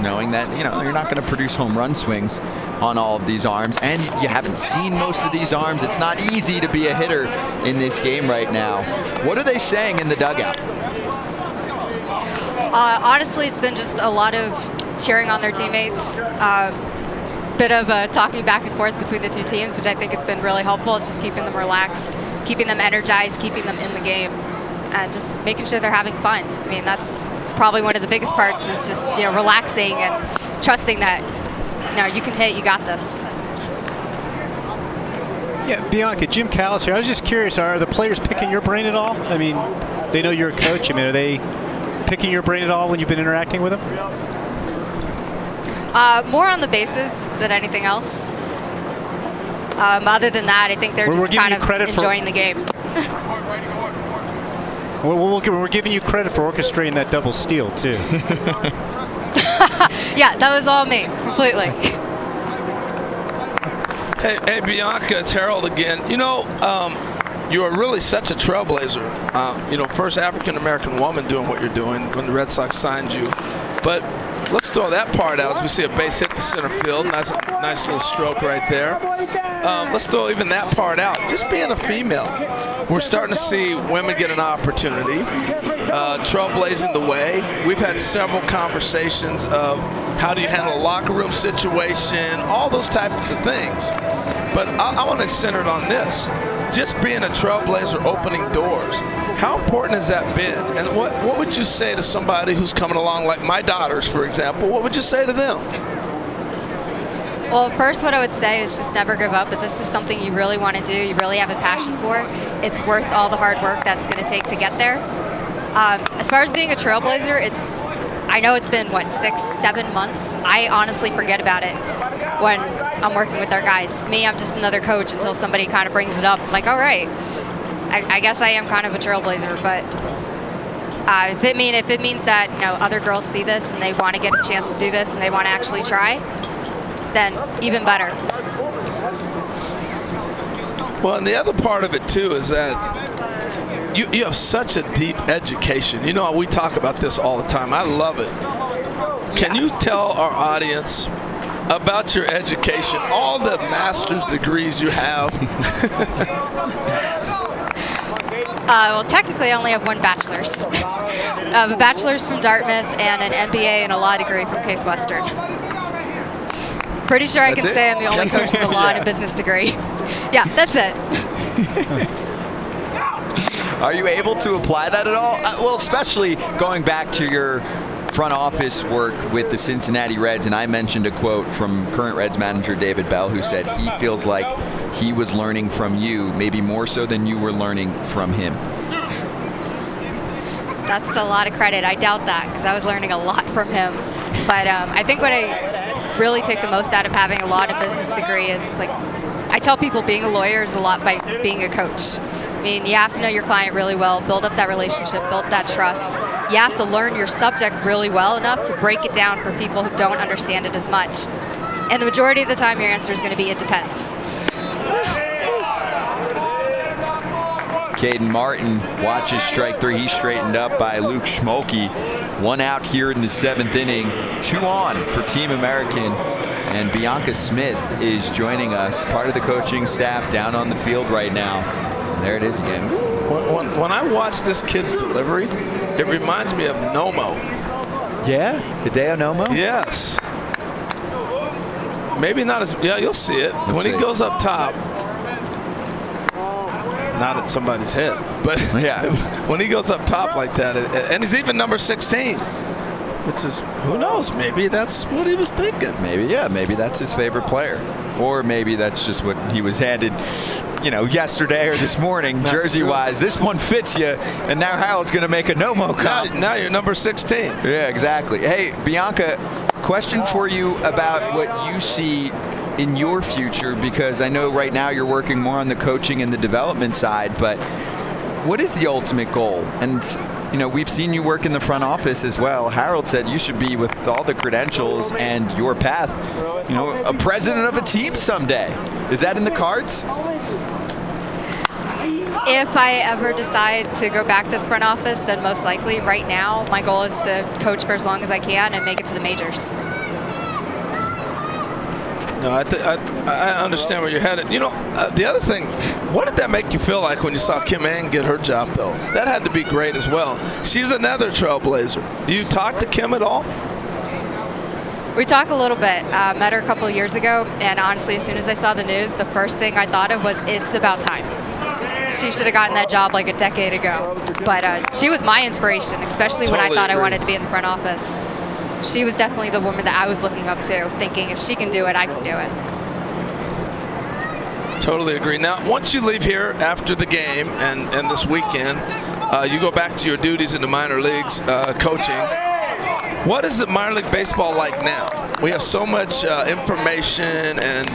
knowing that, you know, you're not going to produce home run swings on all of these arms, and you haven't seen most of these arms. It's not easy to be a hitter in this game right now. What are they saying in the dugout? Honestly, it's been just a lot of cheering on their teammates. Bit of talking back and forth between the two teams, which I think has been really helpful. It's just keeping them relaxed, keeping them energized, keeping them in the game, and just making sure they're having fun. I mean, that's probably one of the biggest parts, is just, you know, relaxing and trusting that, you know, you can hit, you got this. Yeah, Bianca, Jim Callis here. I was just curious, are the players picking your brain at all? I mean, they know you're a coach. I mean, are they picking your brain at all when you've been interacting with them? More on the bases than anything else. Other than that, I think they're just kind of enjoying the game. We're giving you credit for orchestrating that double steal, too. Yeah, that was all me, completely. Hey, Bianca, it's Harold again. You know, you are really such a trailblazer. You know, first African-American woman doing what you're doing when the Red Sox signed you. But let's throw that part out as we see a base hit to center field. Nice little stroke right there. Let's throw even that part out. Just being a female, we're starting to see women get an opportunity, trailblazing the way. We've had several conversations of how do you handle a locker room situation, all those types of things. But I want to center it on this. Just being a trailblazer, opening doors. How important has that been? And what would you say to somebody who's coming along, like my daughters, for example? What would you say to them? Well, first, what I would say is just never give up. If this is something you really want to do, you really have a passion for, it's worth all the hard work that's going to take to get there. As far as being a trailblazer, I know it's been, 6-7 months. I honestly forget about it when I'm working with our guys. To me, I'm just another coach until somebody kind of brings it up. I'm like, all right, I guess I am kind of a trailblazer, but if it means that, you know, other girls see this and they want to get a chance to do this and they want to actually try, then even better. Well, and the other part of it, too, is that you have such a deep education. You know, we talk about this all the time. I love it. Can you tell our audience about your education, all the master's degrees you have? Well, technically, I only have one bachelor's. A bachelor's from Dartmouth and an MBA and a law degree from Case Western. Pretty sure I can say I'm the only coach with a law and a business degree. Yeah, that's it. Are you able to apply that at all? Well, especially going back to your front office work with the Cincinnati Reds, and I mentioned a quote from current Reds manager David Bell, who said he feels like he was learning from you, maybe more so than you were learning from him. That's a lot of credit. I doubt that, because I was learning a lot from him. But I think what I really take the most out of having a law and a business degree is, like, I tell people being a lawyer is a lot by being a coach. I mean, you have to know your client really well, build up that relationship, build that trust. You have to learn your subject really well enough to break it down for people who don't understand it as much. And the majority of the time, your answer is going to be, it depends. Caden Martin watches strike three. He's straightened up by Luke Schmolke. 1 out here in the 7th inning. 2 on for Team American. And Bianca Smith is joining us, part of the coaching staff down on the field right now. There it is again. When I watch this kid's delivery, it reminds me of Nomo. Yeah? Hideo Nomo? Yes. Maybe not as, yeah, you'll see it. When he goes up top, not at somebody's head, but yeah, when he goes up top like that, and he's even number 16, which is, who knows, maybe that's what he was thinking. Maybe, yeah, maybe that's his favorite player. Or maybe that's just what he was handed, you know, yesterday or this morning, jersey-wise. This one fits you, and now Harold's going to make a Nomo comp. Now you're number 16. Yeah, exactly. Hey, Bianca, question for you about what you see in your future, because I know right now you're working more on the coaching and the development side, but what is the ultimate goal? And you know, we've seen you work in the front office as well. Harold said you should be, with all the credentials and your path, you know, a president of a team someday. Is that in the cards? If I ever decide to go back to the front office, then most likely. Right now, my goal is to coach for as long as I can and make it to the majors. No, I understand where you're headed. You know, the other thing, what did that make you feel like when you saw Kim Ann get her job, though? That had to be great as well. She's another trailblazer. Do you talk to Kim at all? We talk a little bit. Met her a couple of years ago, and honestly, as soon as I saw the news, the first thing I thought of was, it's about time. She should have gotten that job like a decade ago. But she was my inspiration, especially when I thought I wanted to be in the front office. She was definitely the woman that I was looking up to, thinking if she can do it, I can do it. Totally agree. Now, once you leave here after the game and this weekend, you go back to your duties in the minor leagues, coaching. What is the minor league baseball like now? We have so much information and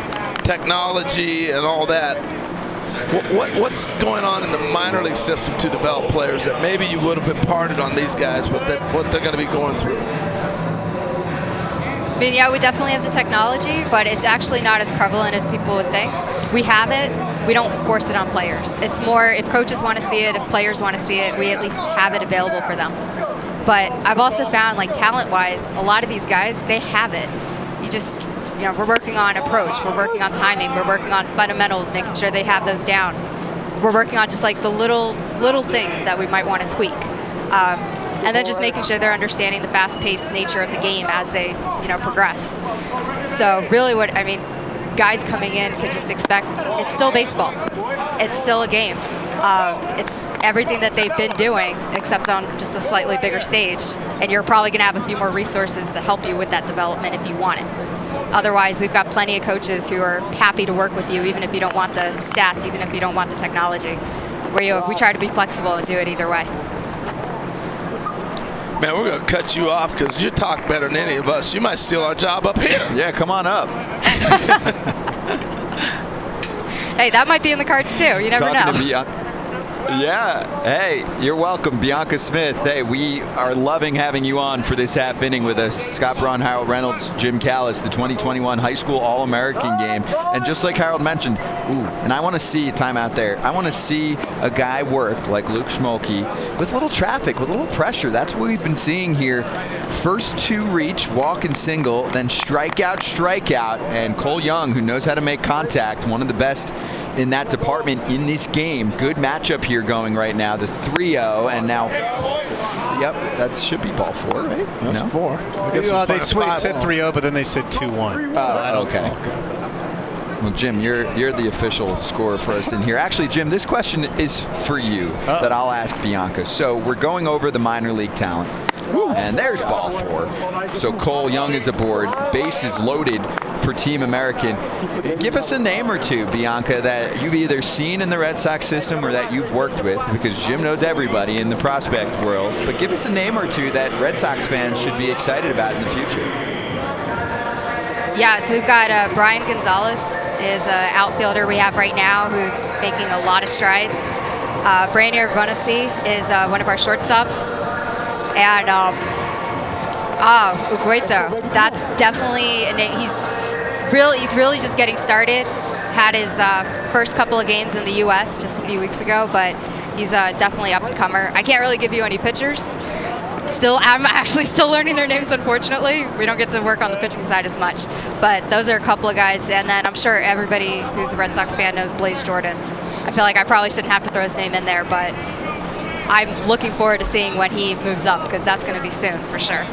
technology and all that. What's going on in the minor league system to develop players that maybe you would have imparted on these guys, what they're going to be going through? I mean, yeah, we definitely have the technology, but it's actually not as prevalent as people would think. We have it. We don't force it on players. It's more, if coaches want to see it, if players want to see it, we at least have it available for them. But I've also found, like, talent-wise, a lot of these guys, they have it. You just, you know, we're working on approach, we're working on timing, we're working on fundamentals, making sure they have those down. We're working on just, like, the little things that we might want to tweak. And then just making sure they're understanding the fast-paced nature of the game as they, you know, progress. So really what, I mean, guys coming in can just expect, it's still baseball. It's still a game. It's everything that they've been doing, except on just a slightly bigger stage. And you're probably going to have a few more resources to help you with that development if you want it. Otherwise, we've got plenty of coaches who are happy to work with you, even if you don't want the stats, even if you don't want the technology. We try to be flexible and do it either way. Man, we're going to cut you off because you talk better than any of us. You might steal our job up here. Yeah, come on up. Hey, that might be in the cards too. You never know. Yeah. Hey, you're welcome, Bianca Smith. Hey, we are loving having you on for this half inning with us. Scott Braun, Harold Reynolds, Jim Callis, the 2021 High School All-American game. And just like Harold mentioned, and I want to see time out there. I want to see a guy work like Luke Schmolke with little traffic, with a little pressure. That's what we've been seeing here. First 2 reach, walk and single, then strikeout. And Cole Young, who knows how to make contact, one of the best in that department in this game. Good matchup here going right now. The 3-0, and now, yep, that should be ball 4, right? That's 4. I guess they said 3-0, but then they said 2-1. So okay. Well, Jim, you're the official scorer for us in here. Actually, Jim, this question is for you that I'll ask Bianca. So we're going over the minor league talent. And there's ball 4. So Cole Young is aboard. Base is loaded for Team American. Give us a name or two, Bianca, that you've either seen in the Red Sox system or that you've worked with, because Jim knows everybody in the prospect world. But give us a name or two that Red Sox fans should be excited about in the future. Yeah, so we've got Brian Gonzalez is an outfielder we have right now who's making a lot of strides. Brainier Bonasi is one of our shortstops. And Ugueto, that's definitely, and he's really just getting started. Had his first couple of games in the U.S. just a few weeks ago, but he's definitely up and comer. I can't really give you any pitchers. I'm actually still learning their names, unfortunately. We don't get to work on the pitching side as much, but those are a couple of guys. And then I'm sure everybody who's a Red Sox fan knows Blaze Jordan. I feel like I probably shouldn't have to throw his name in there, but I'm looking forward to seeing when he moves up, because that's going to be soon for sure.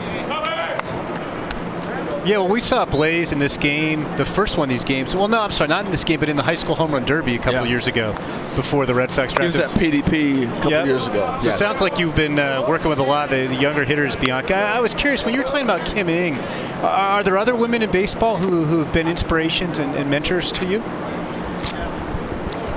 Yeah, well, we saw Blaze in this game, the first one of these games. Well, no, I'm sorry, not in this game, but in the high school home run derby a couple of years ago, before the Red Sox drafted. He was at PDP a couple years ago. So it sounds like you've been working with a lot of the younger hitters, Bianca. I was curious, when you were talking about Kim Ng, are there other women in baseball who have been inspirations and mentors to you?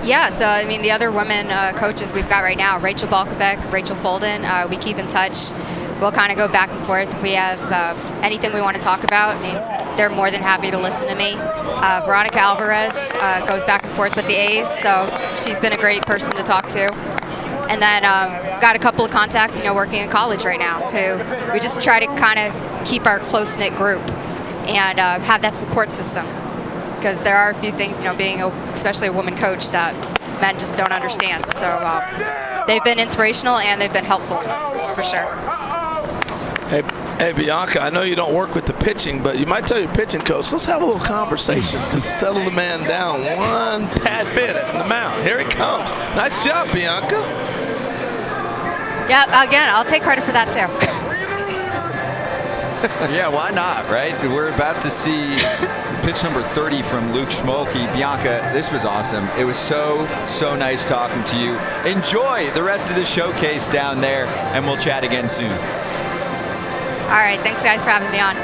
Yeah, so I mean, the other women coaches we've got right now, Rachel Balkovec, Rachel Folden, we keep in touch. We'll kind of go back and forth if we have anything we want to talk about. I mean, they're more than happy to listen to me. Veronica Alvarez goes back and forth with the A's, so she's been a great person to talk to. And then got a couple of contacts, working in college right now, who we just try to kind of keep our close-knit group and have that support system. Because there are a few things, being especially a woman coach, that men just don't understand. So they've been inspirational and they've been helpful, for sure. Hey, Bianca, I know you don't work with the pitching, but you might tell your pitching coach, let's have a little conversation. Just settle the man down one tad bit at the mound. Here he comes. Nice job, Bianca. Yeah, again, I'll take credit for that, too. Yeah, why not, right? We're about to see pitch number 30 from Luke Schmolke. Bianca, this was awesome. It was so nice talking to you. Enjoy the rest of the showcase down there, and we'll chat again soon. All right, thanks guys for having me on.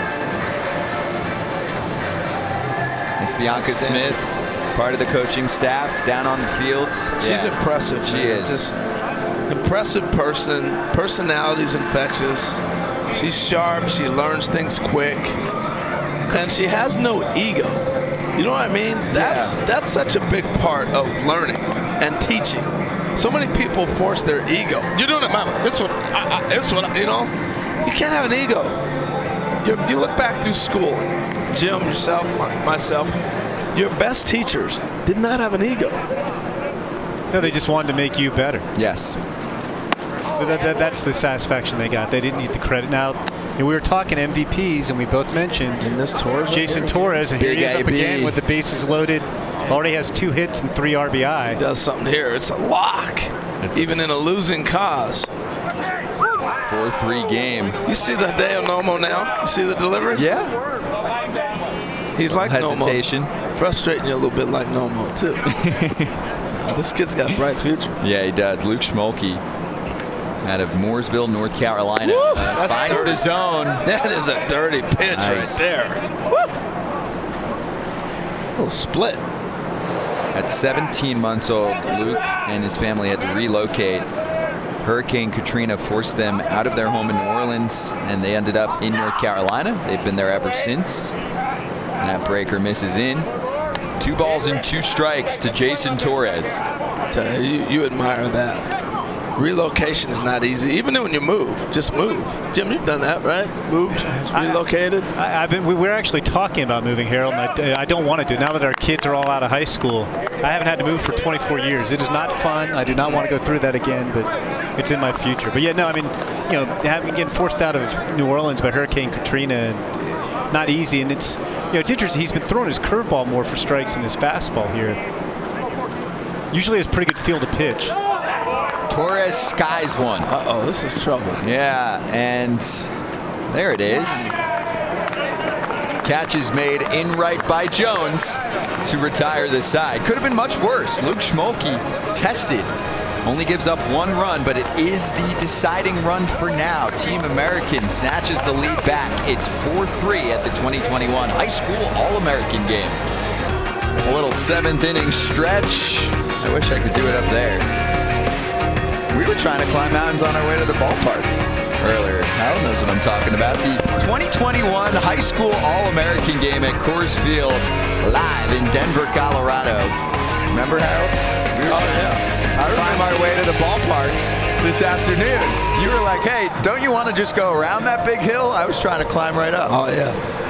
It's Bianca Smith, part of the coaching staff down on the fields. She's impressive. She is. Just impressive person. Personality's infectious. She's sharp. She learns things quick. And she has no ego. You know what I mean? That's such a big part of learning and teaching. So many people force their ego. You're doing it, mama. This one, you can't have an ego. You look back through school, Jim, yourself, myself, your best teachers did not have an ego. No, they just wanted to make you better. Yes. That's the satisfaction they got. They didn't need the credit. Now, we were talking MVPs, and we both mentioned Jason Torres, and here he is up again with the bases loaded. Already has 2 hits and 3 RBI. He does something here. It's a lock, even in a losing cause. 4-3 game. You see the Hideo Nomo now? You see the delivery? Yeah. He's like hesitation. Nomo. Frustrating you a little bit like Nomo, too. This kid's got a bright future. Yeah, he does. Luke Schmolke out of Mooresville, North Carolina. Finds the zone. That is a dirty pitch right there. Woo. Little split. At 17 months old, Luke and his family had to relocate. Hurricane Katrina forced them out of their home in New Orleans, and they ended up in North Carolina. They've been there ever since. That breaker misses in. 2 balls and 2 strikes to Jason Torres. You admire that. Relocation is not easy. Even when you move, just move. Jim, you've done that, right? Moved, relocated. We're actually talking about moving, Harold, and I don't want to do it. Now that our kids are all out of high school, I haven't had to move for 24 years. It is not fun. I do not want to go through that again, but it's in my future. But yeah, no, I mean, getting forced out of New Orleans by Hurricane Katrina, not easy. And it's interesting. He's been throwing his curveball more for strikes than his fastball here. Usually has pretty good feel to pitch. Torres skies one. Uh-oh, this is trouble. Yeah, and there it is. Catch is made in right by Jones to retire the side. Could have been much worse. Luke Schmolke tested. Only gives up 1 run, but it is the deciding run for now. Team American snatches the lead back. It's 4-3 at the 2021 High School All-American game. A little 7th inning stretch. I wish I could do it up there. We were trying to climb mountains on our way to the ballpark earlier. Harold knows what I'm talking about. The 2021 High School All-American game at Coors Field, live in Denver, Colorado. Remember, Harold? I climb our way to the ballpark this afternoon. You were like, hey, don't you want to just go around that big hill? I was trying to climb right up. Oh, yeah.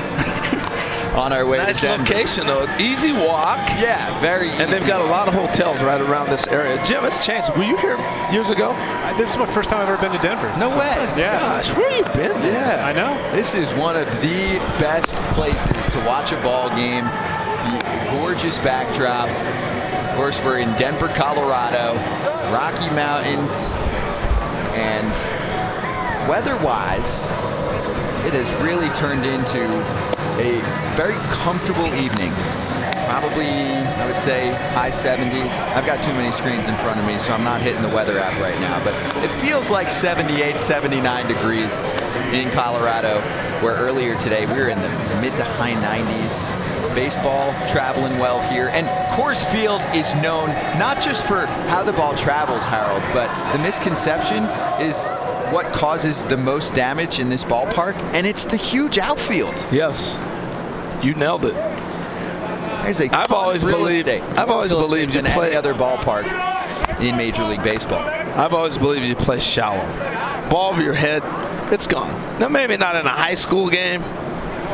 On our way nice to Denver. Location, though. Easy walk. Yeah, very easy. And they've got a lot of hotels right around this area. Jim, it's changed. Were you here years ago? This is my first time I've ever been to Denver. No way. Yeah. Gosh, where have you been? Yeah. I know. This is one of the best places to watch a ball game. The gorgeous backdrop. Of course, we're in Denver, Colorado, Rocky Mountains, and weather-wise, it has really turned into a very comfortable evening. Probably, I would say, high 70s. I've got too many screens in front of me, so I'm not hitting the weather app right now. But it feels like 78, 79 degrees in Colorado, where earlier today we were in the mid to high 90s. Baseball traveling well here. And Coors Field is known not just for how the ball travels, Harold, but the misconception is what causes the most damage in this ballpark, and it's the huge outfield. Yes, you nailed it. There's a I've always believed you play any other ballpark in Major League Baseball. I've always believed you play shallow. Ball over your head, it's gone. Now maybe not in a high school game,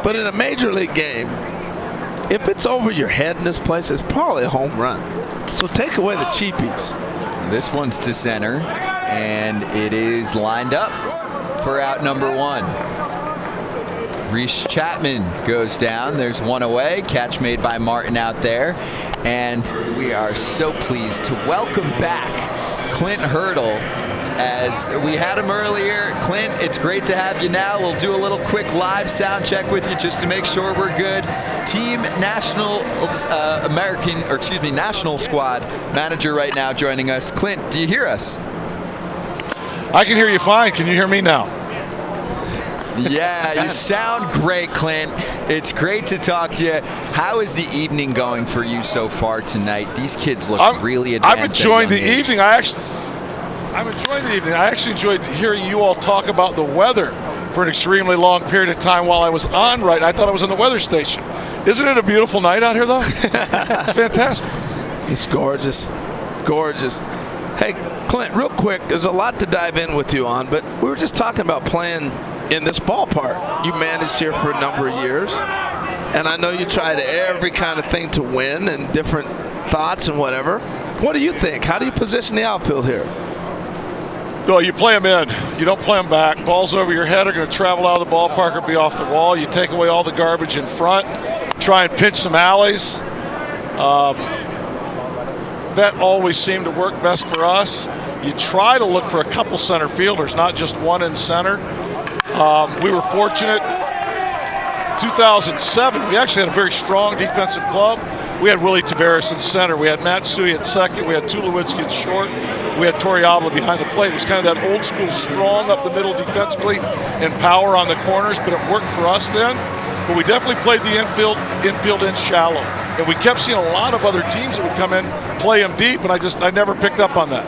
but in a Major League game, if it's over your head in this place, it's probably a home run. So take away the cheapies. This one's to center, and it is lined up for out number 1. Reese Chapman goes down. There's one away. Catch made by Martin out there. And we are so pleased to welcome back Clint Hurdle. As we had him earlier. Clint, it's great to have you now. We'll do a little quick live sound check with you just to make sure we're good. Team National National Squad manager right now joining us. Clint, do you hear us? I can hear you fine. Can you hear me now? Yeah, you sound great, Clint. It's great to talk to you. How is the evening going for you so far tonight? These kids look really advanced. I'm enjoying the evening. I'm enjoying the evening. I actually enjoyed hearing you all talk about the weather for an extremely long period of time while I was on right. I thought I was in the weather station. Isn't it a beautiful night out here, though? It's fantastic. It's gorgeous. Gorgeous. Hey, Clint, real quick, there's a lot to dive in with you on, but we were just talking about playing in this ballpark. You managed here for a number of years, and I know you tried every kind of thing to win and different thoughts and whatever. What do you think? How do you position the outfield here? No, you play them in. You don't play them back. Balls over your head are going to travel out of the ballpark or be off the wall. You take away all the garbage in front. Try and pinch some alleys. That always seemed to work best for us. You try to look for a couple center fielders, not just one in center. We were fortunate. 2007, we actually had a very strong defensive club. We had Willie Taveras in center. We had Matt Suey at second. We had Tulowitzki at short. We had Torrey Abla behind the plate. It was kind of that old school strong up the middle defensively and power on the corners, but it worked for us then. But we definitely played the infield in shallow. And we kept seeing a lot of other teams that would come in, play them deep, and I never picked up on that.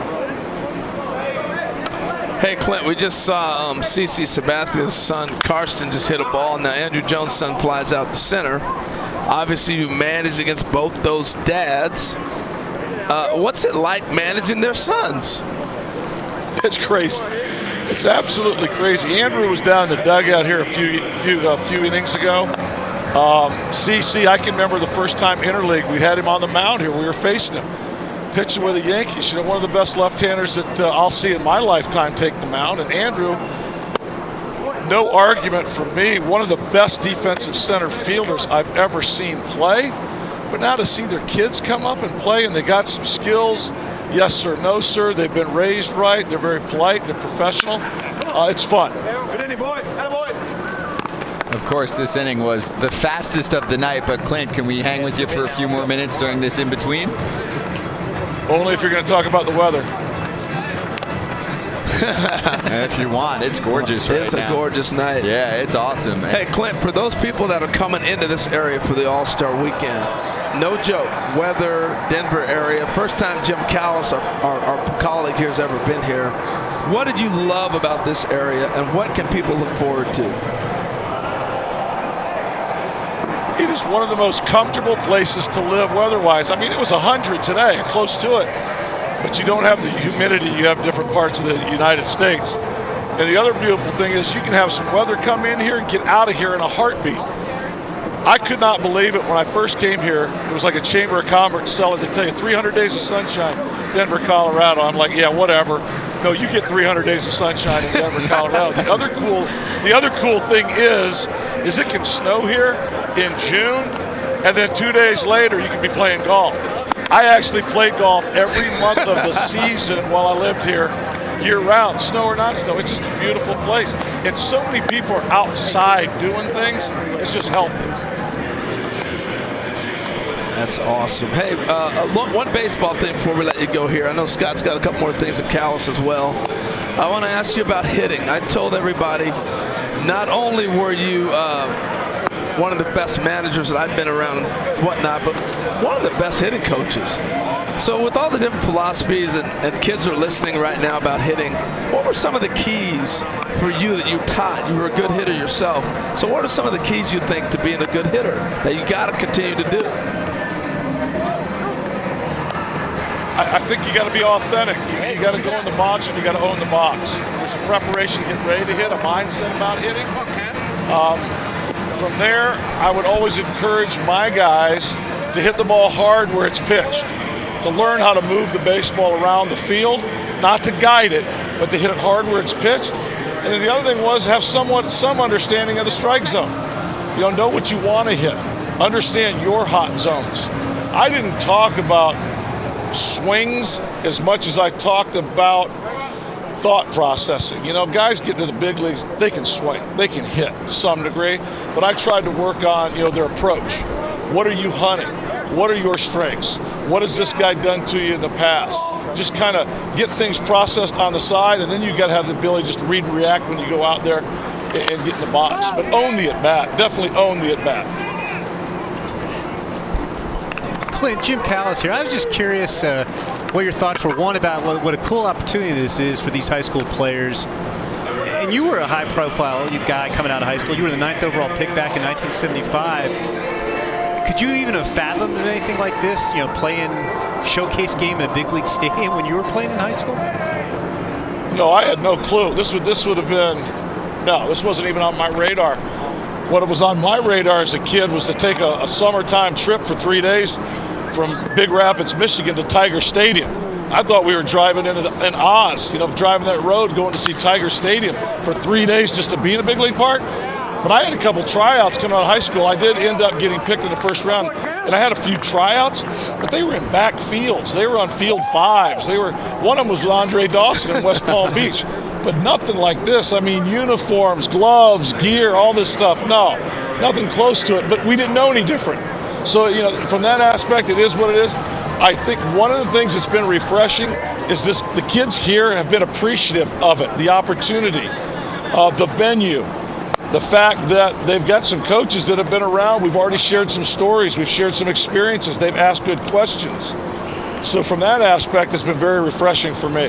Hey, Clint, we just saw CeCe Sabathia's son, Karsten, just hit a ball. Now Andrew Jones' son flies out to center. Obviously, you managed against both those dads. What's it like managing their sons? It's crazy. It's absolutely crazy. Andrew was down in the dugout here a few innings ago. CC, I can remember the first time interleague we had him on the mound here. We were facing him, pitching with the Yankees. One of the best left-handers that I'll see in my lifetime take the mound. And Andrew, no argument from me, one of the best defensive center fielders I've ever seen play. But now to see their kids come up and play, and they got some skills. Yes, sir, no, sir. They've been raised right. They're very polite. They're professional. It's fun. Good inning, boy. Attaboy. Of course, this inning was the fastest of the night, but Clint, can we hang with you for a few more minutes during this in-between? Only if you're going to talk about the weather. If you want, it's gorgeous right now. It's a gorgeous night. Yeah, it's awesome. Hey, Clint, for those people that are coming into this area for the All-Star Weekend, no joke, weather, Denver area, first time Jim Callis, our colleague here, has ever been here. What did you love about this area, and what can people look forward to? It is one of the most comfortable places to live weather-wise. I mean, it was 100 today, or close to it, but you don't have the humidity you have in different parts of the United States. And the other beautiful thing is you can have some weather come in here and get out of here in a heartbeat. I could not believe it when I first came here. It was like a Chamber of Commerce seller. They tell you 300 days of sunshine, Denver, Colorado. I'm like, yeah, whatever. No, you get 300 days of sunshine in Denver, Colorado. The other cool thing is it can snow here in June, and then 2 days later you can be playing golf. I actually played golf every month of the season while I lived here, year-round, snow or not snow. It's just a beautiful place. And so many people are outside doing things. It's just healthy. That's awesome. Hey, one baseball thing before we let you go here. I know Scott's got a couple more things at Callis as well. I want to ask you about hitting. I told everybody, not only were you one of the best managers that I've been around and whatnot, but one of the best hitting coaches. So with all the different philosophies and kids are listening right now about hitting, what were some of the keys for you that you taught? You were a good hitter yourself. So what are some of the keys you think to being a good hitter that you got to continue to do? I think you got to be authentic. You got to go in the box and you got to own the box. There's a preparation, getting ready to hit, a mindset about hitting. From there, I would always encourage my guys to hit the ball hard where it's pitched, to learn how to move the baseball around the field, not to guide it, but to hit it hard where it's pitched. And then the other thing was have some understanding of the strike zone. Know what you want to hit. Understand your hot zones. I didn't talk about swings as much as I talked about thought processing. Guys get to the big leagues, they can swing, they can hit to some degree, but I tried to work on, their approach. What are you hunting? What are your strengths? What has this guy done to you in the past? Just kind of get things processed on the side, and then you got to have the ability just to read and react when you go out there and get in the box. But own the at-bat, definitely own the at-bat. Clint, Jim Callis here. I was just curious what your thoughts were, one, about what a cool opportunity this is for these high school players. And you were a high-profile guy coming out of high school. You were the 9th overall pick back in 1975. Could you even have fathomed anything like this, playing showcase game in a big league stadium when you were playing in high school? No, I had no clue. This would have been, no, this wasn't even on my radar. What was on my radar as a kid was to take a summertime trip for 3 days from Big Rapids, Michigan to Tiger Stadium. I thought we were driving in Oz, driving that road, going to see Tiger Stadium for 3 days just to be in a big league park. But I had a couple tryouts coming out of high school. I did end up getting picked in the first round, and I had a few tryouts, but they were in back fields. They were on field 5s. One of them was with Andre Dawson in West Palm Beach, but nothing like this. I mean, uniforms, gloves, gear, all this stuff. No, nothing close to it, but we didn't know any different. So, from that aspect, it is what it is. I think one of the things that's been refreshing is the kids here have been appreciative of it, the opportunity, the venue. The fact that they've got some coaches that have been around. We've already shared some stories. We've shared some experiences. They've asked good questions. So from that aspect, it's been very refreshing for me.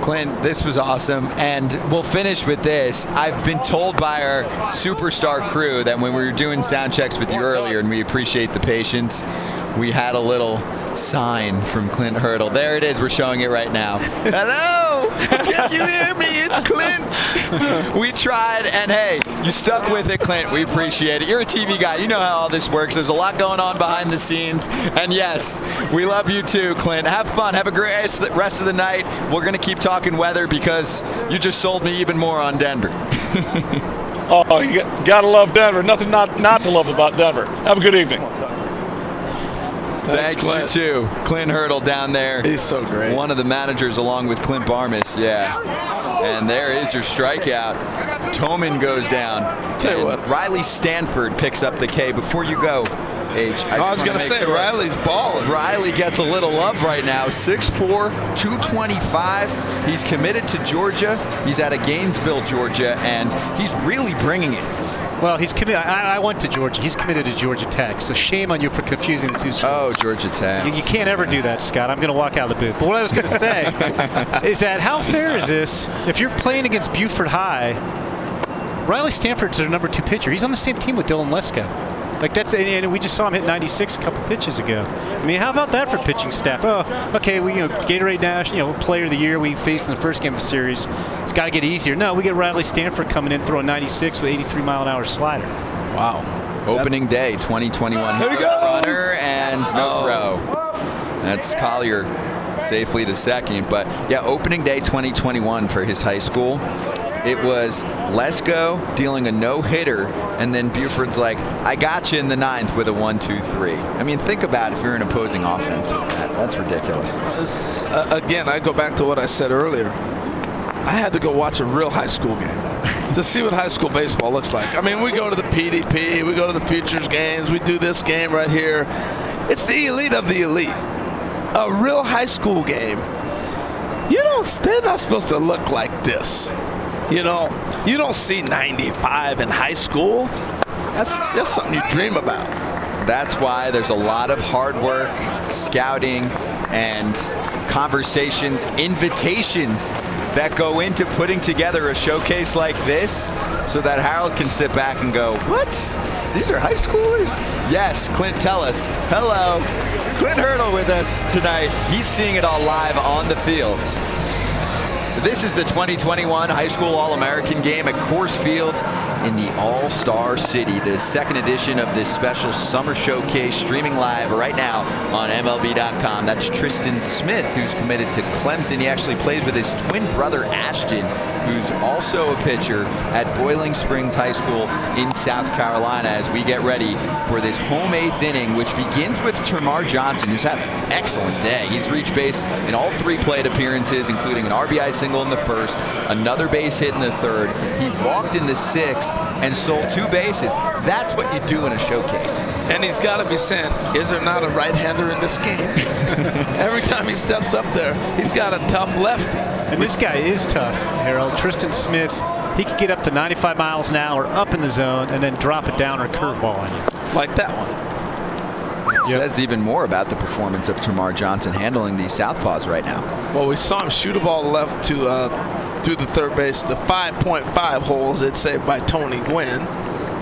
Clint, this was awesome, and we'll finish with this. I've been told by our superstar crew that when we were doing sound checks with you earlier, and we appreciate the patience, we had a little sign from Clint Hurdle. There it is. We're showing it right now. Hello. Can you hear me? It's Clint. We tried, and hey, you stuck with it, Clint. We appreciate it. You're a TV guy. You know how all this works. There's a lot going on behind the scenes. And yes, we love you too, Clint. Have fun. Have a great rest of the night. We're going to keep talking weather because you just sold me even more on Denver. Oh, you got to love Denver. Nothing not to love about Denver. Have a good evening. Thanks, you too. Clint Hurdle down there. He's so great. One of the managers along with Clint Barmas, yeah. And there is your strikeout. Toman goes down. Tell you what. Riley Stanford picks up the K. Before you go, H. I was going to say, Riley's balling. Riley gets a little love right now. 6'4", 225. He's committed to Georgia. He's out of Gainesville, Georgia, and he's really bringing it. Well, he's committed. I went to Georgia. He's committed to Georgia Tech. So shame on you for confusing the two schools. Oh, Georgia Tech. You can't ever do that, Scott. I'm going to walk out of the booth. But what I was going to say is that how fair is this? If you're playing against Buford High, Riley Stanford's their number 2 pitcher. He's on the same team with Dylan Lesko. Like that's, and we just saw him hit 96 a couple pitches ago. I mean, how about that for pitching staff? Oh, okay, we Gatorade National, Player of the Year we faced in the first game of the series. It's got to get easier. No, we get Riley Stanford coming in throwing 96 with 83-mile-an-hour slider. Wow. Opening day 2021. Here we go. Runner and no throw. That's Collier safely to second. But yeah, opening day 2021 for his high school. It was Lesko dealing a no-hitter, and then Buford's like, I got you in the 9th with a 1-2-3. I mean, think about if you're an opposing offense with that. That's ridiculous. Again, I go back to what I said earlier. I had to go watch a real high school game to see what high school baseball looks like. I mean, we go to the PDP, we go to the Futures games, we do this game right here. It's the elite of the elite. A real high school game. They're not supposed to look like this. You don't see 95 in high school. That's something you dream about. That's why there's a lot of hard work, scouting, and conversations, invitations that go into putting together a showcase like this so that Harold can sit back and go, what? These are high schoolers? Yes, Clint, tell us. Hello. Clint Hurdle with us tonight. He's seeing it all live on the field. This is the 2021 High School All-American game at Coors Field in the All-Star City, the second edition of this special summer showcase streaming live right now on MLB.com. That's Tristan Smith, who's committed to Clemson. He actually plays with his twin brother, Ashton, who's also a pitcher at Boiling Springs High School in South Carolina as we get ready for this home 8th inning, which begins with Tamar Johnson, who's had an excellent day. He's reached base in all 3 plate appearances, including an RBI single in the first, another base hit in the 3rd. He walked in the 6th and stole 2 bases. That's what you do in a showcase. And he's got to be saying, is there not a right-hander in this game? Every time he steps up there, he's got a tough lefty. And this guy is tough, Harold. Tristan Smith, he could get up to 95 miles an hour up in the zone and then drop it down or curveball on you. Like that one. It says even more about the performance of Tamar Johnson handling these southpaws right now. Well, we saw him shoot a ball left to through the 3rd base, the 5.5 holes, it's saved by Tony Gwynn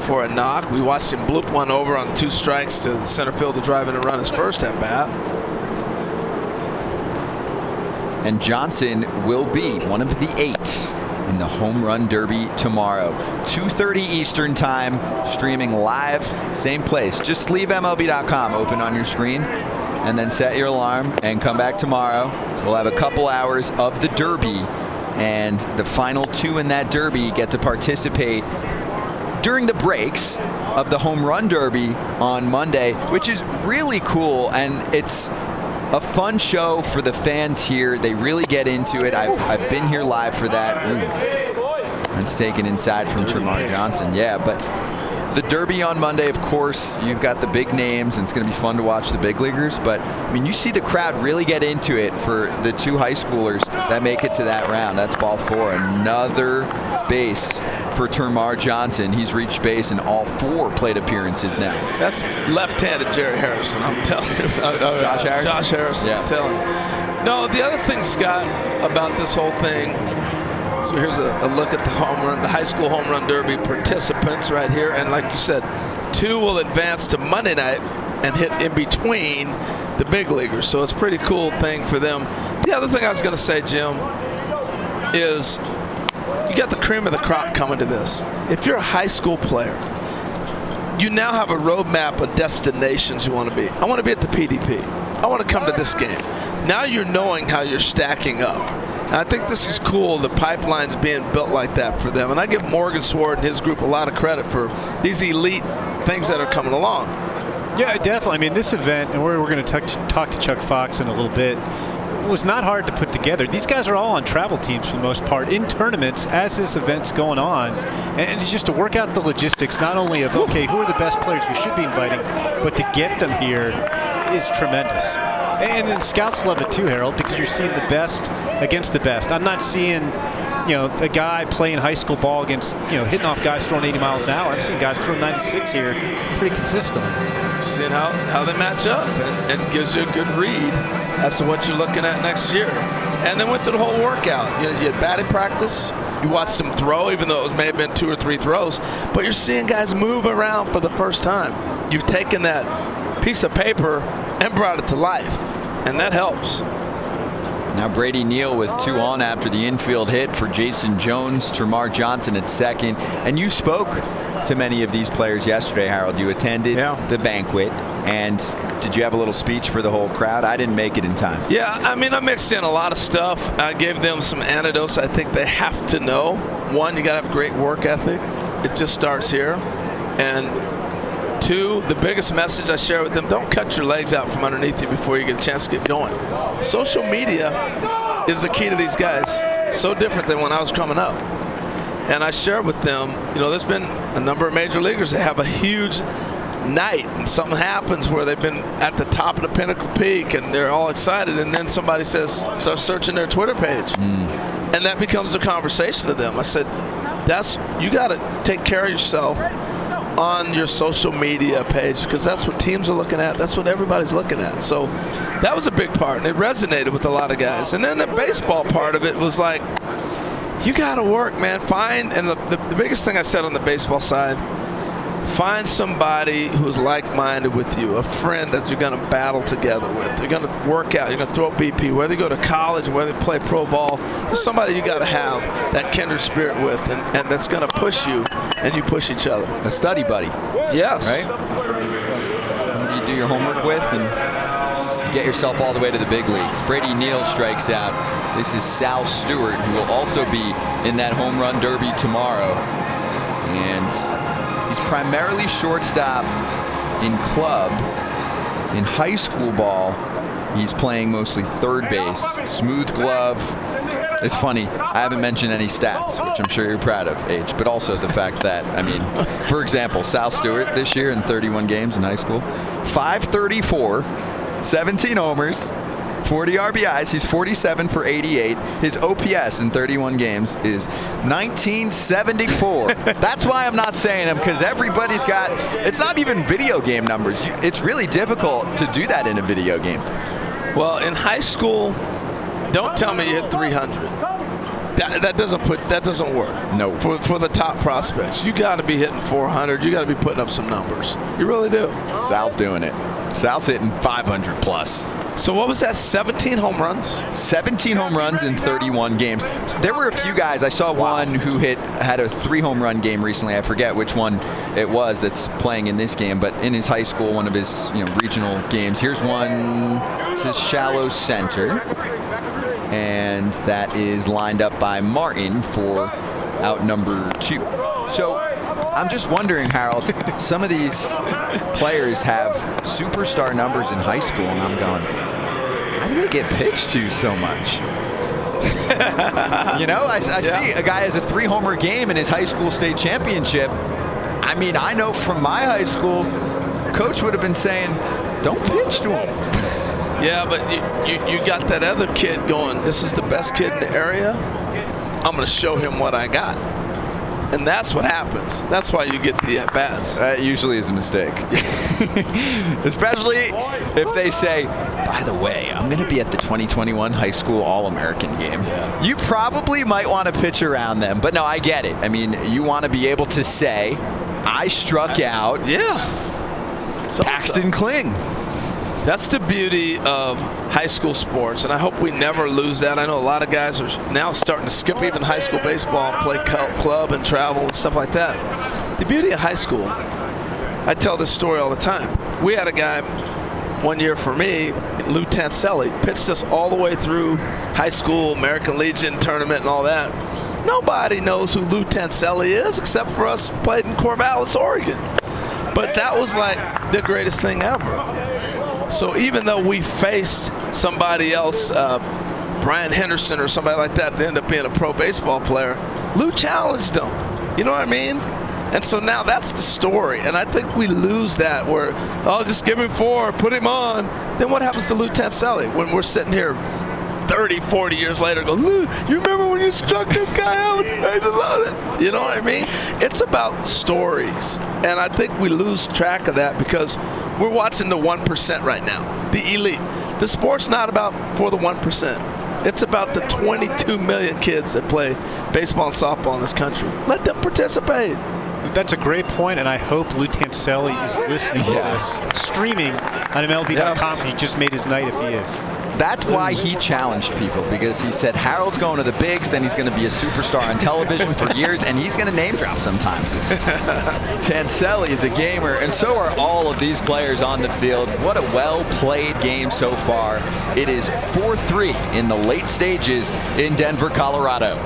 for a knock. We watched him bloop one over on 2 strikes to center field to drive in and run his first at bat. And Johnson will be one of the 8 in the Home Run Derby tomorrow. 2:30 Eastern Time, streaming live, same place. Just leave MLB.com open on your screen and then set your alarm and come back tomorrow. We'll have a couple hours of the Derby, and the final 2 in that Derby get to participate during the breaks of the Home Run Derby on Monday, which is really cool, and it's a fun show for the fans here. They really get into it. I've been here live for that. That's taken inside from Tamar Johnson. Yeah, but the Derby on Monday, of course, you've got the big names, and it's going to be fun to watch the big leaguers. But, I mean, you see the crowd really get into it for the 2 high schoolers that make it to that round. That's ball 4. Another base for Tamar Johnson. He's reached base in all 4 plate appearances now. That's left-handed Jerry Harrison, I'm telling you. Josh Harrison? Josh Harrison, yeah. I'm telling you. No, the other thing, Scott, about this whole thing, so here's a look at the high school home run derby participants right here. And like you said, 2 will advance to Monday night and hit in between the big leaguers. So it's a pretty cool thing for them. The other thing I was going to say, Jim, is you got the cream of the crop coming to this. If you're a high school player, you now have a roadmap of destinations you want to be. I want to be at the PDP. I want to come to this game. Now you're knowing how you're stacking up. And I think this is cool, the pipeline's being built like that for them. And I give Morgan Sword and his group a lot of credit for these elite things that are coming along. Yeah, definitely. I mean, this event, and we're going to talk to Chuck Fox in a little bit, was not hard to put together. These guys are all on travel teams for the most part in tournaments as this event's going on. And it's just to work out the logistics, not only of, okay, who are the best players we should be inviting, but to get them here is tremendous. And then scouts love it too, Harold, because you're seeing the best against the best. I'm not seeing, a guy playing high school ball against, hitting off guys throwing 80 miles an hour. I'm seeing guys throwing 96 here pretty consistently. Seeing how they match up and gives you a good read as to what you're looking at next year. And then went through the whole workout. You had batting practice. You watched them throw, even though it may have been 2 or 3 throws. But you're seeing guys move around for the first time. You've taken that piece of paper and brought it to life, and that helps. Now Brady Neal with 2 on after the infield hit for Jason Jones, Termarr Johnson at second. And you spoke to many of these players yesterday, Harold. You attended the banquet, and did you have a little speech for the whole crowd? I didn't make it in time. Yeah, I mean, I mixed in a lot of stuff. I gave them some anecdotes I think they have to know. One, you got to have great work ethic. It just starts here. And 2, the biggest message I share with them, don't cut your legs out from underneath you before you get a chance to get going. Social media is the key to these guys. So different than when I was coming up. And I share with them, there's been a number of major leaguers that have a huge night and something happens where they've been at the top of the pinnacle peak and they're all excited, and then somebody starts searching their Twitter page. And that becomes a conversation to them. I said, you got to take care of yourself on your social media page, because that's what teams are looking at. That's what everybody's looking at. So that was a big part, and it resonated with a lot of guys. And then the baseball part of it was like, you got to work, man. And the biggest thing I said on the baseball side, find somebody who's like-minded with you, a friend that you're going to battle together with. You're going to work out. You're going to throw BP. Whether you go to college, whether you play pro ball, there's somebody you got to have that kindred spirit with, and that's going to push you, and you push each other. A study buddy. Yes. Right? Somebody you do your homework with and get yourself all the way to the big leagues. Brady Neal strikes out. This is Sal Stewart, who will also be in that home run derby tomorrow. And he's primarily shortstop in club. In high school ball, he's playing mostly third base. Smooth glove. It's funny, I haven't mentioned any stats, which I'm sure you're proud of, H, but also the fact that, for example, Sal Stewart this year in 31 games in high school, 534, 17 homers, 40 RBIs. He's 47 for 88. His OPS in 31 games is 1974. That's why I'm not saying him, because everybody's got, it's not even video game numbers. It's really difficult to do that in a video game. Well, in high school, don't tell me you hit 300. That doesn't work. No. For the top prospects, you got to be hitting 400. You got to be putting up some numbers. You really do. Sal's doing it. Sal's hitting 500 plus. So what was that, 17 home runs? 17 home runs in 31 games. There were a few guys. I saw one who had a 3 home run game recently. I forget which one it was that's playing in this game, but in his high school, one of his regional games. Here's one to shallow center, and that is lined up by Martin for out number 2. So I'm just wondering, Harold, some of these players have superstar numbers in high school, and I'm going, how do they get pitched to so much? I see a guy has a 3-homer game in his high school state championship. I know from my high school, coach would have been saying, don't pitch to him. Yeah, but you got that other kid going, this is the best kid in the area. I'm going to show him what I got. And that's what happens. That's why you get the at-bats. That usually is a mistake. Especially if they say, by the way, I'm going to be at the 2021 high school All-American game. Yeah. You probably might want to pitch around them. But no, I get it. You want to be able to say, I struck out. Yeah. Paxton Kling. That's the beauty of high school sports, and I hope we never lose that. I know a lot of guys are now starting to skip even high school baseball and play club and travel and stuff like that. The beauty of high school, I tell this story all the time. We had a guy one year for me, Lou Tancelli, pitched us all the way through high school, American Legion tournament and all that. Nobody knows who Lou Tancelli is except for us played in Corvallis, Oregon. But that was like the greatest thing ever. So even though we faced somebody else, Brian Henderson or somebody like that ended up being a pro baseball player, Lou challenged him. You know what I mean? And so now that's the story. And I think we lose that where, oh, just give him 4, put him on. Then what happens to Lou Tancelli when we're sitting here 30, 40 years later go, Lou, you remember when you struck this guy out with the bases loaded? You know what I mean? It's about stories. And I think we lose track of that because we're watching the 1% right now, the elite. The sport's not about for the 1%. It's about the 22 million kids that play baseball and softball in this country. Let them participate. That's a great point, and I hope Lou Tancelli is listening to this. Streaming on MLB.com. He just made his night if he is. That's why he challenged people, because he said Harold's going to the bigs, then he's going to be a superstar on television for years, and he's going to name drop sometimes. Tancelli is a gamer, and so are all of these players on the field. What a well-played game so far. It is 4-3 in the late stages in Denver, Colorado.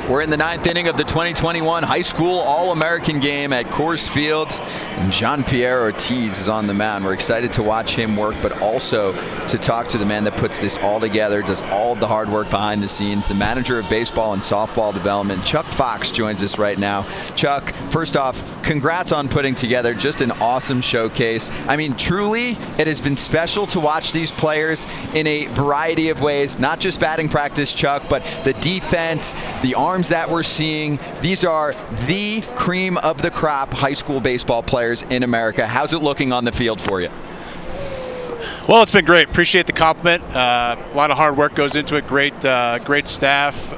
We're in the 9th inning of the 2021 high school All-American game at Coors Field, and Jean-Pierre Ortiz is on the mound. We're excited to watch him work, but also to talk to the man that puts this all together, does all of the hard work behind the scenes, the manager of baseball and softball development. Chuck Fox joins us right now. Chuck, first off, congrats on putting together just an awesome showcase. I mean, truly, it has been special to watch these players in a variety of ways, not just batting practice, Chuck, but the defense, the arms that we're seeing. These are the cream of the crop high school baseball players in America. How's it looking on the field for you? Well, it's been great. Appreciate the compliment. A lot of hard work goes into it. Great staff,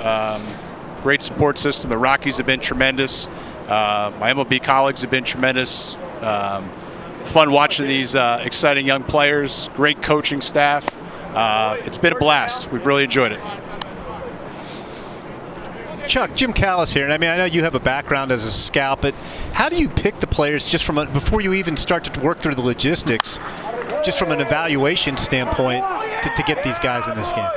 great support system. The Rockies have been tremendous. My MLB colleagues have been tremendous. Fun watching these exciting young players. Great coaching staff. It's been a blast. We've really enjoyed it. Chuck, Jim Callis here, and I mean, I know you have a background as a scout, but how do you pick the players just from before you even start to work through the logistics, just from an evaluation standpoint, to get these guys in this game?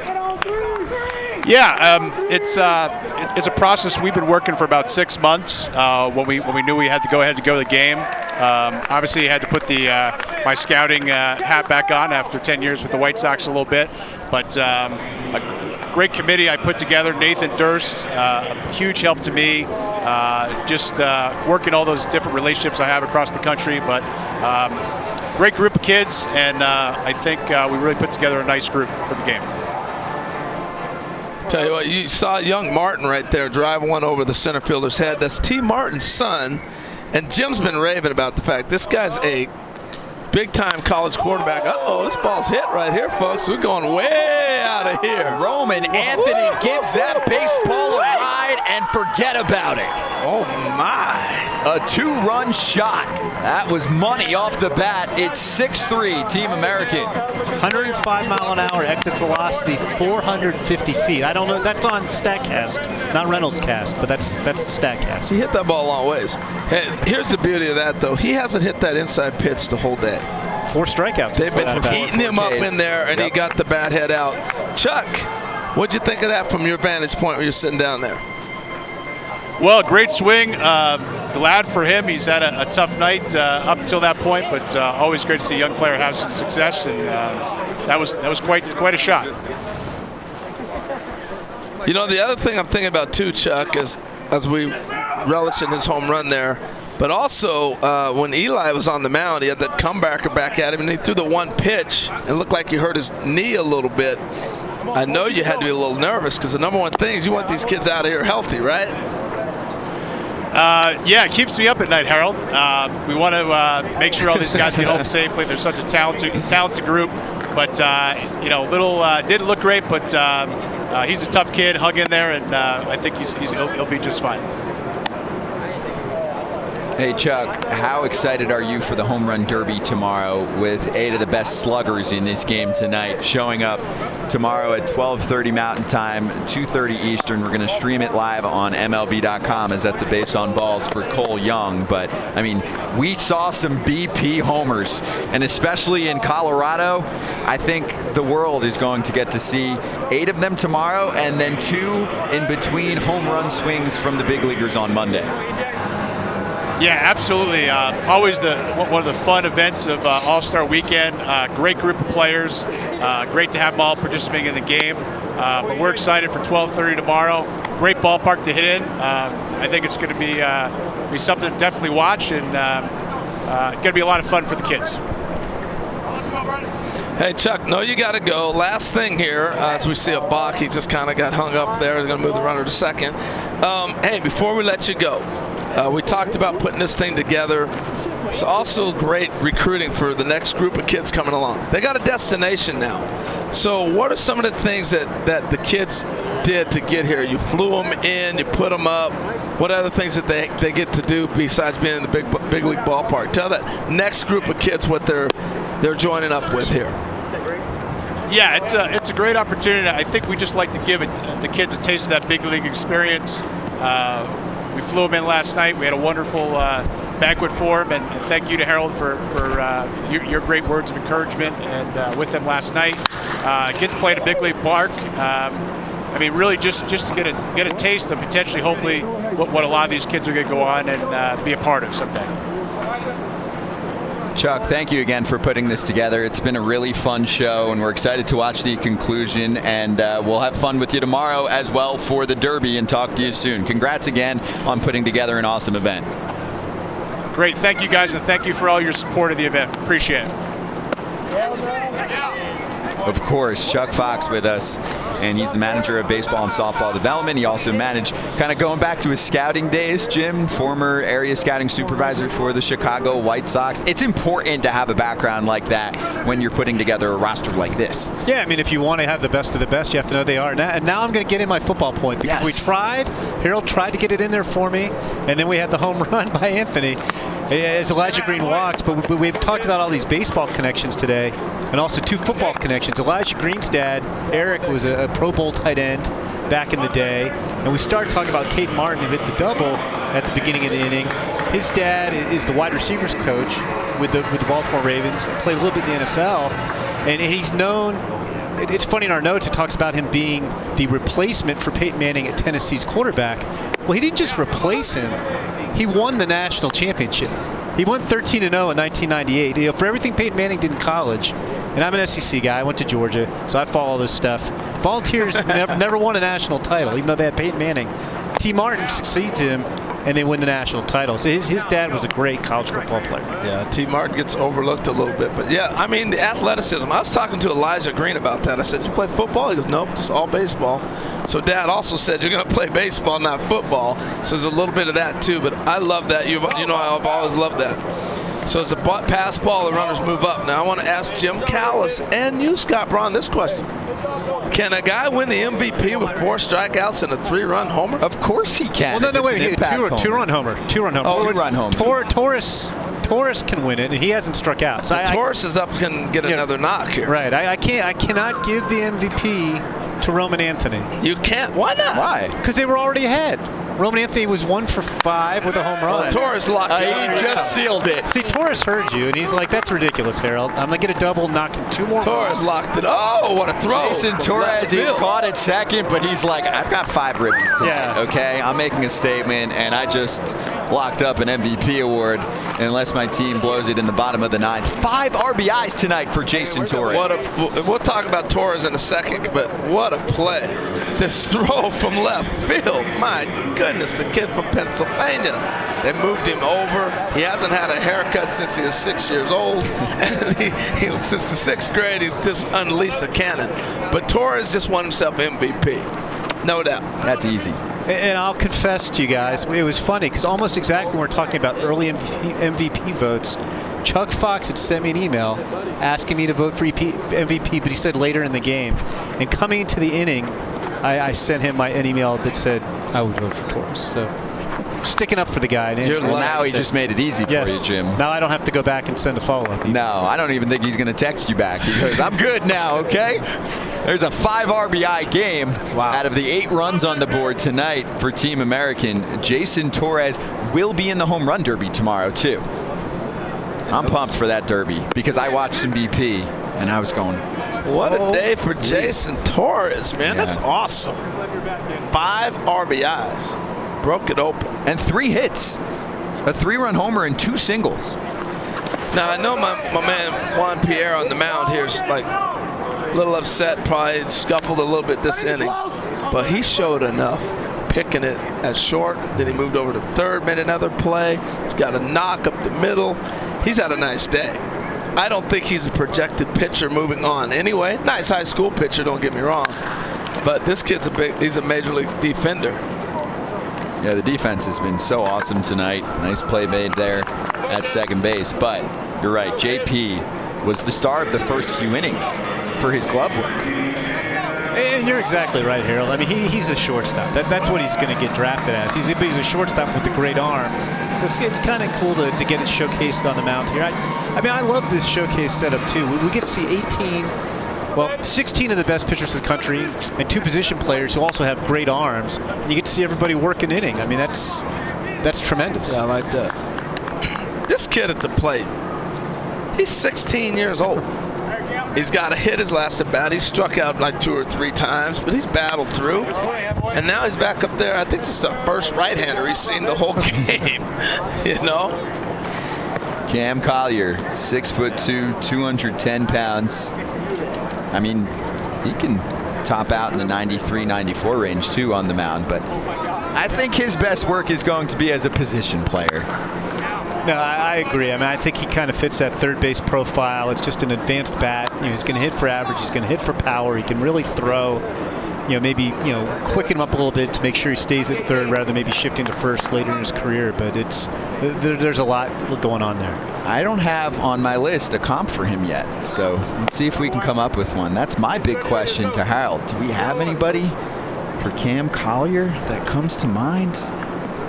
Yeah, it's a process we've been working for about 6 months. When we knew we had to go ahead to go to the game, obviously I had to put my scouting hat back on after 10 years with the White Sox a little bit. But a great committee I put together. Nathan Durst, a huge help to me. Just working all those different relationships I have across the country. But great group of kids, and I think we really put together a nice group for the game. Tell you what, you saw young Martin right there drive one over the center fielder's head. That's T. Martin's son, and Jim's been raving about the fact this guy's a big-time college quarterback. Uh-oh, this ball's hit right here, folks. We're going way out of here. Roman Anthony gives that baseball a ride and forget about it. Oh, my. A 2-run shot. That was money off the bat. It's 6-3, Team American. 105-mile-an-hour exit velocity, 450 feet. I don't know. That's on StatCast, not Reynolds Cast, but that's the StatCast. He hit that ball a long ways. Hey, here's the beauty of that, though. He hasn't hit that inside pitch the whole day. 4 strikeouts. They've been heating him up in there, and he got the bat head out. Chuck, what'd you think of that from your vantage point when you're sitting down there? Well, great swing. Glad for him. He's had a tough night up until that point, but always great to see a young player have some success, and that was quite a shot. You know, the other thing I'm thinking about too, Chuck, is as we relish in his home run there, but also when Eli was on the mound, he had that comebacker back at him, and he threw the one pitch and looked like he hurt his knee a little bit. I know you had to be a little nervous because the number one thing is you want these kids out of here healthy, right? Yeah, it keeps me up at night, Harold. We want to make sure all these guys get home safely. They're such a talented group, but didn't look great. But he's a tough kid. Hung in there, and I think he'll be just fine. Hey, Chuck, how excited are you for the home run derby tomorrow with 8 of the best sluggers in this game tonight showing up tomorrow at 12:30 Mountain Time, 2:30 Eastern? We're going to stream it live on MLB.com as that's a base on balls for Cole Young. But, I mean, we saw some BP homers, and especially in Colorado, I think the world is going to get to see 8 of them tomorrow and then 2 in between home run swings from the big leaguers on Monday. Yeah, absolutely. Always one of the fun events of All-Star Weekend. Great group of players. Great to have them all participating in the game. But we're excited for 12:30 tomorrow. Great ballpark to hit in. I think it's going to be something to definitely watch, and going to be a lot of fun for the kids. Hey, Chuck, no, you got to go. Last thing here, as we see a balk, he just kind of got hung up there. He's going to move the runner to second. Hey, before we let you go, we talked about putting this thing together. It's also great recruiting for the next group of kids coming along. They got a destination now. So what are some of the things that the kids did to get here? You flew them in, you put them up. What other things that they get to do besides being in the big league ballpark? Tell that next group of kids what they're joining up with here. Yeah, it's a great opportunity. I think we just like to give the kids a taste of that big league experience. We flew them in last night. We had a wonderful banquet for them, and thank you to Harold for your great words of encouragement and with them last night. Kids played a big league park. I mean, really just to get a taste of potentially, hopefully, what a lot of these kids are going to go on and be a part of someday. Chuck, thank you again for putting this together. It's been a really fun show, and we're excited to watch the conclusion, and we'll have fun with you tomorrow as well for the Derby and talk to you soon. Congrats again on putting together an awesome event. Great. Thank you, guys, and thank you for all your support of the event. Appreciate it. Of course, Chuck Fox with us, and he's the manager of baseball and softball development. He also managed, kind of going back to his scouting days, Jim, former area scouting supervisor for the Chicago White Sox. It's important to have a background like that when you're putting together a roster like this. Yeah, I mean, if you want to have the best of the best, you have to know they are. And now I'm going to get in my football point because we tried. Harold tried to get it in there for me, and then we had the home run by Anthony as Elijah Green walks. But we've talked about all these baseball connections today, and also 2 football connections. Elijah Green's dad, Eric, was a Pro Bowl tight end back in the day, and we started talking about Kate Martin, who hit the double at the beginning of the inning. His dad is the wide receivers coach with the Baltimore Ravens, played a little bit in the NFL, and he's known. It's funny, in our notes it talks about him being the replacement for Peyton Manning at Tennessee's quarterback. Well, he didn't just replace him, he won the national championship. He won 13-0 in 1998. For everything Peyton Manning did in college, and I'm an SEC guy, I went to Georgia, so I follow this stuff. Volunteers never won a national title, even though they had Peyton Manning. T. Martin succeeds him, and they win the national title. So his dad was a great college football player. Yeah, T. Martin gets overlooked a little bit. But, yeah, I mean, the athleticism. I was talking to Elijah Green about that. I said, you play football? He goes, nope, just all baseball. So Dad also said, you're going to play baseball, not football. So there's a little bit of that, too. But I love that. You know, I've always loved that. So it's a pass ball, the runners move up. Now I want to ask Jim Callis and you, Scott Braun, this question. Can a guy win the MVP with 4 strikeouts and a 3-run homer? Of course he can. Well, no, wait. Two-run homer. Oh, two-run homer. Torres can win it, and he hasn't struck out. So Torres is up, can get another knock here. Right. I cannot give the MVP to Roman Anthony. You can't? Why not? Why? Because they were already ahead. Roman Anthony was 1 for 5 with a home run. Well, Torres locked it. He just sealed it. See, Torres heard you, and he's like, that's ridiculous, Harold. I'm going to get a double, knocking 2 more Torres balls. locked it. Oh, what a throw. Jason Torres, he's caught it second, but he's like, I've got 5 ribbies tonight, okay? I'm making a statement, and I just locked up an MVP award unless my team blows it in the bottom of the 9th. 5 RBIs tonight for Jason Torres. We'll talk about Torres in a second, but what a play. This throw from left field. My goodness, the kid from Pennsylvania. They moved him over. He hasn't had a haircut since he was 6 years old. And since the 6th grade, he just unleashed a cannon. But Torres just won himself MVP. No doubt. That's easy. And I'll confess to you guys, it was funny because almost exactly when we're talking about early MVP votes, Chuck Fox had sent me an email asking me to vote for MVP, but he said later in the game. And coming into the inning, I sent him an email that said I would vote for Torres. So sticking up for the guy. Well, now he just made it easy for you, Jim. Now I don't have to go back and send a follow-up. No, I don't even think he's going to text you back. He goes, I'm good now, okay? There's a 5 RBI game. Wow. Out of the 8 runs on the board tonight for Team American. Jackson Ferris will be in the home run derby tomorrow, too. I'm pumped for that derby because I watched some BP, and I was going, what a day for Jackson Ferris, man. Yeah. That's awesome. 5 RBIs. Broke it open. And 3 hits. A 3-run homer and 2 singles. Now, I know my man Juan Pierre on the mound here is like a little upset, probably scuffled a little bit this inning. But he showed enough, picking it at short. Then he moved over to third, made another play. He's got a knock up the middle. He's had a nice day. I don't think he's a projected pitcher moving on. Anyway, nice high school pitcher, don't get me wrong. But this kid's he's a major league defender. Yeah, the defense has been so awesome tonight. Nice play made there at second base. But you're right, JP was the star of the first few innings for his glove work. And you're exactly right, Harold. I mean, he's a shortstop. That's what he's going to get drafted as. He's a shortstop with a great arm. It's kind of cool to get it showcased on the mound here. I mean, I love this showcase setup, too. We get to see 16 of the best pitchers in the country and 2 position players who also have great arms. And you get to see everybody work an inning. I mean, that's tremendous. Yeah, I like that. This kid at the plate, he's 16 years old. He's got to hit his last at bat. He's struck out like 2 or 3 times, but he's battled through. And now he's back up there. I think this is the first right-hander he's seen the whole game, you know? Cam Collier, 6'2", 210 pounds. I mean, he can top out in the 93, 94 range, too, on the mound. But I think his best work is going to be as a position player. No, I agree. I mean, I think he kind of fits that third base profile. It's just an advanced bat. You know, he's going to hit for average. He's going to hit for power. He can really throw. You know, maybe quicken him up a little bit to make sure he stays at third rather than maybe shifting to first later in his career. But there's a lot going on there. I don't have on my list a comp for him yet, so let's see if we can come up with one. That's my big question to Harold. Do we have anybody for Cam Collier that comes to mind?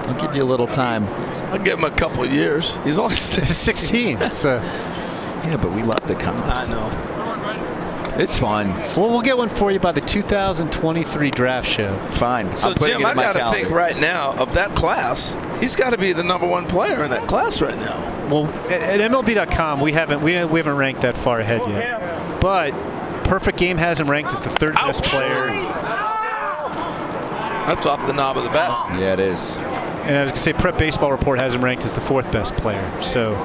I'll give you a little time. I'll give him a couple of years. He's only 16. So. Yeah, but we love the comps. I know. It's fun. Well, we'll get one for you by the 2023 draft show. Fine. So, Jim, I got to think right now of that class. He's got to be the #1 player in that class right now. Well, at MLB.com, we haven't ranked that far ahead yet. But Perfect Game has him ranked as the 3rd best player. That's off the knob of the bat. Yeah, it is. And I was going to say, Prep Baseball Report has him ranked as the 4th best player. So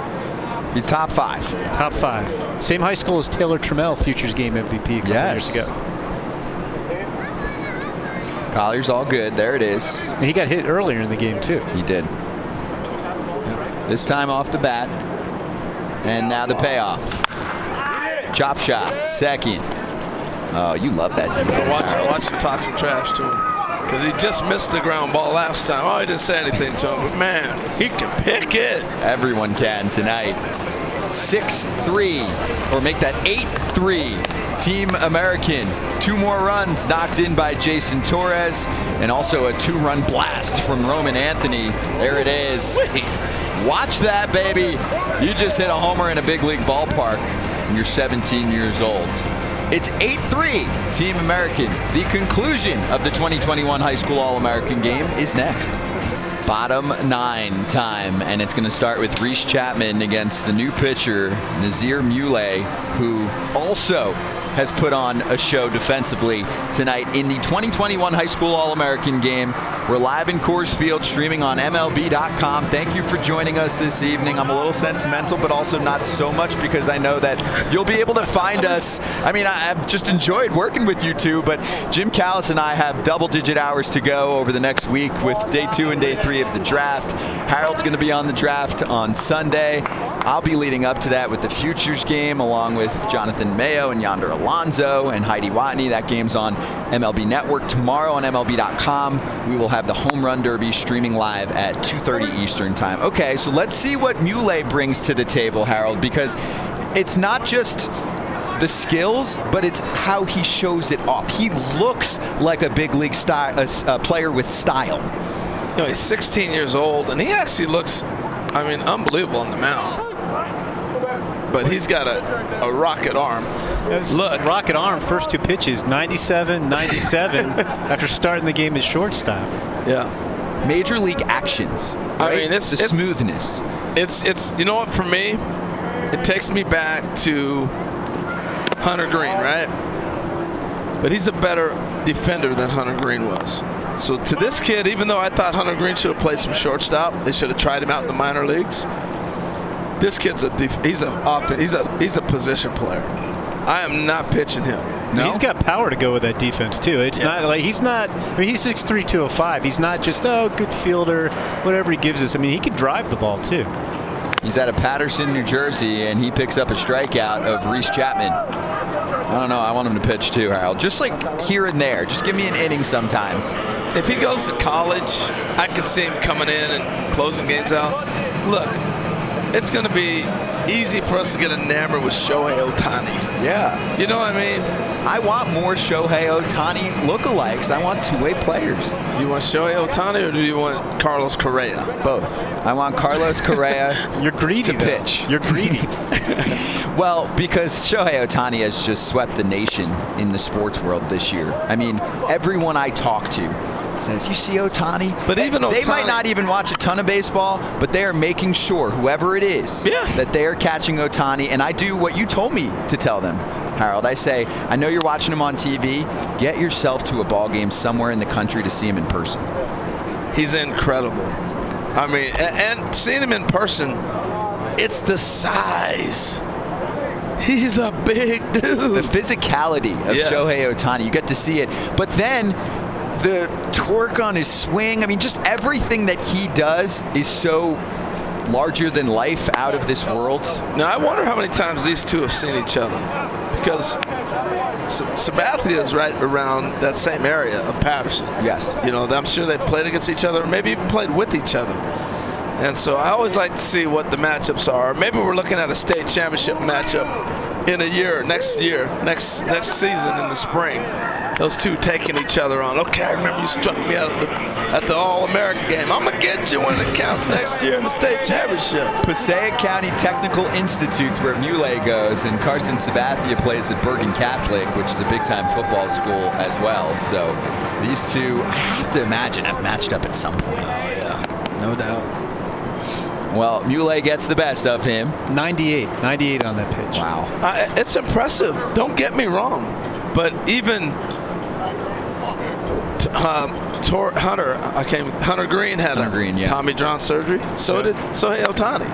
he's top 5. Top 5. Same high school as Taylor Trammell, Futures Game MVP a couple years ago. Collier's all good. There it is. And he got hit earlier in the game, too. He did. This time off the bat. And now the payoff. Chop shot. Second. Oh, you love that defense. Watch him talk some trash to him. Because he just missed the ground ball last time. Oh, he didn't say anything to him. But, man, he can pick it. Everyone can tonight. 6-3. Or make that 8-3. Team American. 2 more runs knocked in by Jackson Ferris. And also a 2-run blast from Roman Anthony. There it is. Watch that, baby. You just hit a homer in a big league ballpark. And you're 17 years old. It's 8-3, Team American. The conclusion of the 2021 High School All-American game is next. Bottom 9 time, and it's going to start with Reese Chapman against the new pitcher, Nazir Muley, who also has put on a show defensively tonight in the 2021 High School All-American game. We're live in Coors Field, streaming on MLB.com. Thank you for joining us this evening. I'm a little sentimental, but also not so much because I know that you'll be able to find us. I mean, I've just enjoyed working with you two, but Jim Callis and I have double-digit hours to go over the next week with day 2 and day 3 of the draft. Harold's going to be on the draft on Sunday. I'll be leading up to that with the Futures game, along with Jonathan Mayo and Yonder Alonso and Heidi Watney. That game's on MLB Network tomorrow on MLB.com. We will have the Home Run Derby streaming live at 2:30 Eastern Time. Okay, so let's see what Muley brings to the table, Harold, because it's not just the skills, but it's how he shows it off. He looks like a big league player with style. You know, he's 16 years old, and he actually looks, I mean, unbelievable on the mound. But he's got a rocket arm. Look, rocket arm, first 2 pitches, 97, 97, after starting the game as shortstop. Yeah. Major league actions. Right? I mean, it's the smoothness. It's you know what, for me, it takes me back to Hunter Green, right? But he's a better defender than Hunter Green was. So to this kid, even though I thought Hunter Green should have played some shortstop, they should have tried him out in the minor leagues. This kid's he's a position player. I am not pitching him. No? He's got power to go with that defense too. It's not like he's 6'3", 205. He's not just good fielder, whatever he gives us. I mean, he can drive the ball too. He's out of Patterson, New Jersey, and he picks up a strikeout of Reese Chapman. I don't know. I want him to pitch too, Harold. Just like here and there. Just give me an inning sometimes. If he goes to college, I could see him coming in and closing games out. Look, it's going to be easy for us to get enamored with Shohei Ohtani. Yeah. You know what I mean? I want more Shohei Ohtani lookalikes. I want two-way players. Do you want Shohei Ohtani or do you want Carlos Correa? Both. I want Carlos Correa You're greedy, to pitch. You're greedy. Well, because Shohei Ohtani has just swept the nation in the sports world this year. I mean, everyone I talk to says, you see Ohtani? But even they Ohtani, might not even watch a ton of baseball, but they are making sure, whoever it is, that they are catching Ohtani. And I do what you told me to tell them, Harold. I say, I know you're watching him on TV. Get yourself to a ball game somewhere in the country to see him in person. He's incredible. I mean, and seeing him in person, it's the size. He's a big dude. The physicality of Shohei Ohtani, you get to see it. But then the torque on his swing, I mean, just everything that he does is so larger than life, out of this world. Now, I wonder how many times these two have seen each other, because Sabathia is right around that same area of Patterson. Yes. You know, I'm sure they played against each other, or maybe even played with each other. And so I always like to see what the matchups are. Maybe we're looking at a state championship matchup in a year, next season in the spring. Those two taking each other on. Okay, I remember you struck me out at the All-American game. I'm going to get you when it counts next year in the state championship. Passaic County Technical Institute's where Muley goes, and Carson Sabathia plays at Bergen Catholic, which is a big-time football school as well. So these two, I have to imagine, have matched up at some point. Oh, yeah. No doubt. Well, Muley gets the best of him. 98 on that pitch. Wow. It's impressive. Don't get me wrong. But even Hunter Green had Tommy John surgery. So did Shohei Ohtani.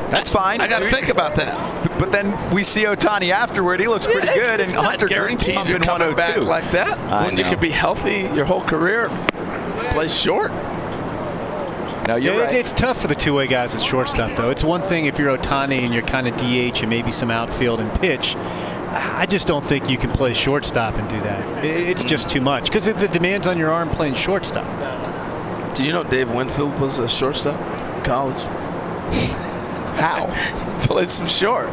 That's fine. I got to think about that. But then we see Ohtani afterward. He looks pretty good, and Hunter Green's pumping 102. Back like that when you can be healthy your whole career. Play short. No, you're right. It's tough for the two-way guys at shortstop, though. It's one thing if you're Ohtani and you're kind of DH and maybe some outfield and pitch. I just don't think you can play shortstop and do that. It's just too much because the demands on your arm playing shortstop. Do you know Dave Winfield was a shortstop in college? How? He played some short.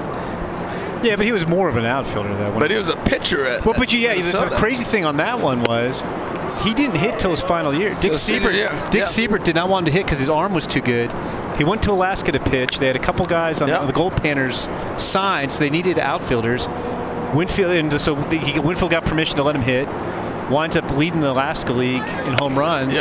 Yeah, but he was more of an outfielder, though. But he was a pitcher at the crazy thing on that one was he didn't hit till his final year. Dick Siebert did not want him to hit because his arm was too good. He went to Alaska to pitch. They had a couple guys on the Gold Panthers side, so they needed outfielders. Winfield got permission to let him hit. Winds up leading the Alaska League in home runs.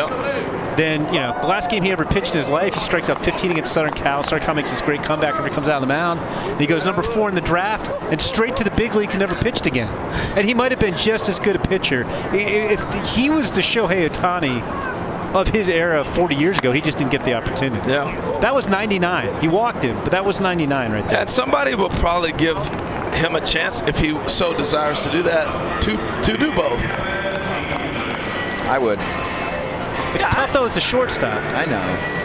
Then, the last game he ever pitched in his life, he strikes out 15 against Southern Cal. Southern Cal makes this great comeback after he comes out of the mound. And he goes number 4 in the draft and straight to the big leagues and never pitched again. And he might have been just as good a pitcher. If he was the Shohei Ohtani of his era 40 years ago, he just didn't get the opportunity. Yeah. That was 99. He walked him, but that was 99 right there. And somebody will probably give him a chance if he so desires to do that, to do both. I would. It's tough, though, as a shortstop. I know.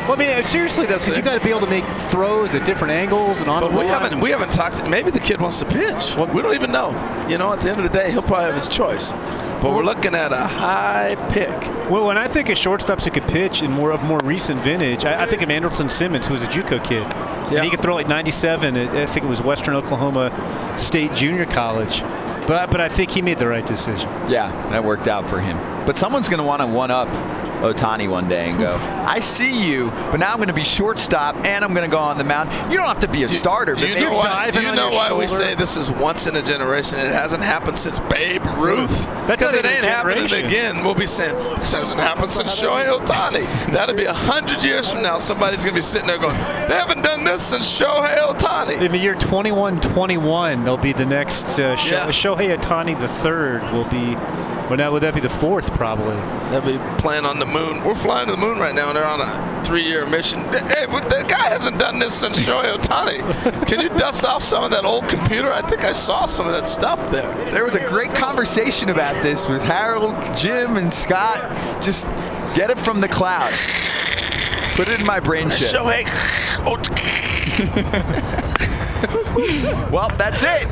Well, I mean, seriously, though, because you got to be able to make throws at different angles and on. But we haven't talked. Maybe the kid wants to pitch. Well, we don't even know. At the end of the day, he'll probably have his choice. But we're looking at a high pick. Well, when I think of shortstops who could pitch in more recent vintage, I think of Anderson Simmons, who was a JUCO kid. Yeah. And he could throw like 97 at, I think it was Western Oklahoma State Junior College. But I think he made the right decision. Yeah, that worked out for him. But someone's going to want to one-up Ohtani one day and go, I see you, but now I'm going to be shortstop and I'm going to go on the mound. You don't have to be a starter. Do you know why we say this is once in a generation? It hasn't happened since Babe Ruth. Because it ain't happening again. We'll be saying, this hasn't happened since Shohei Ohtani. That'll be 100 years from now. Somebody's going to be sitting there going, they haven't done this since Shohei Ohtani. In the year 2121, there'll be the next Shohei Ohtani the third will be. Well, now would that be the fourth probably? They'll be playing on the moon. We're flying to the moon right now, and they're on a 3-year mission. Hey, that guy hasn't done this since Shohei Ohtani. Can you dust off some of that old computer? I think I saw some of that stuff there. There was a great conversation about this with Harold, Jim, and Scott. Just get it from the cloud. Put it in my brain chip. Shohei. Well, that's it.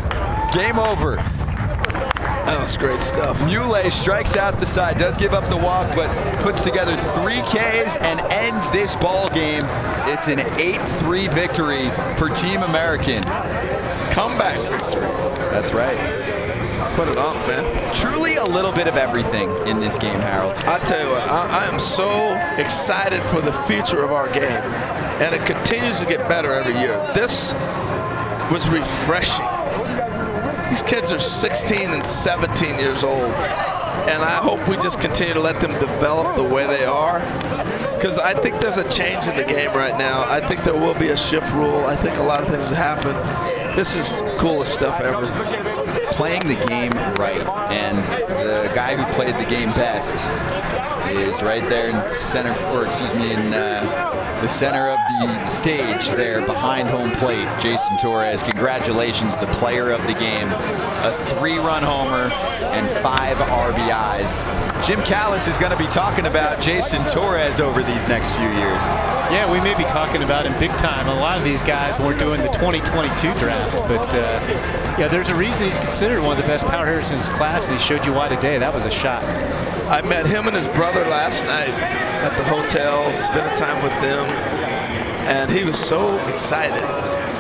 Game over. That was great stuff. Muley strikes out the side, does give up the walk, but puts together 3 Ks and ends this ball game. It's an 8-3 victory for Team American. Comeback victory. That's right. Put it on, man. Truly a little bit of everything in this game, Harold. I tell you what, I am so excited for the future of our game, and it continues to get better every year. This was refreshing. These kids are 16 and 17 years old, and I hope we just continue to let them develop the way they are, because I think there's a change in the game right now. I think there will be a shift rule. I think a lot of things have happened. This is the coolest stuff ever. Playing the game right, and the guy who played the game best is right there in center, or excuse me, in the center of the stage there behind home plate. Jason Torres, congratulations, the player of the game. A 3-run homer and 5 RBIs. Jim Callis is going to be talking about Jason Torres over these next few years. Yeah, we may be talking about him big time. A lot of these guys weren't doing the 2022 draft, but yeah, there's a reason he's considered one of the best power hitters in his class, and he showed you why today. That was a shot. I met him and his brother last night at the hotel, spending time with them, and he was so excited.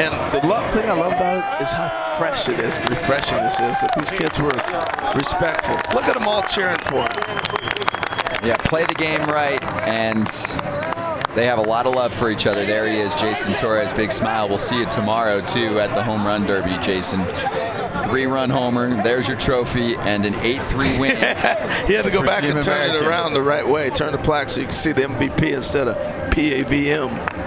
And the thing I love about it is how fresh it is, refreshing this is, that these kids were respectful. Look at them all cheering for him. Yeah, play the game right, and they have a lot of love for each other. There he is, Jason Torres, big smile. We'll see you tomorrow, too, at the Home Run Derby, Jason. 3-run homer, there's your trophy, and an 8-3 win. He had to go back and turn it around the right way, turn the plaque so you can see the MVP instead of PAVM.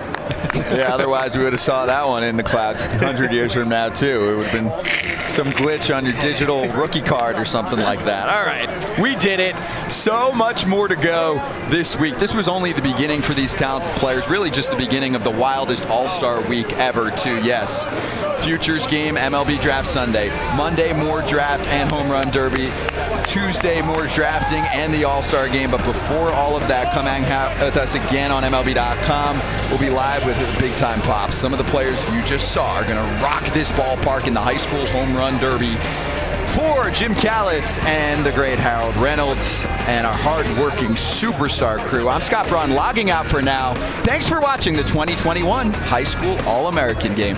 Yeah, otherwise we would have saw that one in the cloud 100 years from now, too. It would have been some glitch on your digital rookie card or something like that. All right, we did it. So much more to go this week. This was only the beginning for these talented players, really just the beginning of the wildest All-Star week ever, too. Yes, Futures game, MLB Draft Sunday. Monday, more draft and home run derby. Tuesday, more drafting and the All-Star game. But before all of that, come hang out with us again on MLB.com. We'll be live with Big Time Pops. Some of the players you just saw are going to rock this ballpark in the high school home run derby. For Jim Callis and the great Harold Reynolds and our hard-working superstar crew, I'm Scott Braun logging out for now. Thanks for watching the 2021 High School All-American Game.